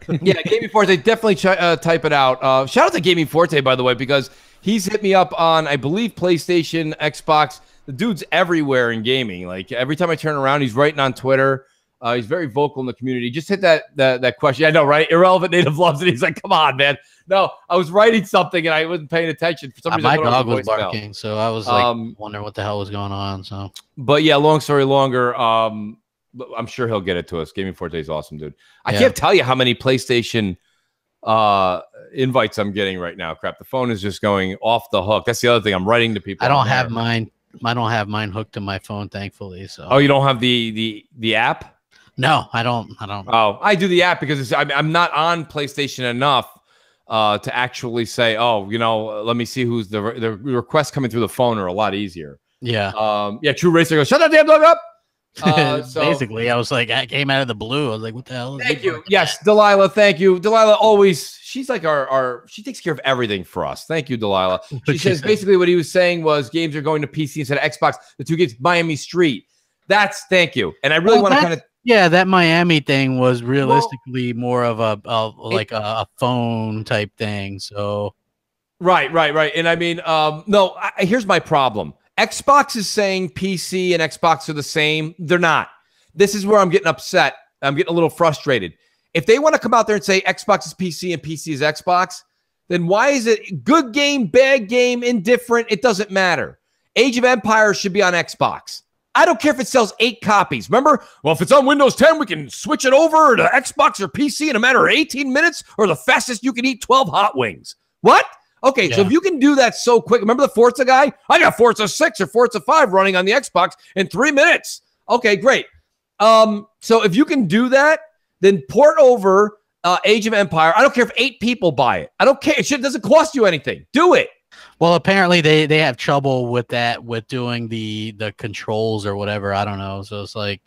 Yeah, Gaming Forte, definitely type it out. Shout out to Gaming Forte, by the way, because he's hit me up on, I believe, PlayStation, Xbox. The dude's everywhere in gaming. Like, every time I turn around, he's writing on Twitter. He's very vocal in the community. Just hit that question. I know, right? Irrelevant Native loves it. He's like, come on, man. No, I was writing something, and I wasn't paying attention. For some reason, my dog was barking, so I was like wondering what the hell was going on. So, but yeah, long story longer. I'm sure he'll get it to us. Gaming Forte is awesome, dude. I can't tell you how many PlayStation invites I'm getting right now. Crap, the phone is just going off the hook. That's the other thing. I'm writing to people. I don't have mine. I don't have mine hooked to my phone, thankfully. So. Oh, you don't have the app? No, I don't. Oh, I do the app because I'm not on PlayStation enough to actually say, oh, let me see who's the requests coming through the phone are a lot easier. Yeah. Yeah. True Racer goes, shut that damn dog up. Basically, I was like, I came out of the blue. I was like, what the hell? Thank you. Yes, Delilah. Thank you. Delilah always, she's like she takes care of everything for us. Thank you, Delilah. She says basically what he was saying was games are going to PC instead of Xbox. The two games, Miami Street. Thank you. And I really want to kind of. Yeah, that Miami thing was realistically more of a phone type thing. So. Right. And I mean, no, here's my problem. Xbox is saying PC and Xbox are the same. They're not. This is where I'm getting upset. I'm getting a little frustrated. If they want to come out there and say Xbox is PC and PC is Xbox, then why is it good game, bad game, indifferent? It doesn't matter. Age of Empires should be on Xbox. I don't care if it sells 8 copies. Remember? Well, if it's on Windows 10, we can switch it over to Xbox or PC in a matter of 18 minutes, or the fastest you can eat 12 hot wings. What? Okay, so if you can do that so quick, remember the Forza guy? I got Forza 6 or Forza 5 running on the Xbox in 3 minutes. Okay, great. So if you can do that, then port over Age of Empire. I don't care if 8 people buy it. I don't care. It doesn't cost you anything. Do it. Well, apparently they have trouble with that, with doing the controls or whatever. I don't know. So it's like,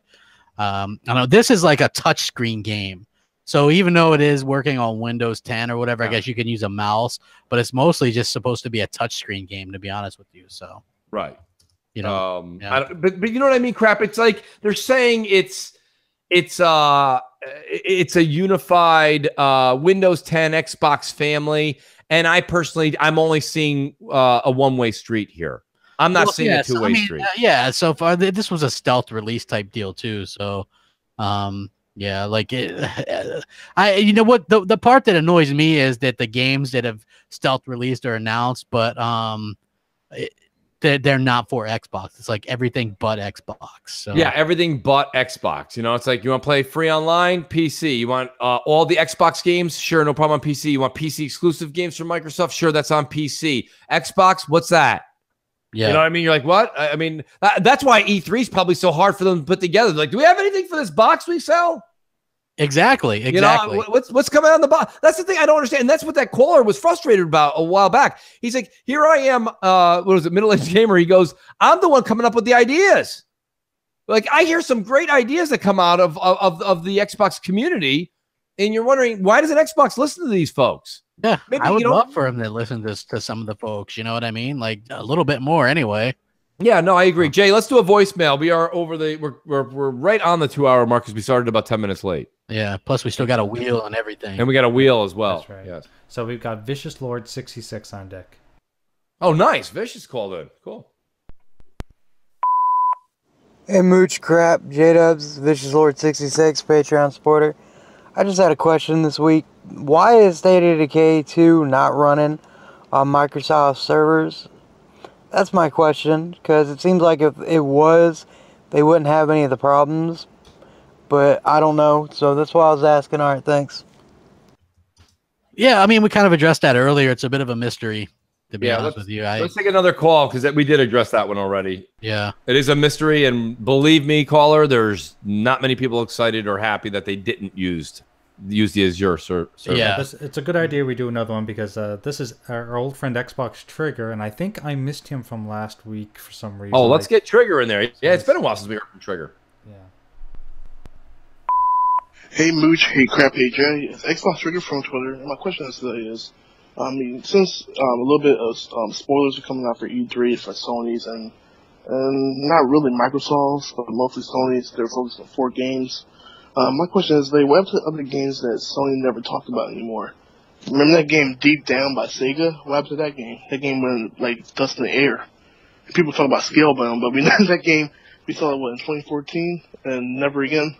I don't know. This is like a touchscreen game. So even though it is working on Windows 10 or whatever, I guess you can use a mouse, but it's mostly just supposed to be a touchscreen game, to be honest with you. So right, you know, but you know what I mean? Crap. It's like they're saying it's a unified Windows 10 Xbox family, and I'm only seeing a one-way street here. I'm not seeing a two-way street. Yeah. So far, this was a stealth release type deal too. So. Yeah, like you know what, the part that annoys me is that the games that have stealth released are announced, but they're not for Xbox. It's like everything but Xbox. So. Yeah, everything but Xbox. You know, it's like you want to play free online, PC. You want all the Xbox games? Sure, no problem on PC. You want PC exclusive games from Microsoft? Sure, that's on PC. Xbox, what's that? Yeah. You know what I mean? You're like, what? I mean, that's why E3 is probably so hard for them to put together. Like, do we have anything for this box we sell? Exactly. You know, what's coming on the bottom? That's the thing I don't understand. And that's what that caller was frustrated about a while back. He's like, here I am, what was it, middle-aged gamer. He goes, I'm the one coming up with the ideas. Like, I hear some great ideas that come out of the Xbox community, and you're wondering, why doesn't Xbox listen to these folks? Yeah, Maybe, I would love for him to listen to some of the folks. You know what I mean? Like a little bit more, anyway. Yeah, no, I agree. Jay, let's do a voicemail. We are we're right on the 2-hour mark because we started about 10 minutes late. Yeah. Plus, we still got a wheel and everything. And we got a wheel as well. That's right. Yes. So we've got Vicious Lord 66 on deck. Oh, nice. Vicious called in. Cool. Hey, Mooch Crap, J-Dubs, Vicious Lord 66, Patreon supporter. I just had a question this week. Why is State of Decay 2 not running on Microsoft servers? That's my question, because it seems like if it was, they wouldn't have any of the problems. But I don't know, so that's why I was asking. All right, thanks. Yeah, I mean, we kind of addressed that earlier. It's a bit of a mystery, to be honest with you. Let's take another call because we did address that one already. Yeah. It is a mystery, and believe me, caller, there's not many people excited or happy that they didn't use the Azure server. Yeah, it's a good idea we do another one because this is our old friend Xbox Trigger, and I think I missed him from last week for some reason. Oh, let's get Trigger in there. Yeah, it's been a while since we heard from Trigger. Hey Mooch, hey Crap, hey Jay. It's Xbox Trigger from Twitter. And my question today is, I mean, since a little bit of spoilers are coming out for E3 for Sony's and not really Microsoft's, but mostly Sony's, they're focused on 4 games. My question is, what happened to other games that Sony never talked about anymore? Remember that game Deep Down by Sega? What happened to that game? That game went like dust in the air. People talk about Scalebound, but we know that game, we saw it, in 2014, and never again.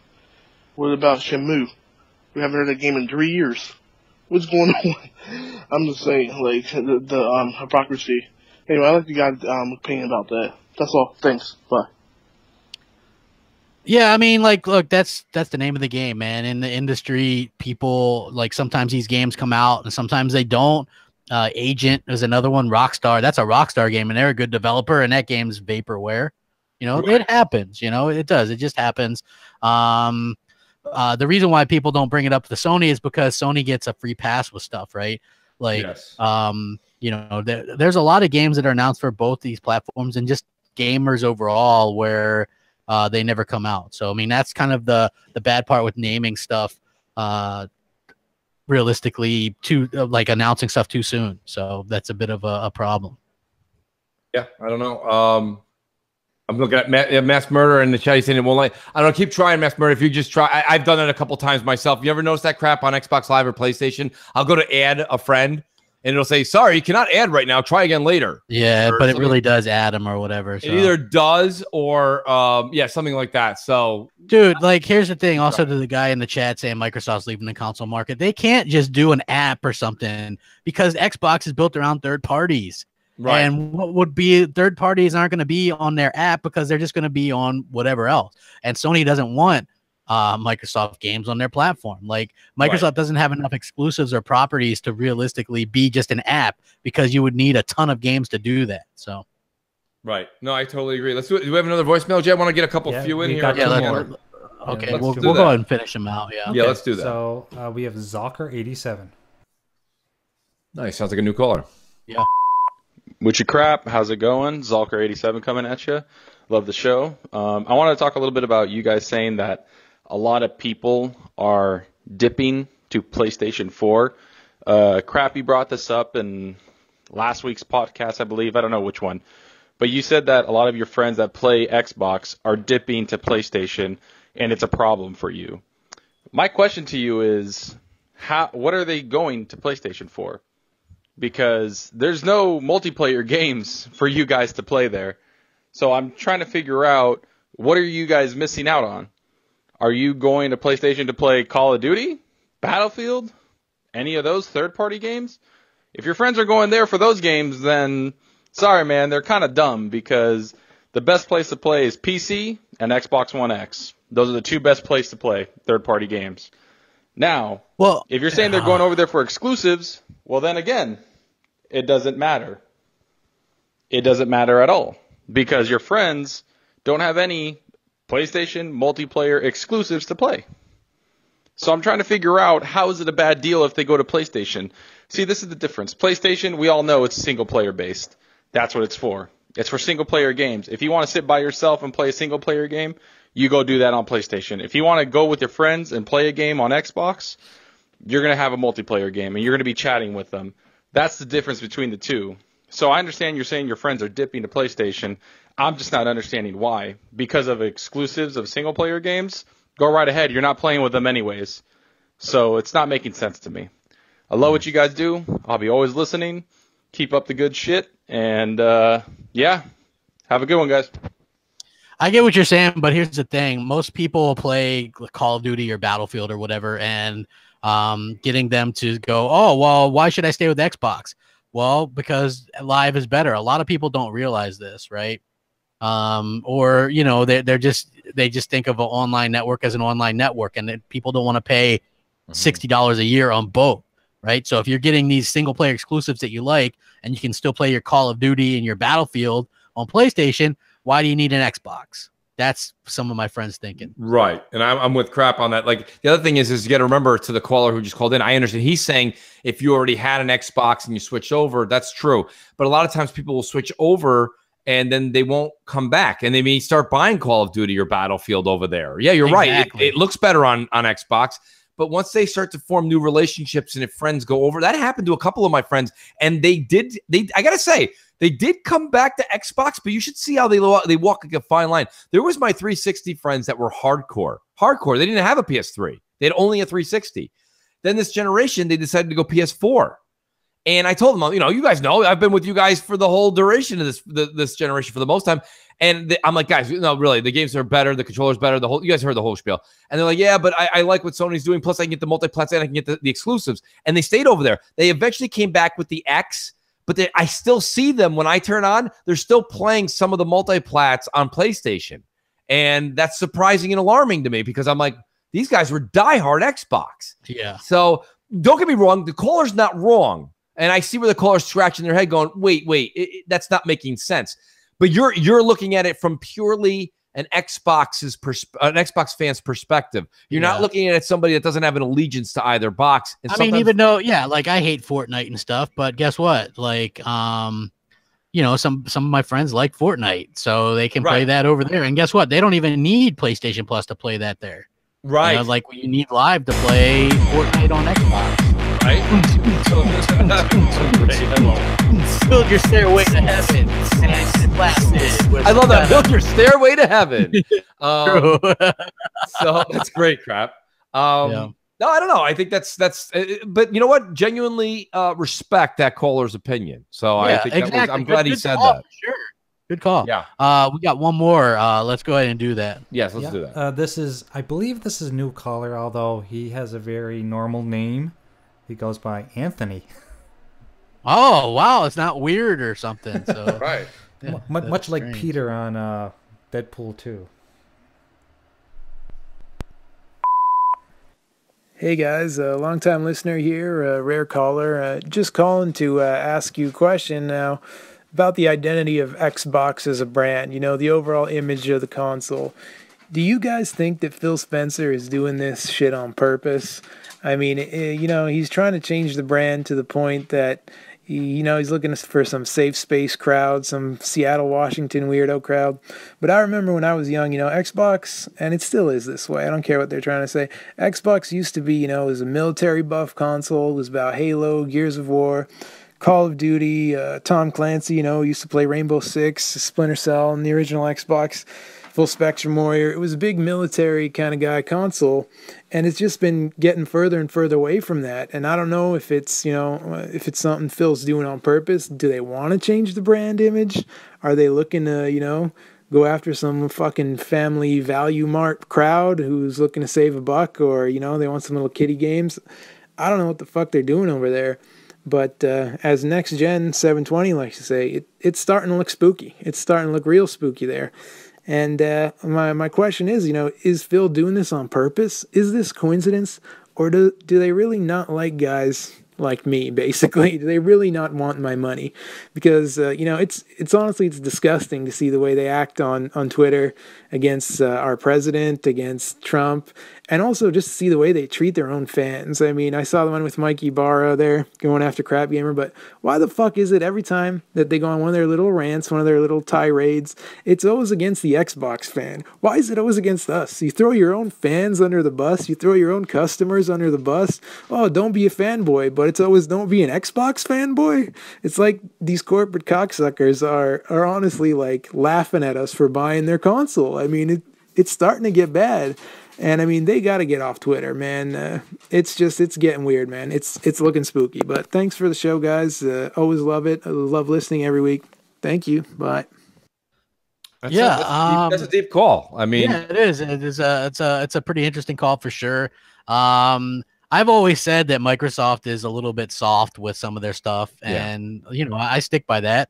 What about Shenmue? We haven't heard that game in 3 years. What's going on? I'm just saying, like, the hypocrisy. Anyway, I'd like you guys' opinion about that. That's all. Thanks. Bye. Yeah, I mean, like, look, that's the name of the game, man. In the industry, people, like, sometimes these games come out and sometimes they don't. Agent is another one. Rockstar, that's a Rockstar game, and they're a good developer, and that game's vaporware. You know, it happens. You know, it does. It just happens. The reason why people don't bring it up to Sony is because Sony gets a free pass with stuff, right? Like, you know, there's a lot of games that are announced for both these platforms and just gamers overall where they never come out. So, I mean, that's kind of the bad part with naming stuff, realistically, like announcing stuff too soon. So that's a bit of a problem. Yeah, I don't know. I'm looking at Mass Murder in the chat. He's saying it won't like. I don't know. Keep trying, Mass Murder. If you just try, I've done it a couple times myself. You ever notice that crap on Xbox Live or PlayStation? I'll go to add a friend, and it'll say, "Sorry, you cannot add right now. Try again later." Yeah, but it really does add them or whatever. So. It either does or yeah, something like that. So, dude, like, here's the thing. Also, to the guy in the chat saying Microsoft's leaving the console market, they can't just do an app or something because Xbox is built around third parties. Right. And what would be third parties aren't going to be on their app because they're just going to be on whatever else. And Sony doesn't want Microsoft games on their platform. Like, Microsoft doesn't have enough exclusives or properties to realistically be just an app because you would need a ton of games to do that. So, right. No, I totally agree. Let's do it. Do we have another voicemail, Jay? I want to get a couple few in here. Okay, we'll go ahead and finish them out. Yeah. Yeah, let's do that. So we have Zocker87. Nice. Sounds like a new caller. Yeah. Moochie Crap, how's it going? Zalker87 coming at you. Love the show. I want to talk a little bit about you guys saying that a lot of people are dipping to PlayStation 4. Crap, you brought this up in last week's podcast, I believe. I don't know which one. But you said that a lot of your friends that play Xbox are dipping to PlayStation, and it's a problem for you. My question to you is, what are they going to PlayStation for? Because there's no multiplayer games for you guys to play there. So I'm trying to figure out, what are you guys missing out on? Are you going to PlayStation to play Call of Duty, Battlefield, any of those third-party games? If your friends are going there for those games, then sorry, man, they're kind of dumb because the best place to play is PC and Xbox One X. Those are the two best places to play third-party games. Now, if you're saying they're going over there for exclusives, well, then again, it doesn't matter. It doesn't matter at all because your friends don't have any PlayStation multiplayer exclusives to play. So I'm trying to figure out, how is it a bad deal if they go to PlayStation? See, this is the difference. PlayStation, we all know it's single player based. That's what it's for. It's for single player games. If you want to sit by yourself and play a single player game, you go do that on PlayStation. If you want to go with your friends and play a game on Xbox, you're going to have a multiplayer game and you're going to be chatting with them. That's the difference between the two. So I understand you're saying your friends are dipping to PlayStation. I'm just not understanding why. Because of exclusives of single player games, go right ahead. You're not playing with them anyways. So it's not making sense to me. I love what you guys do. I'll be always listening. Keep up the good shit. And, yeah, have a good one, guys. I get what you're saying, but here's the thing. Most people play Call of Duty or Battlefield or whatever, and getting them to go, oh, well, why should I stay with Xbox? Well, because live is better. A lot of people don't realize this, right? Or, you know, they just think of an online network as an online network, and people don't want to pay $60 a year on both, right? So if you're getting these single player exclusives that you like, and you can still play your Call of Duty and your Battlefield on PlayStation, why do you need an Xbox? That's some of my friends thinking. Right. And I'm with crap on that. Like, the other thing is you got to remember, to the caller who just called in, I understand he's saying if you already had an Xbox and you switch over, that's true. But a lot of times people will switch over and then they won't come back, and they may start buying Call of Duty or Battlefield over there. Yeah, you're right. It looks better on Xbox. But once they start to form new relationships and if friends go over, that happened to a couple of my friends. And I got to say, they did come back to Xbox, but you should see how they walk like a fine line. There was my 360 friends that were hardcore. They didn't have a PS3. They had only a 360. Then this generation, they decided to go PS4. And I told them, you know, you guys know, I've been with you guys for the whole duration of this generation for the most time. And I'm like, guys, no, really, the games are better. The controller's better. You guys heard the whole spiel. And they're like, yeah, but I like what Sony's doing. Plus, I can get the multi-platform and I can get the exclusives. And they stayed over there. They eventually came back with the X. But I still see them when I turn on. They're still playing some of the multi-plats on PlayStation. And that's surprising and alarming to me, because I'm like, these guys were diehard Xbox. Yeah. So don't get me wrong. The caller's not wrong. And I see where the caller's scratching their head going, wait, that's not making sense. But you're looking at it from purely an Xbox fan's perspective. You're not looking at it somebody that doesn't have an allegiance to either box. And I mean, even though, like, I hate Fortnite and stuff, but guess what? Like, you know, some of my friends like Fortnite, so they can play that over there. And guess what? They don't even need PlayStation Plus to play that there. Right. You know, like, you need live to play Fortnite on Xbox. Right? Build your stairway to heaven. I love that. Build your stairway to heaven. So that's great crap. No, I don't know. I think that's but you know what? Genuinely respect that caller's opinion. So I think I'm glad he said that. Sure. Good call. Yeah. We got one more. Let's go ahead and do that. Yes, let's do that. I believe this is a new caller, although he has a very normal name. He goes by Anthony. Oh, wow. It's not weird or something. So right. Yeah, much like strange. Peter on Deadpool 2. Hey guys, a long-time listener here, a rare caller. Just calling to ask you a question now about the identity of Xbox as a brand, you know, the overall image of the console. Do you guys think that Phil Spencer is doing this shit on purpose? I mean, you know, he's trying to change the brand to the point that, you know, he's looking for some safe space crowd, some Seattle, Washington weirdo crowd. But I remember when I was young, you know, Xbox, and it still is this way, I don't care what they're trying to say, Xbox used to be, you know, it was a military buff console, it was about Halo, Gears of War, Call of Duty, Tom Clancy, you know, used to play Rainbow Six, Splinter Cell, and the original Xbox, Full Spectrum Warrior. It was a big military kind of guy console, and it's just been getting further and further away from that. And I don't know if it's, you know, if it's something Phil's doing on purpose. Do they want to change the brand image? Are they looking to, you know, go after some fucking family value mart crowd who's looking to save a buck, or, you know, they want some little kiddie games? I don't know what the fuck they're doing over there. But as next gen 720 likes to say, it's starting to look spooky. It's starting to look real spooky there. And my question is, you know, is Phil doing this on purpose? Is this coincidence? Or do they really not like guys like me, basically? Do they really not want my money? Because, you know, it's honestly, it's disgusting to see the way they act on Twitter against our president, against Trump. And also just to see the way they treat their own fans. I mean, I saw the one with Mikey Barra there going after Crap Gamer, but why the fuck is it every time that they go on one of their little rants, one of their little tirades, it's always against the Xbox fan? Why is it always against us? You throw your own fans under the bus, you throw your own customers under the bus. Oh, don't be a fanboy, but it's always don't be an Xbox fanboy. It's like these corporate cocksuckers are honestly like laughing at us for buying their console. I mean, it's starting to get bad. And I mean, they got to get off Twitter, man. It's getting weird, man. It's looking spooky. But thanks for the show, guys. Always love it. I love listening every week. Thank you. Bye. That's a deep call. I mean, yeah, it is. It's a pretty interesting call for sure. I've always said that Microsoft is a little bit soft with some of their stuff, and I stick by that.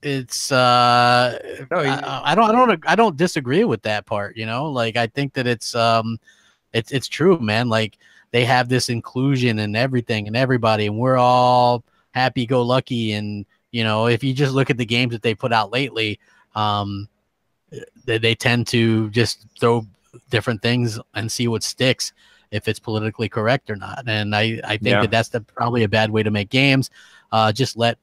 It's I don't disagree with that part. Like I think that it's true, man. Like they have this inclusion and everything and everybody, and we're all happy go lucky. And if you just look at the games that they put out lately, they tend to just throw different things and see what sticks, if it's politically correct or not. And I think that that's probably a bad way to make games. Just let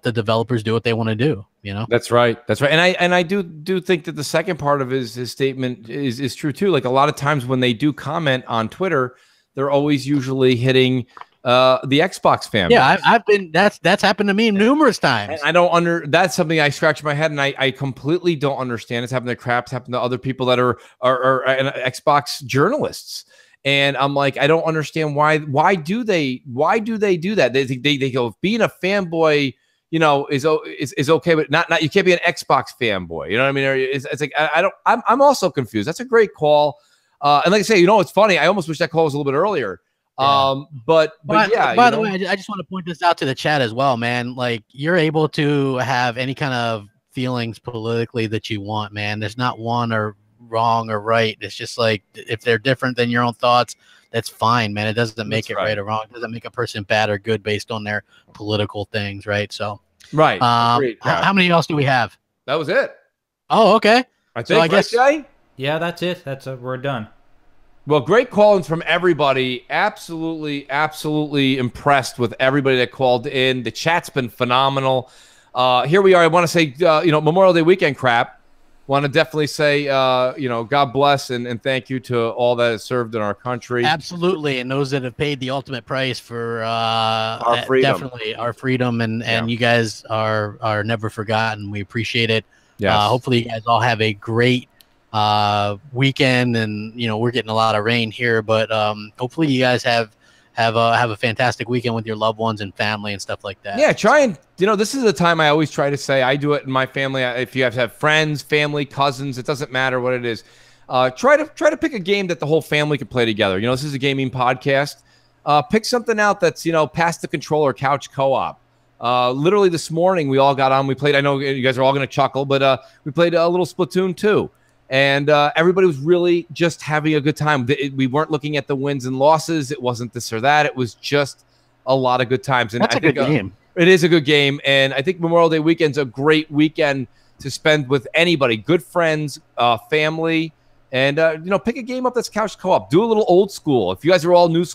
the developers do what they want to do. That's right. And I do think that the second part of his statement is true too. Like a lot of times when they do comment on Twitter, they're always usually hitting the Xbox fan. Yeah, I've been that's happened to me numerous times. And that's something I scratch my head and I completely don't understand. It's happened to Craps, happened to other people that are Xbox journalists. And I'm like, I don't understand why do they do that? They go, being a fanboy, is okay, but not you can't be an Xbox fanboy. You know what I mean? It's like I'm also confused. That's a great call. And like I say, it's funny. I almost wish that call was a little bit earlier. Yeah. But yeah. By the way, I just want to point this out to the chat as well, man. Like you're able to have any kind of feelings politically that you want, man. There's not one or wrong or right. It's just like if they're different than your own thoughts, that's fine, man. It doesn't make it right or wrong. It doesn't make a person bad or good based on their political things, right? So right. How many else do we have? That was it. Oh, okay. I think, guess. Yeah, that's it. We're done. Well, great call-ins from everybody. Absolutely impressed with everybody that called in. The chat's been phenomenal. Here we are. I want to say, Memorial Day weekend crap. Want to definitely say, God bless and thank you to all that has served in our country. Absolutely, and those that have paid the ultimate price for our freedom. Definitely our freedom, and you guys are never forgotten. We appreciate it. Yes. Hopefully, you guys all have a great weekend, and we're getting a lot of rain here, but hopefully, you guys have a fantastic weekend with your loved ones and family and stuff like that. Yeah, try and this is the time I always try to say. I do it in my family. If you guys have friends, family, cousins, it doesn't matter what it is. Try to pick a game that the whole family can play together. This is a gaming podcast. Pick something out that's past the controller couch co-op. Literally this morning we all got on. We played. I know you guys are all going to chuckle, but we played a little Splatoon 2. And everybody was really just having a good time. We weren't looking at the wins and losses. It wasn't this or that. It was just a lot of good times. And That's a good game. It is a good game. And I think Memorial Day weekend's a great weekend to spend with anybody, good friends, family, and pick a game up that's couch co-op. Do a little old school. If you guys are all new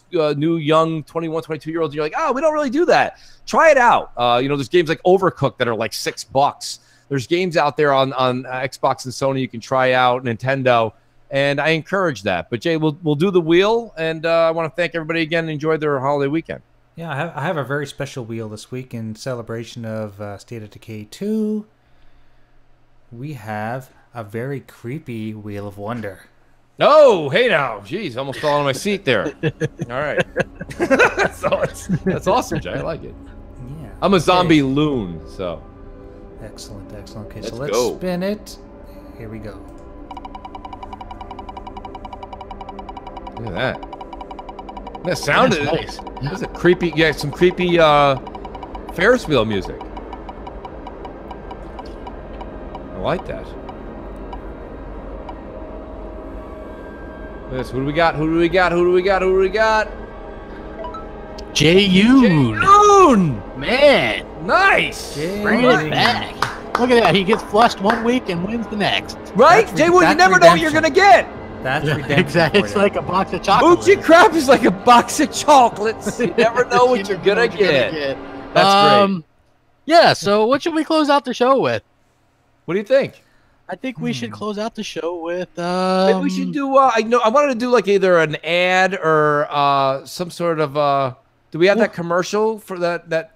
young 21, 22-year-olds, you're like, we don't really do that. Try it out. There's games like Overcooked that are like $6. There's games out there on Xbox and Sony you can try out, Nintendo, and I encourage that. But Jay, we'll do the wheel, and I want to thank everybody again and enjoy their holiday weekend. Yeah, I have a very special wheel this week in celebration of State of Decay 2. We have a very creepy Wheel of Wonder. Oh, hey now. Jeez, almost fell on my seat there. All right. That's awesome, Jay. I like it. Yeah. I'm a zombie loon, so... Excellent. Okay, so let's spin it. Here we go. Look at that. That sound is nice. That's a creepy. Yeah, some creepy Ferris wheel music. I like that. This. Who do we got? Jay Yoon. Jay Yoon! Man. Nice. Bringing it back. Look at that. He gets flushed one week and wins the next. Right? Jay Wood, you never know what you're going to get. That's redemption. Exactly. It's like a box of chocolates. Moochie Crap is like a box of chocolates. You never know what you're going to get. That's great. Yeah, so what should we close out the show with? What do you think? I think we should close out the show with. Maybe we should do. I wanted to do like either an ad or some sort of. Do we have that commercial for that?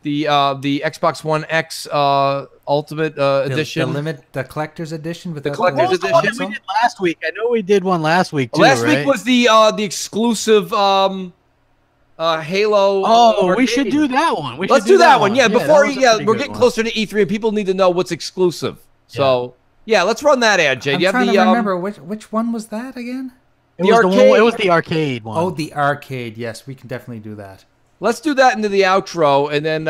The Xbox One X Ultimate Edition, the collector's edition with the collector's edition we did last week. I know we did one last week too. Last right? week was the exclusive Halo. Oh, we should do that one. Let's do that one. Yeah, before we're getting closer to E3 and people need to know what's exclusive. So let's run that ad, Jay. I'm trying to remember which one was that again? It was the arcade one. Oh, the arcade. Yes, we can definitely do that. Let's do that into the outro, and then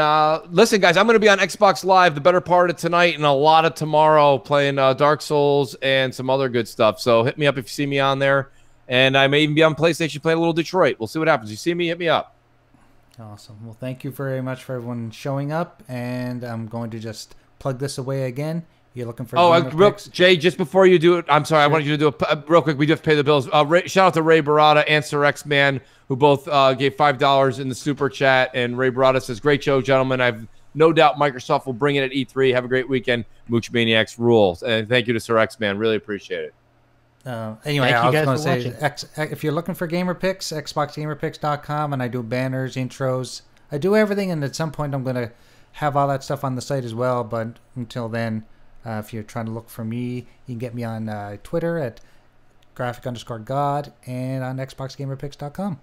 listen, guys. I'm going to be on Xbox Live the better part of tonight and a lot of tomorrow, playing Dark Souls and some other good stuff. So hit me up if you see me on there, and I may even be on PlayStation playing a little Detroit. We'll see what happens. You see me, hit me up. Awesome. Well, thank you very much for everyone showing up, and I'm going to just plug this away again. You're looking for Jay, just before you do it, I'm sorry, I wanted you to do it real quick. We do have to pay the bills. Shout out to Ray Barada and Sir X-Man, who both gave $5 in the super chat. And Ray Barada says, great show, gentlemen. I've no doubt Microsoft will bring it at E3. Have a great weekend. Mooch Maniacs rules. And thank you to Sir X-Man. Really appreciate it. Anyway, I was going to say, if you're looking for gamer picks, xboxgamerpicks.com, and I do banners, intros. I do everything, and at some point I'm going to have all that stuff on the site as well. But until then, if you're trying to look for me, you can get me on Twitter at graphic_god and on xboxgamerpicks.com.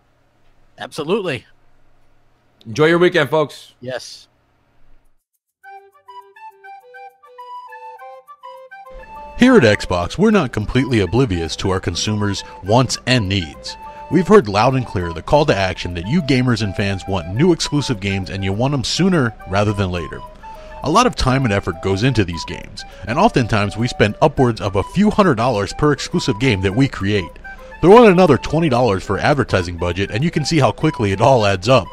Absolutely. Enjoy your weekend, folks. Yes. Here at Xbox, we're not completely oblivious to our consumers' wants and needs. We've heard loud and clear the call to action that you gamers and fans want new exclusive games and you want them sooner rather than later. A lot of time and effort goes into these games, and oftentimes we spend upwards of a few $100s per exclusive game that we create. Throw in another $20 for advertising budget and you can see how quickly it all adds up.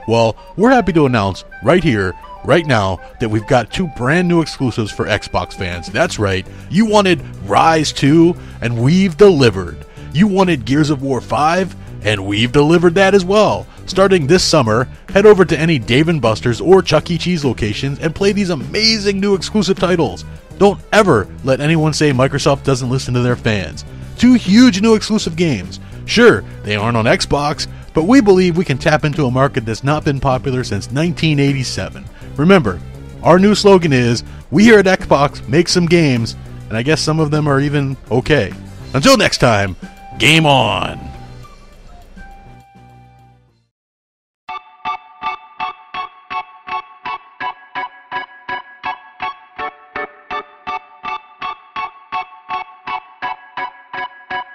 Well, we're happy to announce right here, right now, that we've got 2 brand new exclusives for Xbox fans. That's right, you wanted Rise 2, and we've delivered. You wanted Gears of War 5, and we've delivered that as well. Starting this summer, head over to any Dave & Buster's or Chuck E. Cheese locations and play these amazing new exclusive titles. Don't ever let anyone say Microsoft doesn't listen to their fans. 2 huge new exclusive games. Sure, they aren't on Xbox, but we believe we can tap into a market that's not been popular since 1987. Remember, our new slogan is, we here at Xbox make some games, and I guess some of them are even okay. Until next time, game on!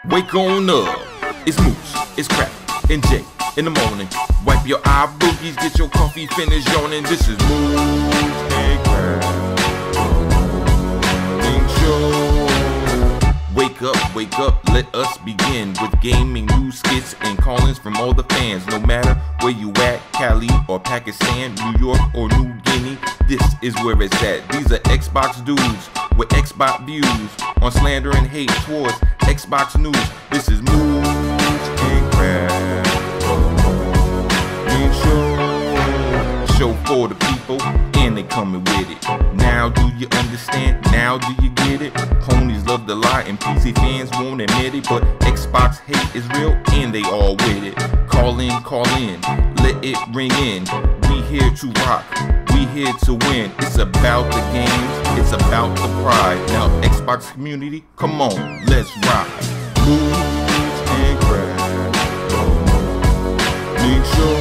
Wake on up, it's Mooch, it's Crap, and Jay in the morning. Wipe your eye boogies, get your coffee finished yawning. This is Mooch and Crap Show. Wake up, let us begin with gaming news, skits, and call-ins from all the fans. No matter where you at, Cali or Pakistan, New York or New Guinea, this is where it's at. These are Xbox dudes with Xbox views on slander and hate towards Xbox news. This is Mooch and Crap Show for the people, and they coming with it. Now do you understand? Now do you get it? Ponies love to lie and PC fans won't admit it, but Xbox hate is real and they all with it. Call in, let it ring in. We here to rock, we here to win. It's about the games, it's about the pride. Now Xbox community, come on, let's rock. Mooch and Crap Show.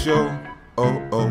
Show, oh,